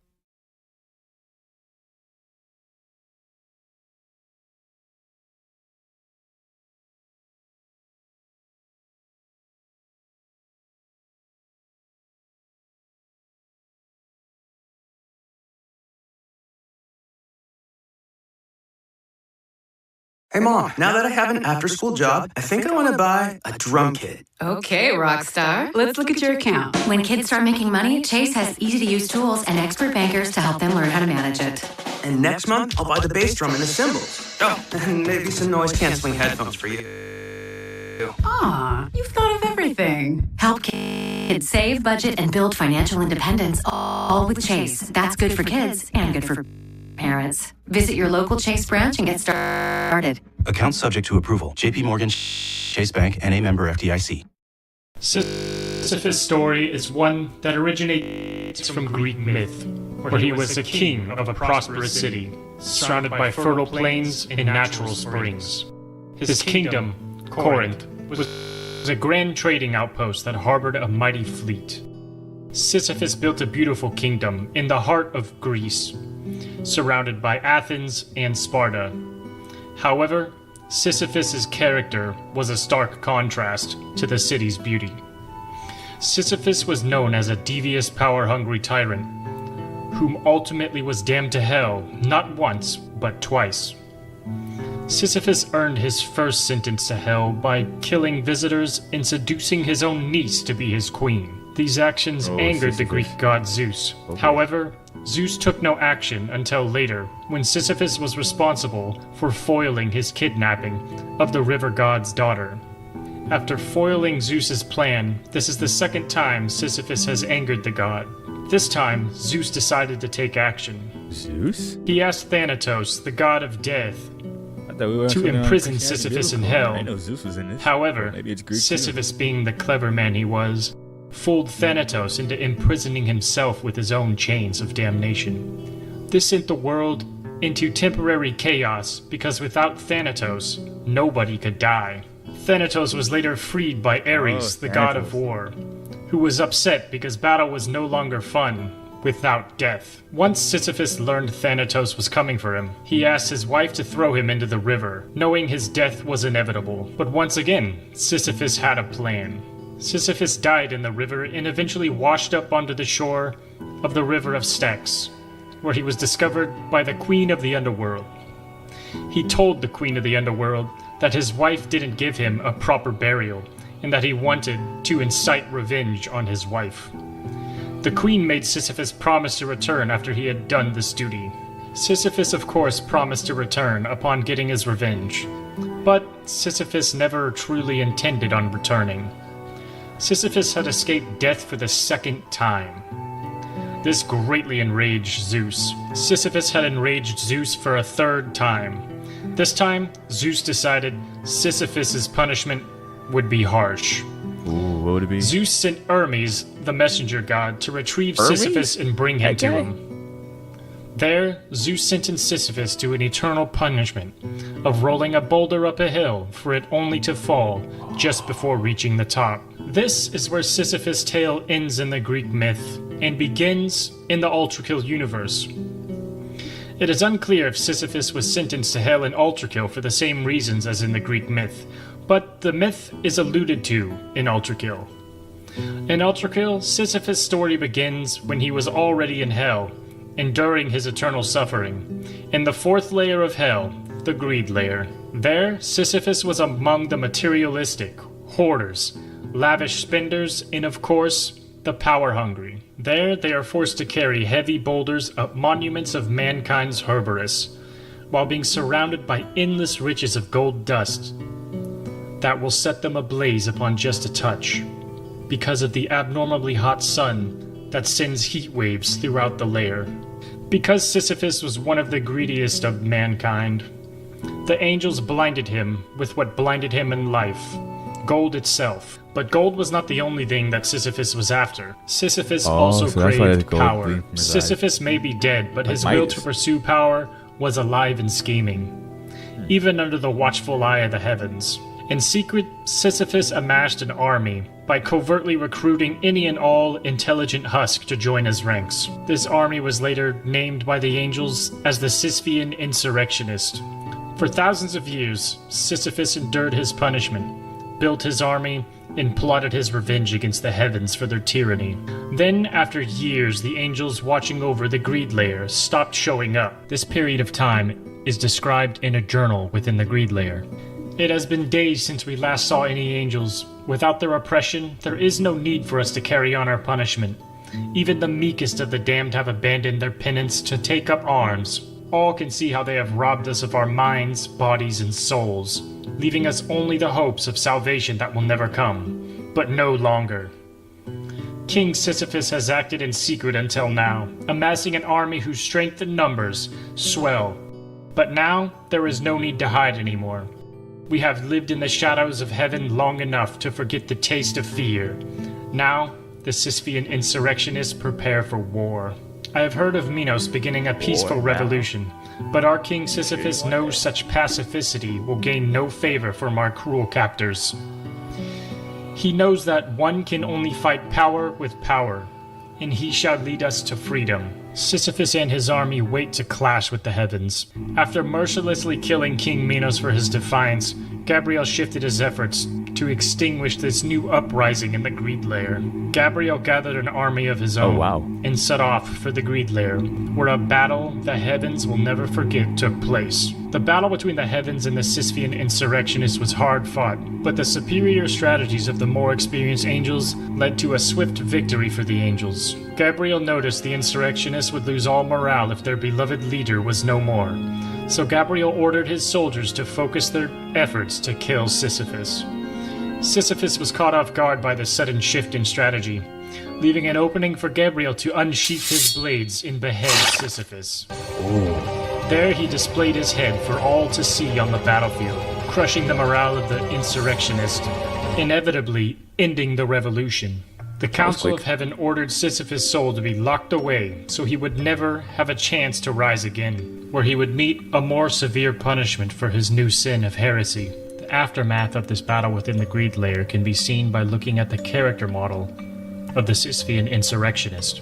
Hey Mom, now that I have an after-school job, I think I want to buy a drum kit. Okay, Rockstar. Let's look at your account. When kids start making money, Chase has easy-to-use tools and expert bankers to help them learn how to manage it. And next month, I'll buy the bass drum and the cymbals. Oh, and maybe some noise-canceling headphones for you. Aw, you've thought of everything. Help kids save, budget, and build financial independence, all with Chase. That's good for kids and good for parents. Visit your local Chase branch and get started. Account subject to approval. JP Morgan, Chase Bank, and a member FDIC. Sisyphus' story is one that originates from Greek myth, where he was a king of a prosperous city, surrounded by fertile plains and natural springs. His kingdom, Corinth, was a grand trading outpost that harbored a mighty fleet. Sisyphus built a beautiful kingdom in the heart of Greece, surrounded by Athens and Sparta. However, Sisyphus' character was a stark contrast to the city's beauty. Sisyphus was known as a devious, power-hungry tyrant, whom ultimately was damned to hell not once, but twice. Sisyphus earned his first sentence to hell by killing visitors and seducing his own niece to be his queen. These actions angered the Greek god Zeus. However, Zeus took no action until later, when Sisyphus was responsible for foiling his kidnapping of the river god's daughter. After foiling Zeus's plan, this is the second time Sisyphus has angered the god. This time, Zeus decided to take action. Zeus? He asked Thanatos, the god of death, to imprison Sisyphus in hell. I know Zeus was in this. However, Maybe it's Greek Sisyphus, being the clever man he was, fooled Thanatos into imprisoning himself with his own chains of damnation. This sent the world into temporary chaos because without Thanatos, nobody could die. Thanatos was later freed by Ares, the god of war, who was upset because battle was no longer fun without death. Once Sisyphus learned Thanatos was coming for him, he asked his wife to throw him into the river, knowing his death was inevitable. But once again, Sisyphus had a plan. Sisyphus died in the river and eventually washed up onto the shore of the river of Styx, where he was discovered by the queen of the underworld. He told the queen of the underworld that his wife didn't give him a proper burial and that he wanted to incite revenge on his wife. The queen made Sisyphus promise to return after he had done this duty. Sisyphus, of course, promised to return upon getting his revenge, but Sisyphus never truly intended on returning. Sisyphus had escaped death for the second time. This greatly enraged Zeus. Sisyphus had enraged Zeus for a third time. This time, Zeus decided Sisyphus's punishment would be harsh. Ooh, what would it be? Zeus sent Hermes, the messenger god, to retrieve Sisyphus and bring him to him. There, Zeus sentenced Sisyphus to an eternal punishment of rolling a boulder up a hill for it only to fall just before reaching the top. This is where Sisyphus' tale ends in the Greek myth and begins in the UltraKill universe. It is unclear if Sisyphus was sentenced to hell in UltraKill for the same reasons as in the Greek myth, but the myth is alluded to in UltraKill. In UltraKill, Sisyphus' story begins when he was already in hell, enduring his eternal suffering. In the 4th layer of hell, the greed layer, there Sisyphus was among the materialistic, hoarders, lavish spenders, and of course, the power-hungry. There they are forced to carry heavy boulders up monuments of mankind's Cerberus, while being surrounded by endless riches of gold dust that will set them ablaze upon just a touch, because of the abnormally hot sun that sends heat waves throughout the layer. Because Sisyphus was one of the greediest of mankind, the angels blinded him with what blinded him in life, gold itself. But gold was not the only thing that Sisyphus was after. Sisyphus also craved power. Sisyphus may be dead, but his will to pursue power was alive and scheming, even under the watchful eye of the heavens. In secret, Sisyphus amassed an army by covertly recruiting any and all intelligent husk to join his ranks. This army was later named by the angels as the Sisyphean Insurrectionist. For thousands of years, Sisyphus endured his punishment, built his army, and plotted his revenge against the heavens for their tyranny. Then, after years, the angels watching over the greed layer stopped showing up. This period of time is described in a journal within the greed layer. It has been days since we last saw any angels. Without their oppression, there is no need for us to carry on our punishment. Even the meekest of the damned have abandoned their penance to take up arms. All can see how they have robbed us of our minds, bodies, and souls, leaving us only the hopes of salvation that will never come, but no longer. King Sisyphus has acted in secret until now, amassing an army whose strength and numbers swell. But now, there is no need to hide anymore. We have lived in the shadows of heaven long enough to forget the taste of fear. Now, the Sisyphean insurrectionists prepare for war. I have heard of Minos beginning a peaceful revolution, but our King Sisyphus knows such pacificity will gain no favor from our cruel captors. He knows that one can only fight power with power, and he shall lead us to freedom. Sisyphus and his army wait to clash with the heavens. After mercilessly killing King Minos for his defiance, Gabriel shifted his efforts to extinguish this new uprising in the greed layer. Gabriel gathered an army of his own and set off for the greed layer, where a battle the heavens will never forget took place. The battle between the heavens and the Sisyphean insurrectionists was hard fought, but the superior strategies of the more experienced angels led to a swift victory for the angels. Gabriel noticed the insurrectionists would lose all morale if their beloved leader was no more, so Gabriel ordered his soldiers to focus their efforts to kill Sisyphus. Sisyphus was caught off guard by the sudden shift in strategy, leaving an opening for Gabriel to unsheath his blades and behead Sisyphus. There he displayed his head for all to see on the battlefield, crushing the morale of the insurrectionists, inevitably ending the revolution. The Council of Heaven ordered Sisyphus' soul to be locked away so he would never have a chance to rise again, where he would meet a more severe punishment for his new sin of heresy. The aftermath of this battle within the greed layer can be seen by looking at the character model of the Sisyphean insurrectionist.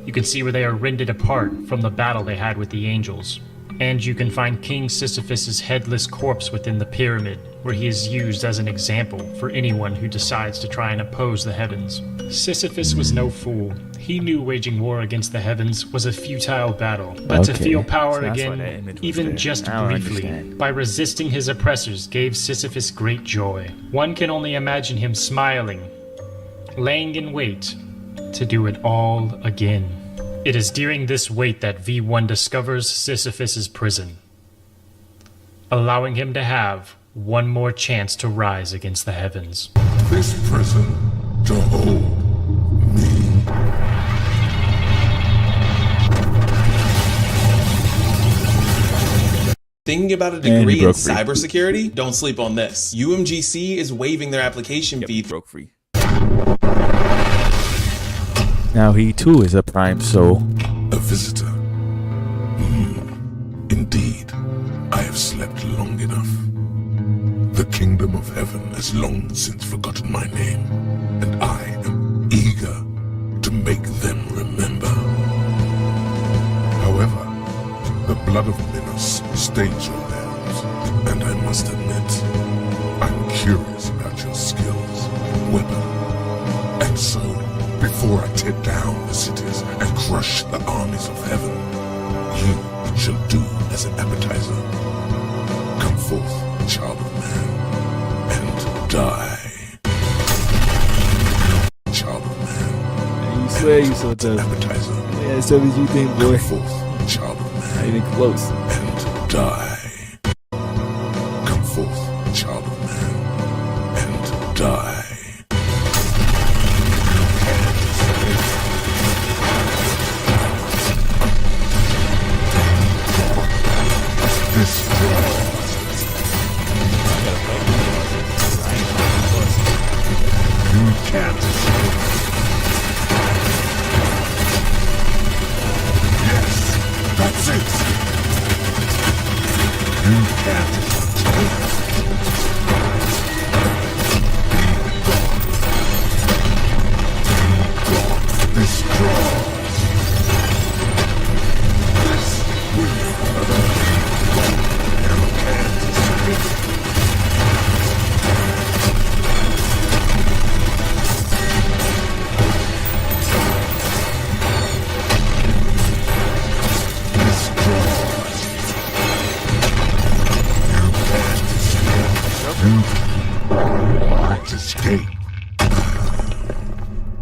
You can see where they are rended apart from the battle they had with the angels. And you can find King Sisyphus' headless corpse within the pyramid, where he is used as an example for anyone who decides to try and oppose the heavens. Sisyphus was no fool. He knew waging war against the heavens was a futile battle, but to feel power again, even just briefly, by resisting his oppressors gave Sisyphus great joy. One can only imagine him smiling, laying in wait to do it all again. It is during this wait that V1 discovers Sisyphus' prison, allowing him to have one more chance to rise against the heavens. This prison to hold me. Thinking about a degree in cybersecurity? Don't sleep on this. UMGC is waiving their application fee. Broke free. Now he too is a prime soul. A visitor. Indeed, I have slept long enough. The kingdom of heaven has long since forgotten my name, and I am eager to make them remember. However, the blood of Minos stains your hands, and I must admit, I'm curious about your skills, weapon. And so, before I tear down the cities and crush the armies of heaven, you shall do as an appetizer. Come forth, child of man, and die. Child of man. You swear you so tough. Appetizer. Yeah, as tough as you think, boy. Come forth, child of man. Not even close. And die. Come forth, child of man, and die. This you can't escape. Yes, that's it. You can't escape. This draws. This will. You can't escape. Escape.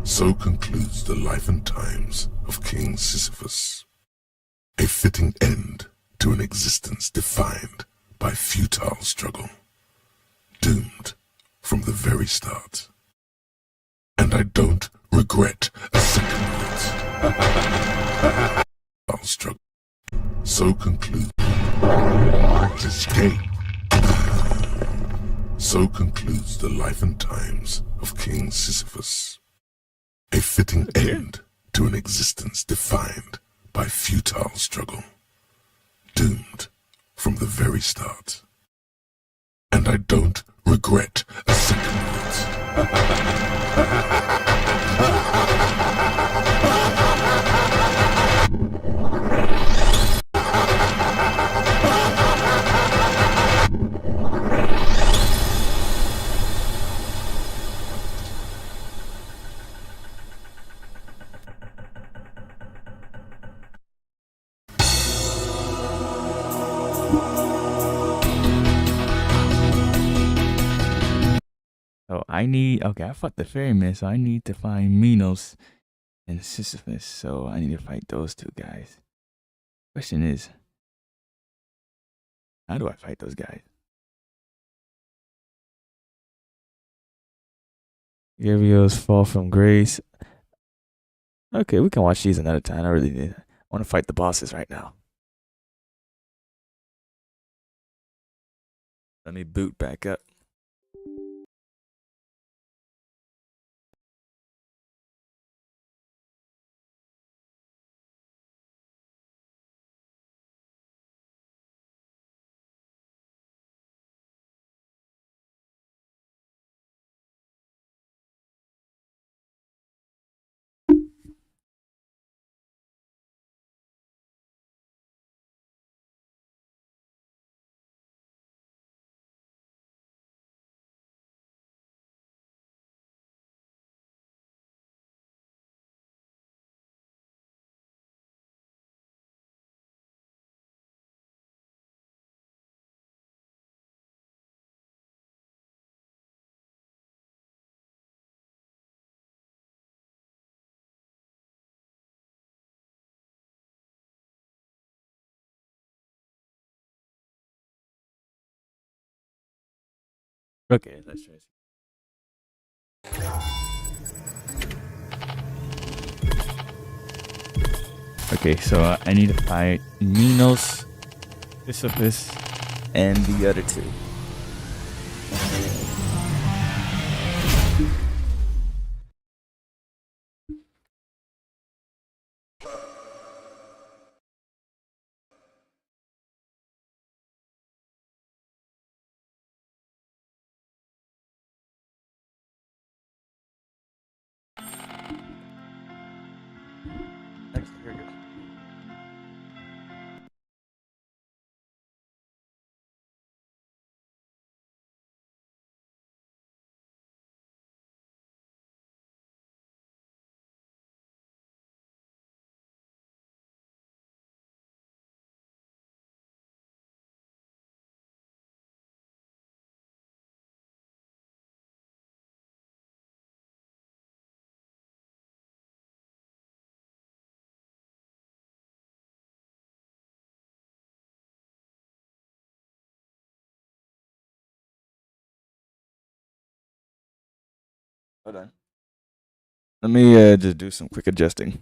So concludes the life and times of King Sisyphus. A fitting end to an existence defined by futile struggle. Doomed from the very start. And I don't regret a second of it. Futile struggle. So concludes. Escape. So concludes the life and times of King Sisyphus. A fitting end to an existence defined by futile struggle. Doomed from the very start. And I don't regret a second of it. Oh, okay, I fought the ferryman, so I need to find Minos and Sisyphus, so I need to fight those two guys. Question is, how do I fight those guys? Gabriel's Fall from Grace. Okay, we can watch these another time. I want to fight the bosses right now. Let me boot back up. Okay, let's try this. Okay, so I need to fight Minos, Sisyphus, and the other two. Hold on. Let me just do some quick adjusting.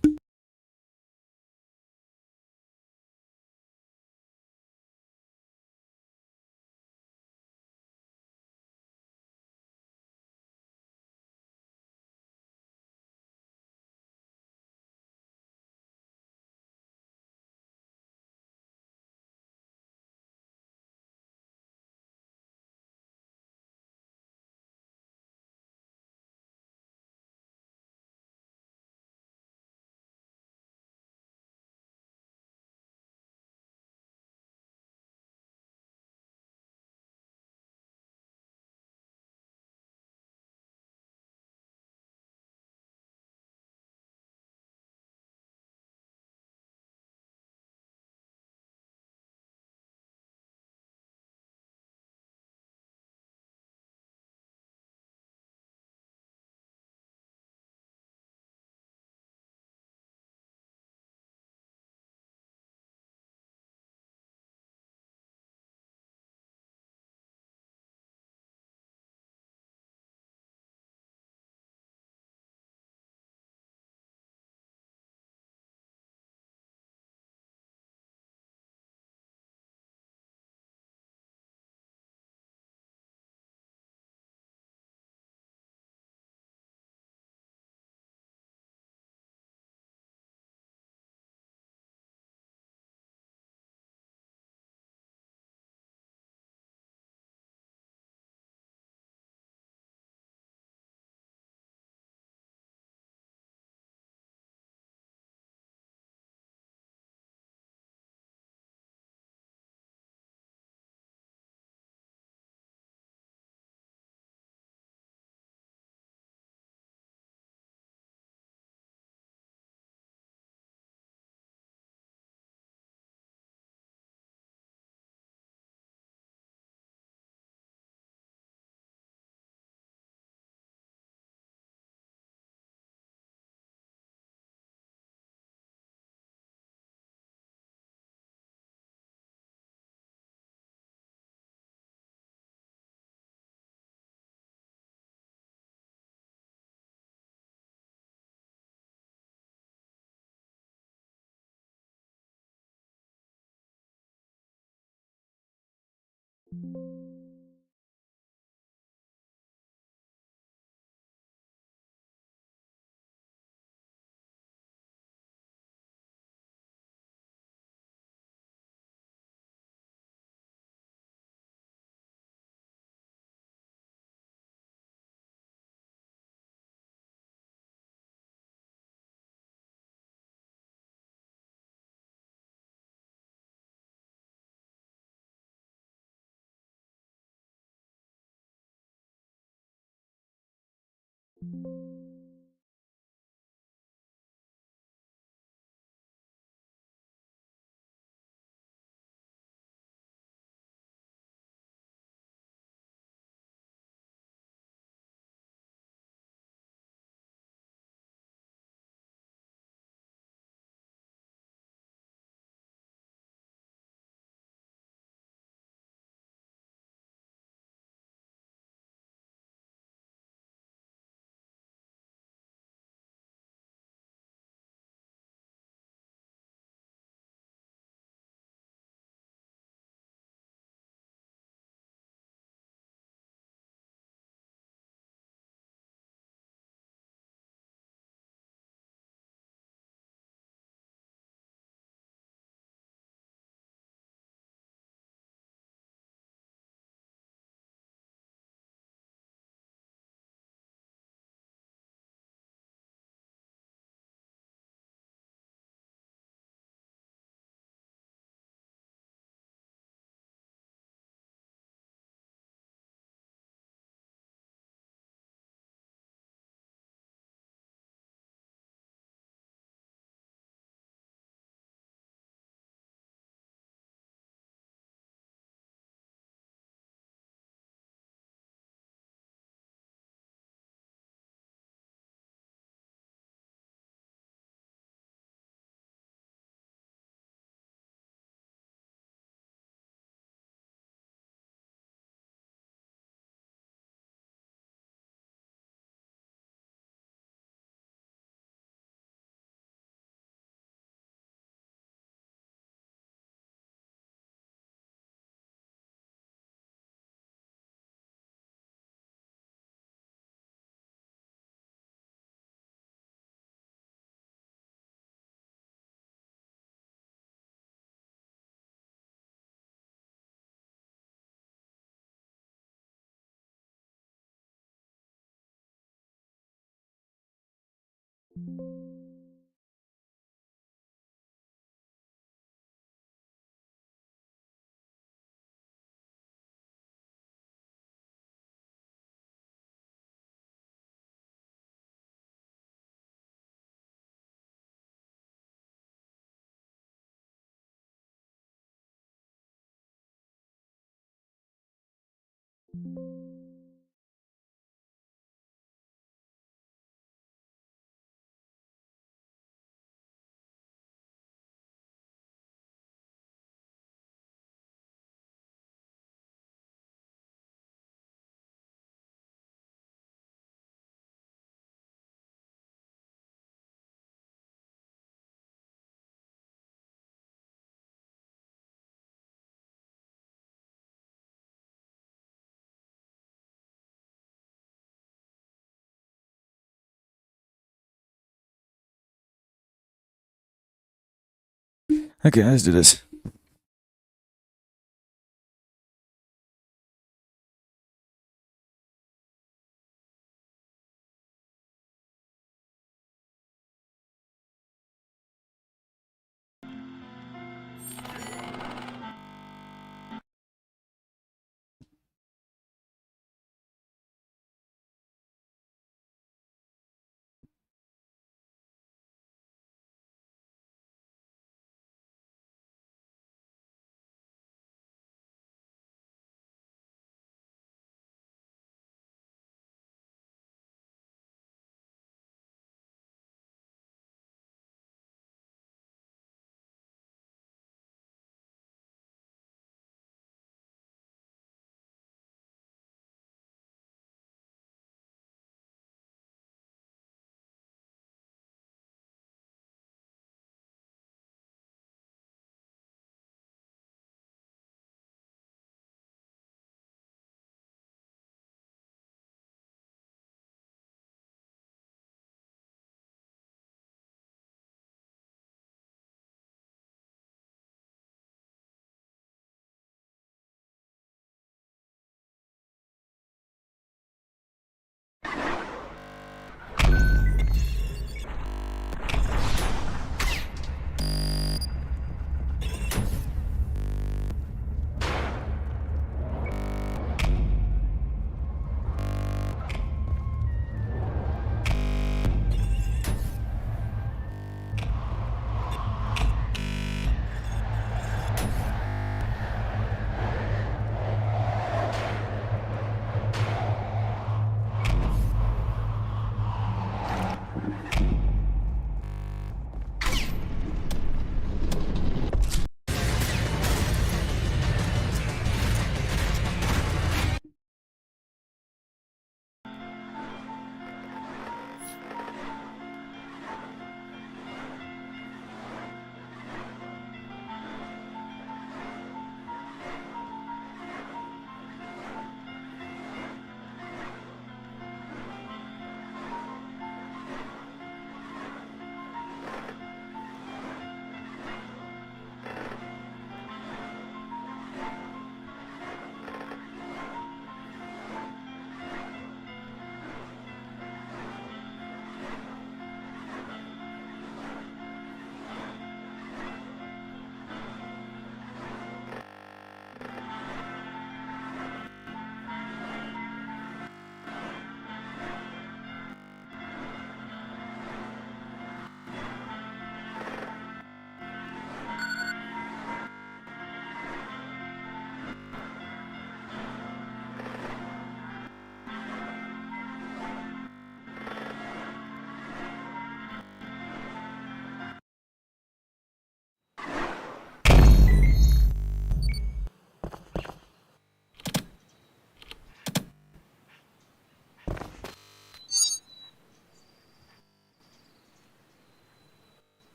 Okay, let's do this.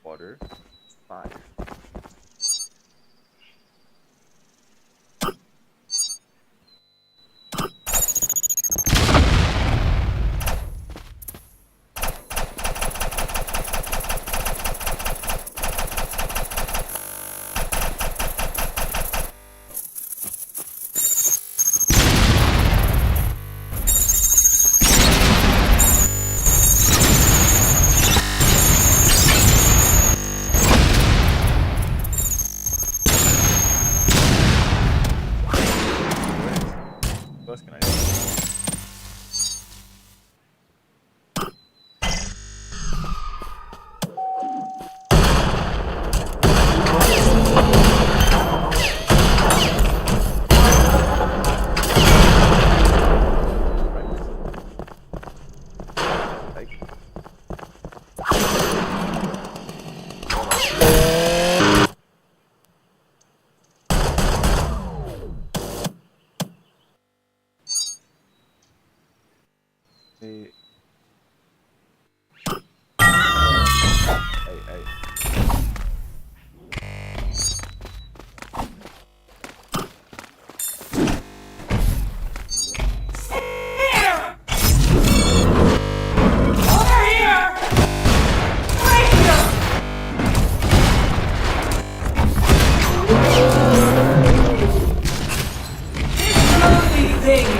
Water. 5. What else can I do? Hey. Hey.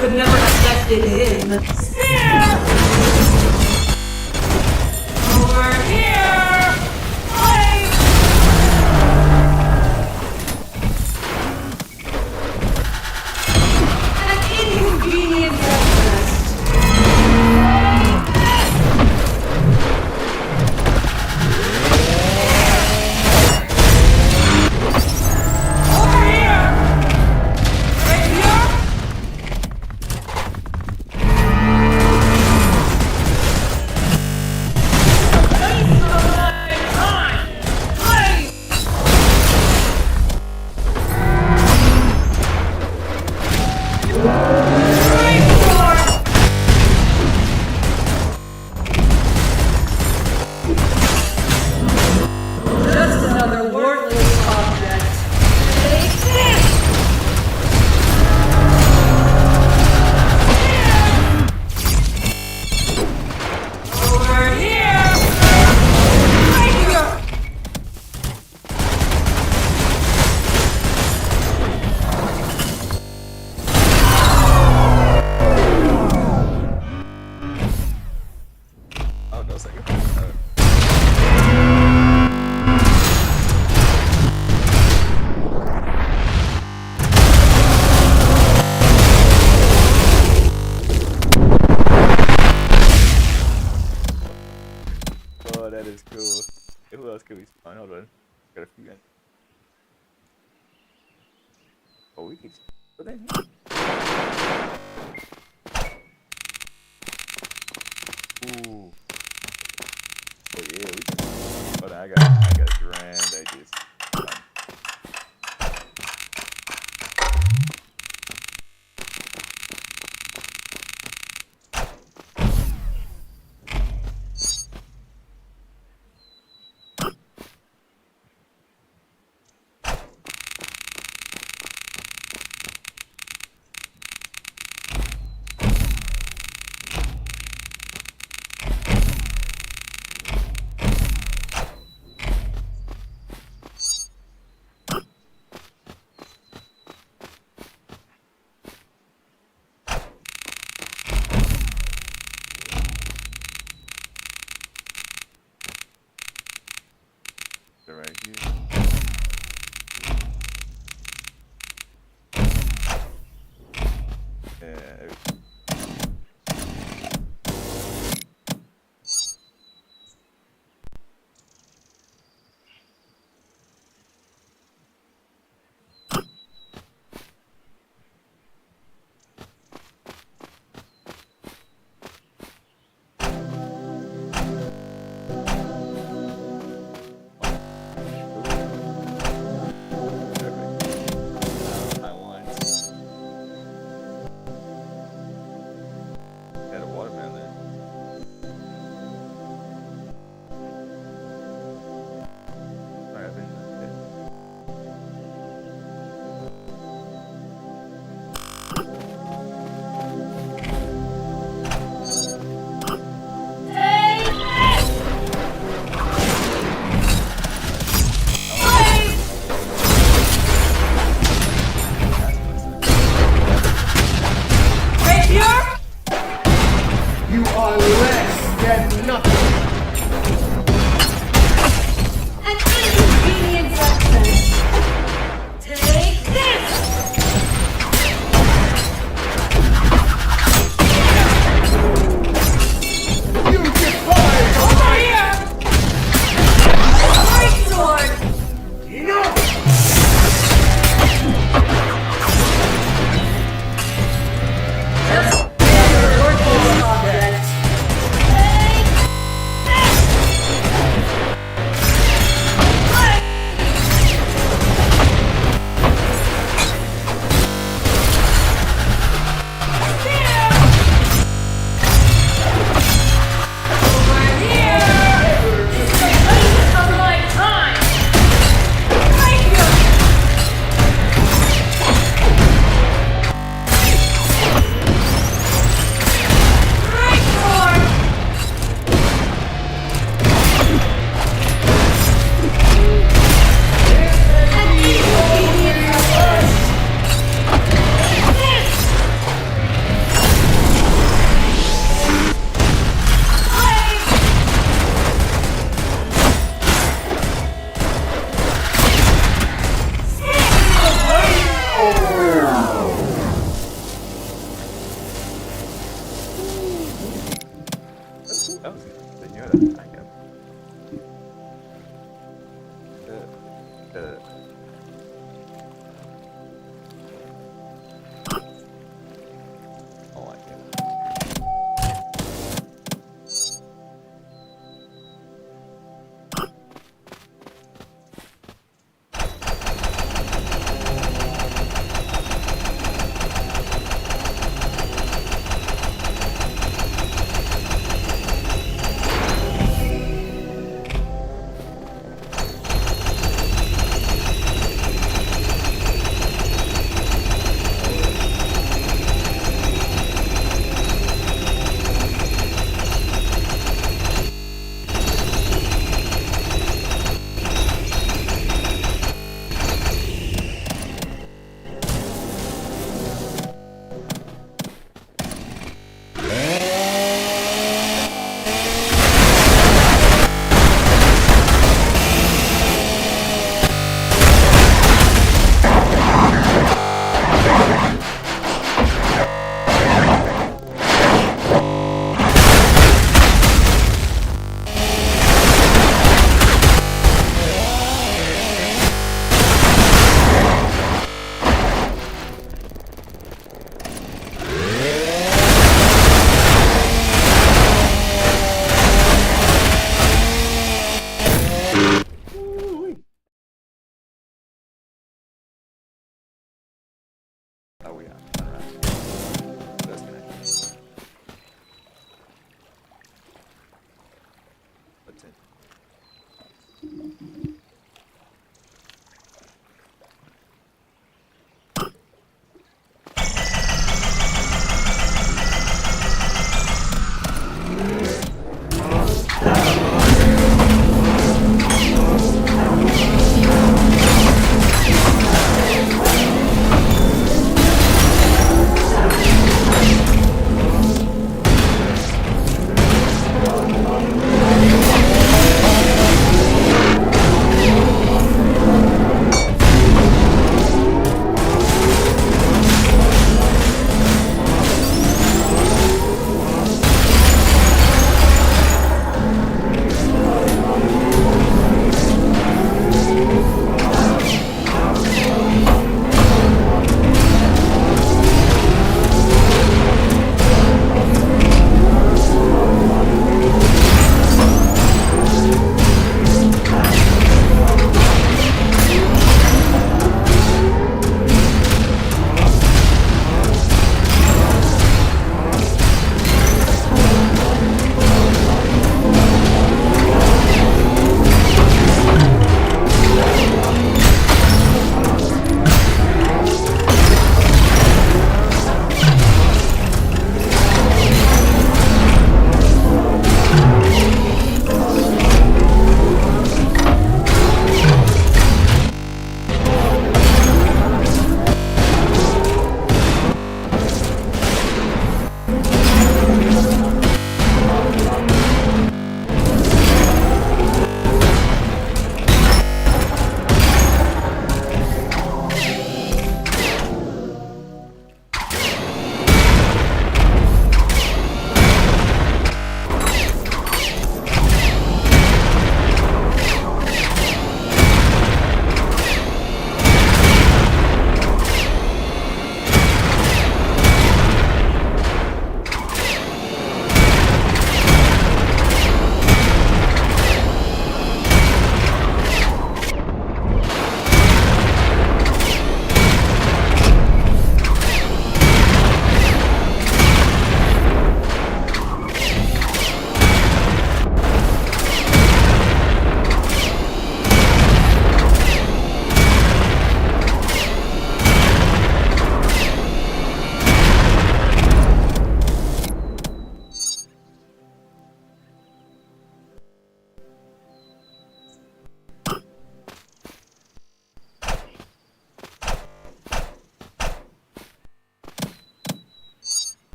Could never have tested him. Over here! Wait! An inconvenient breakfast. Over here! Right here! Just another worthless object. Take this! Over here! Right here! Oh, no second. Oh, that is cool. Hey, who else could we spawn? Hold on. Got a few in. Oh, we could put that in here. Ooh. Oh yeah, we can. Hold on, I got a grand idea. Right here. Yeah, there we go. Señora, acá. Oh my god. Oh yeah. Alright. That's nice. That's it.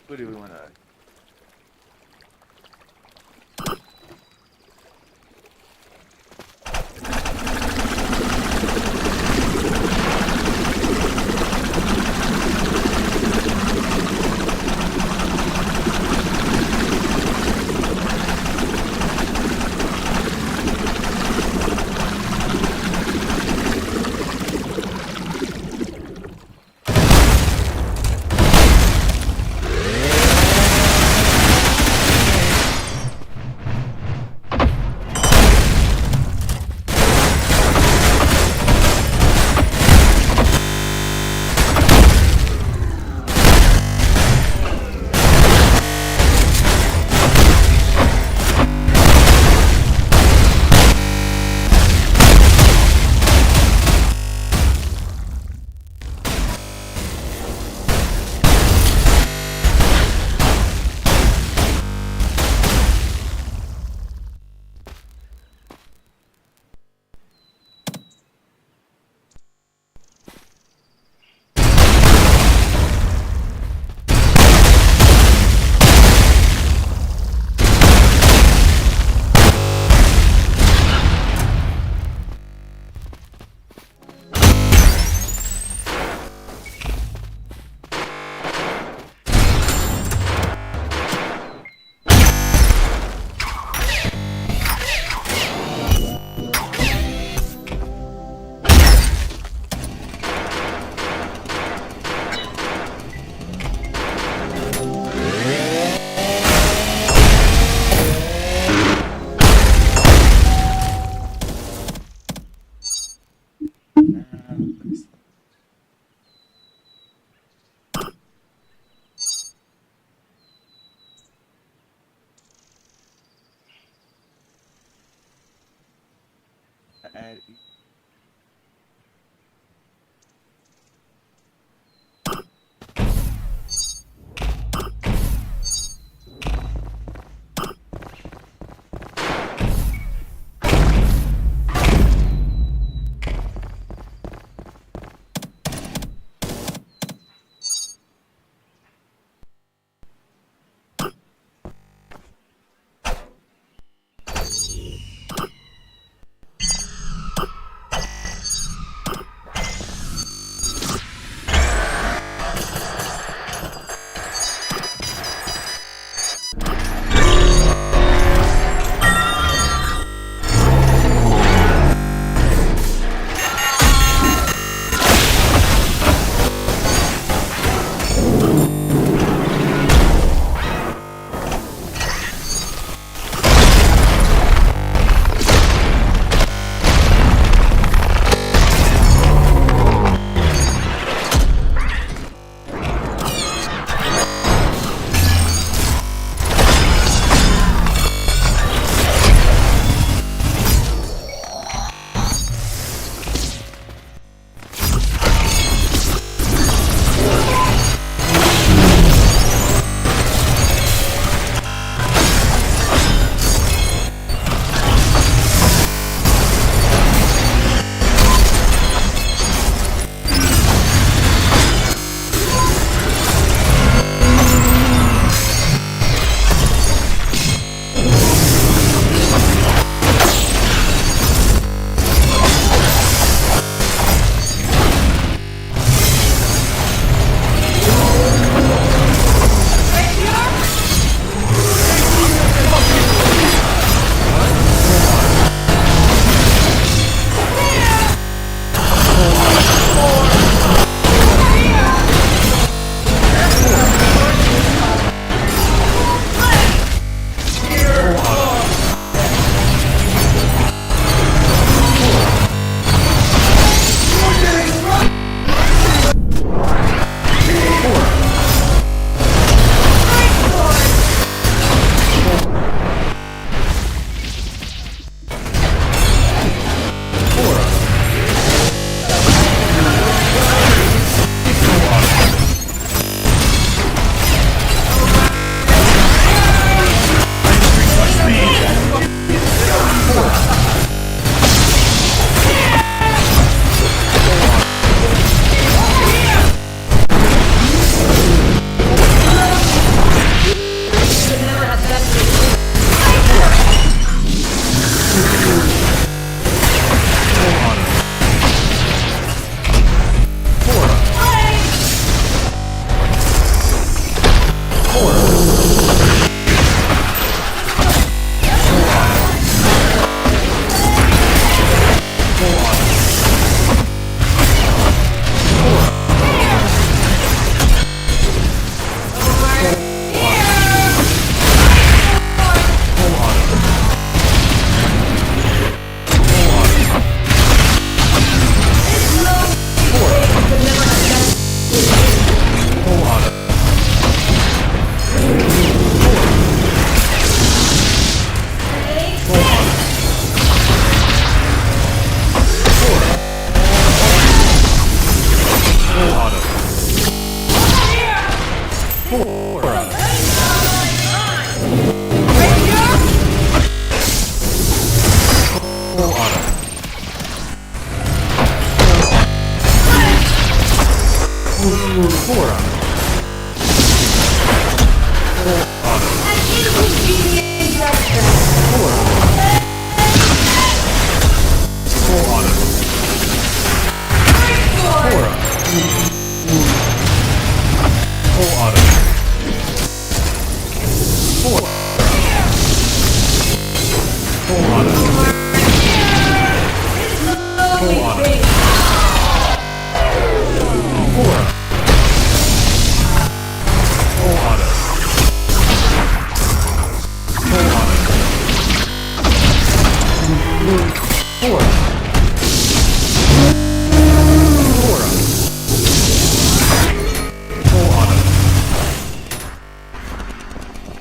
What do we want to?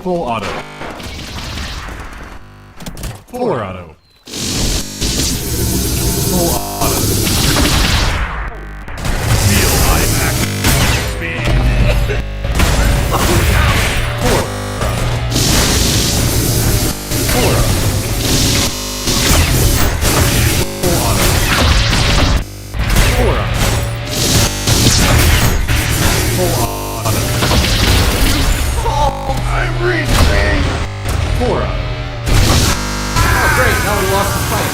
Full auto. Fuller auto. Full auto. Feel my max speed. Full auto. I'm reaching! Fora! Oh great, now we lost the fight.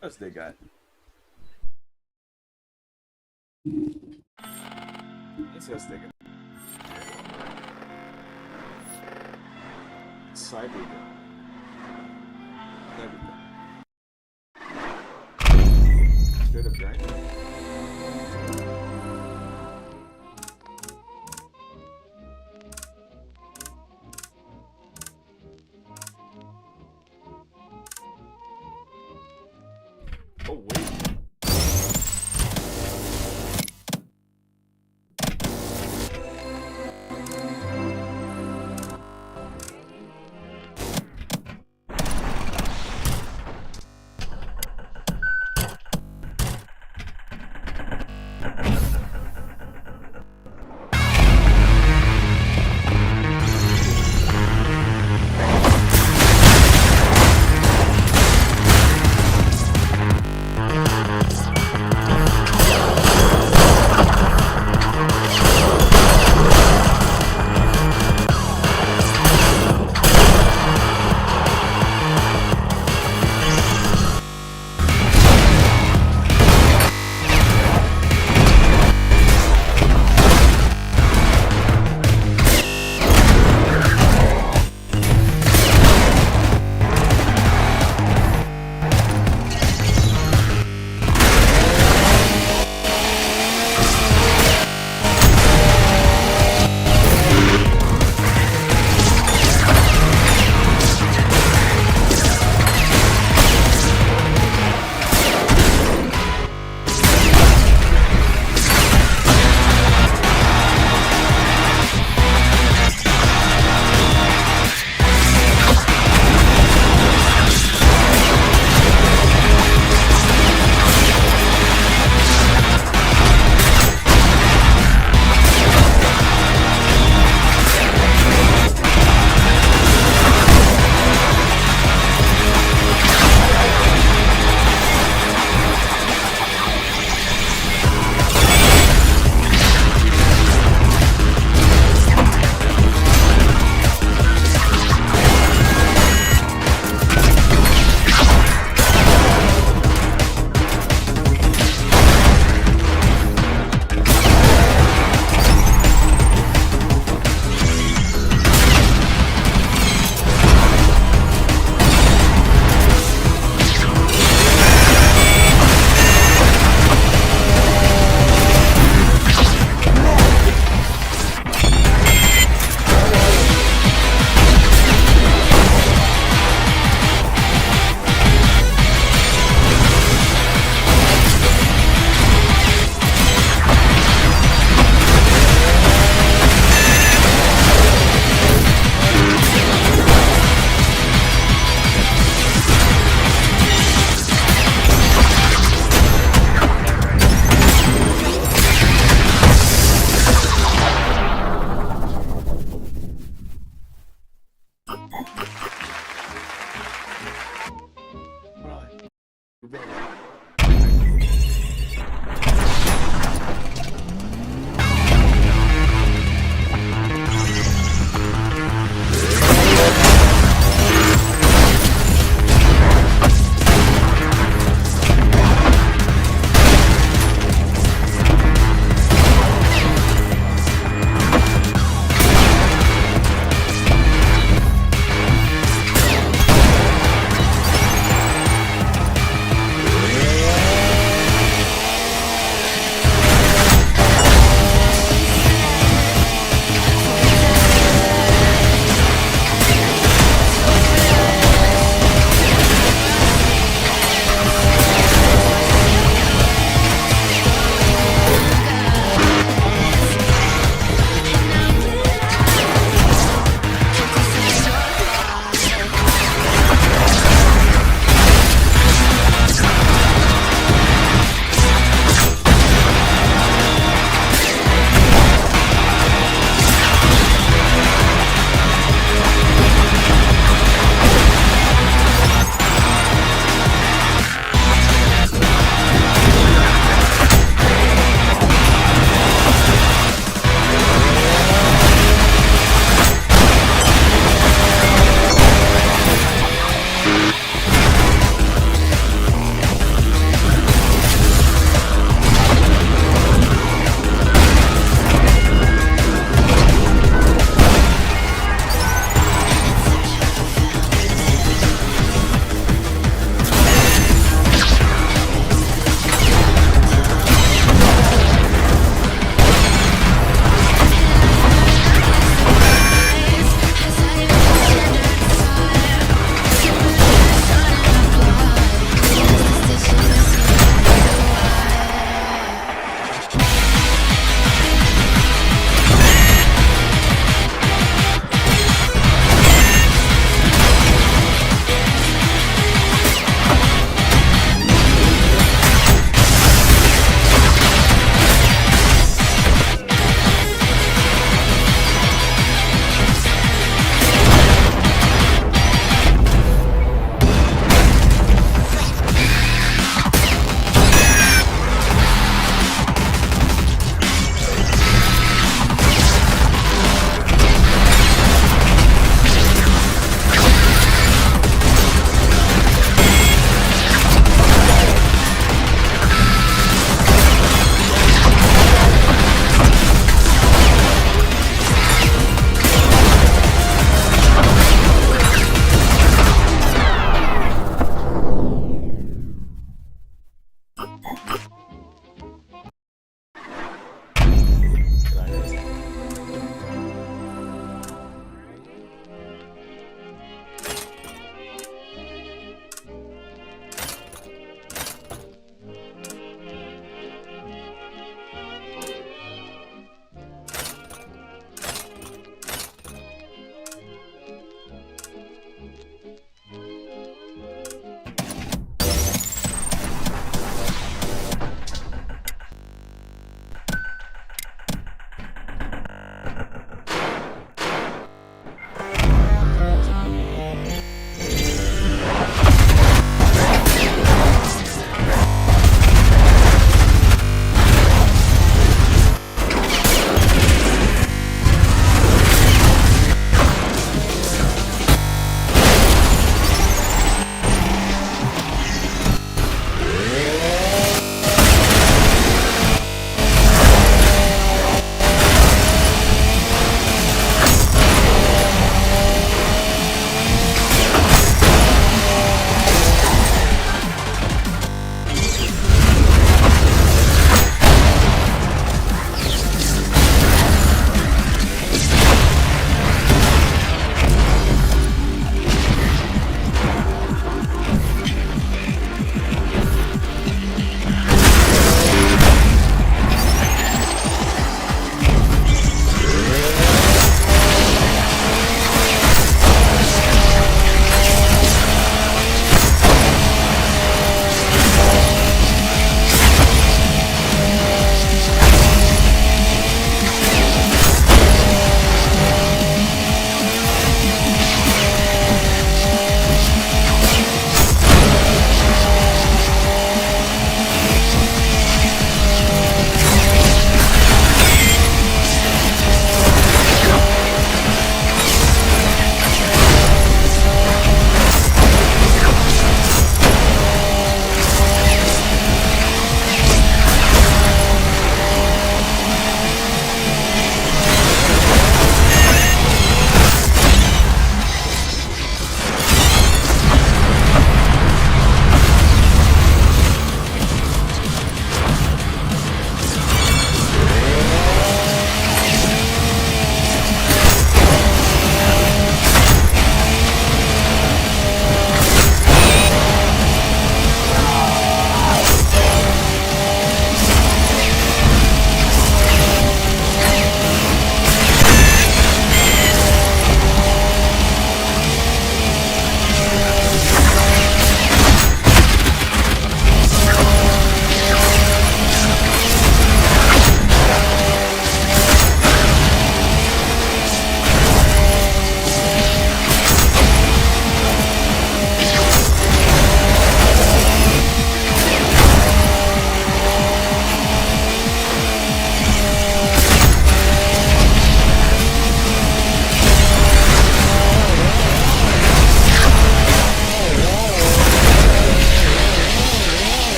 What else they got? Let's see what else they got. Cyber gun. Straight up giant. Oh, wait.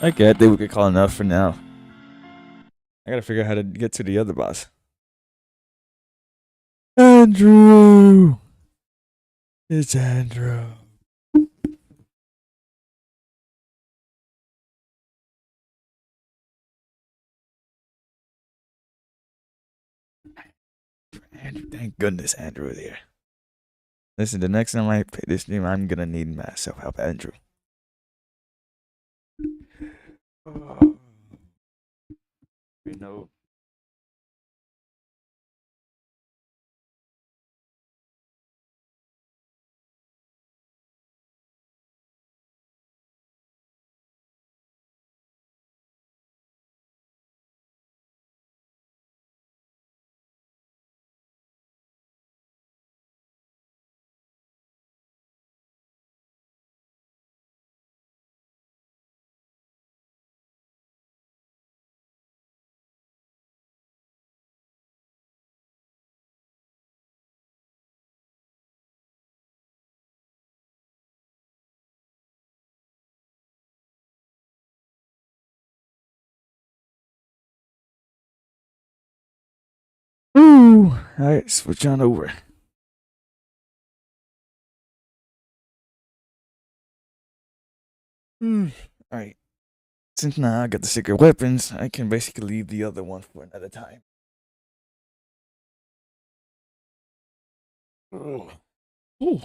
Okay, I think we could call enough for now. I gotta figure out how to get to the other boss. Andrew! It's Andrew. Andrew, thank goodness Andrew is here. Listen, the next time I play this game, I'm gonna need my self-help Andrew. You know. Ooh, alright, switch on over. Alright. Since now I got the secret weapons, I can basically leave the other one for another time. Ooh. Ooh.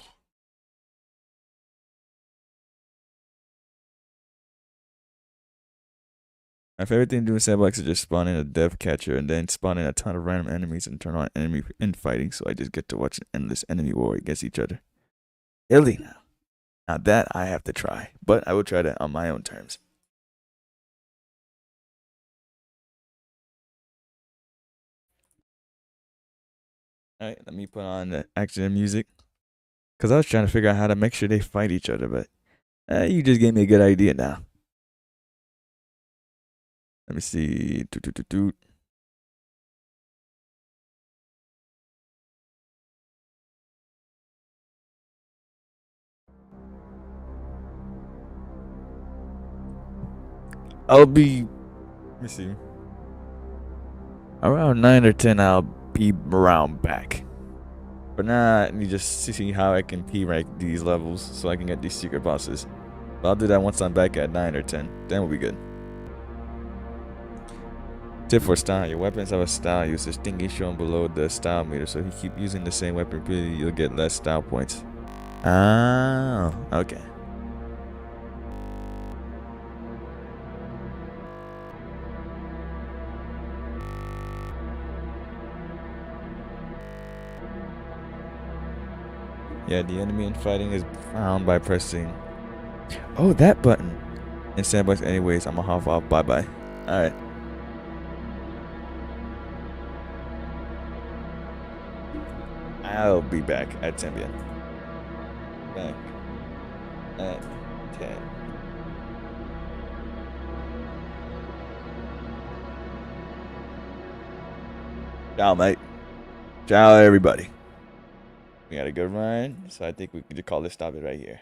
My favorite thing to do in Sandbox is just spawn in a dev catcher and then spawn in a ton of random enemies and turn on enemy infighting, so I just get to watch an endless enemy war against each other. Really now. Now that I have to try, but I will try that on my own terms. Alright, let me put on the action music. Because I was trying to figure out how to make sure they fight each other, but you just gave me a good idea now. Let me see. I'll be, let me see, around 9 or 10 I'll be around back. But now I need just see how I can P-rank these levels so I can get these secret bosses. But I'll do that once I'm back at 9 or 10. Then we'll be good. Tip for style. Your weapons have a style usage thingy shown below the style meter. So if you keep using the same weapon repeatedly, you'll get less style points. Oh, okay. Yeah, the enemy in fighting is found by pressing that button in Sandbox. Anyways, I'm gonna hop off. Bye bye. Alright. I'll be back at 10 p.m. Back at 10. Ciao, mate. Ciao, everybody. We got a good run, so I think we could just call this stop it right here.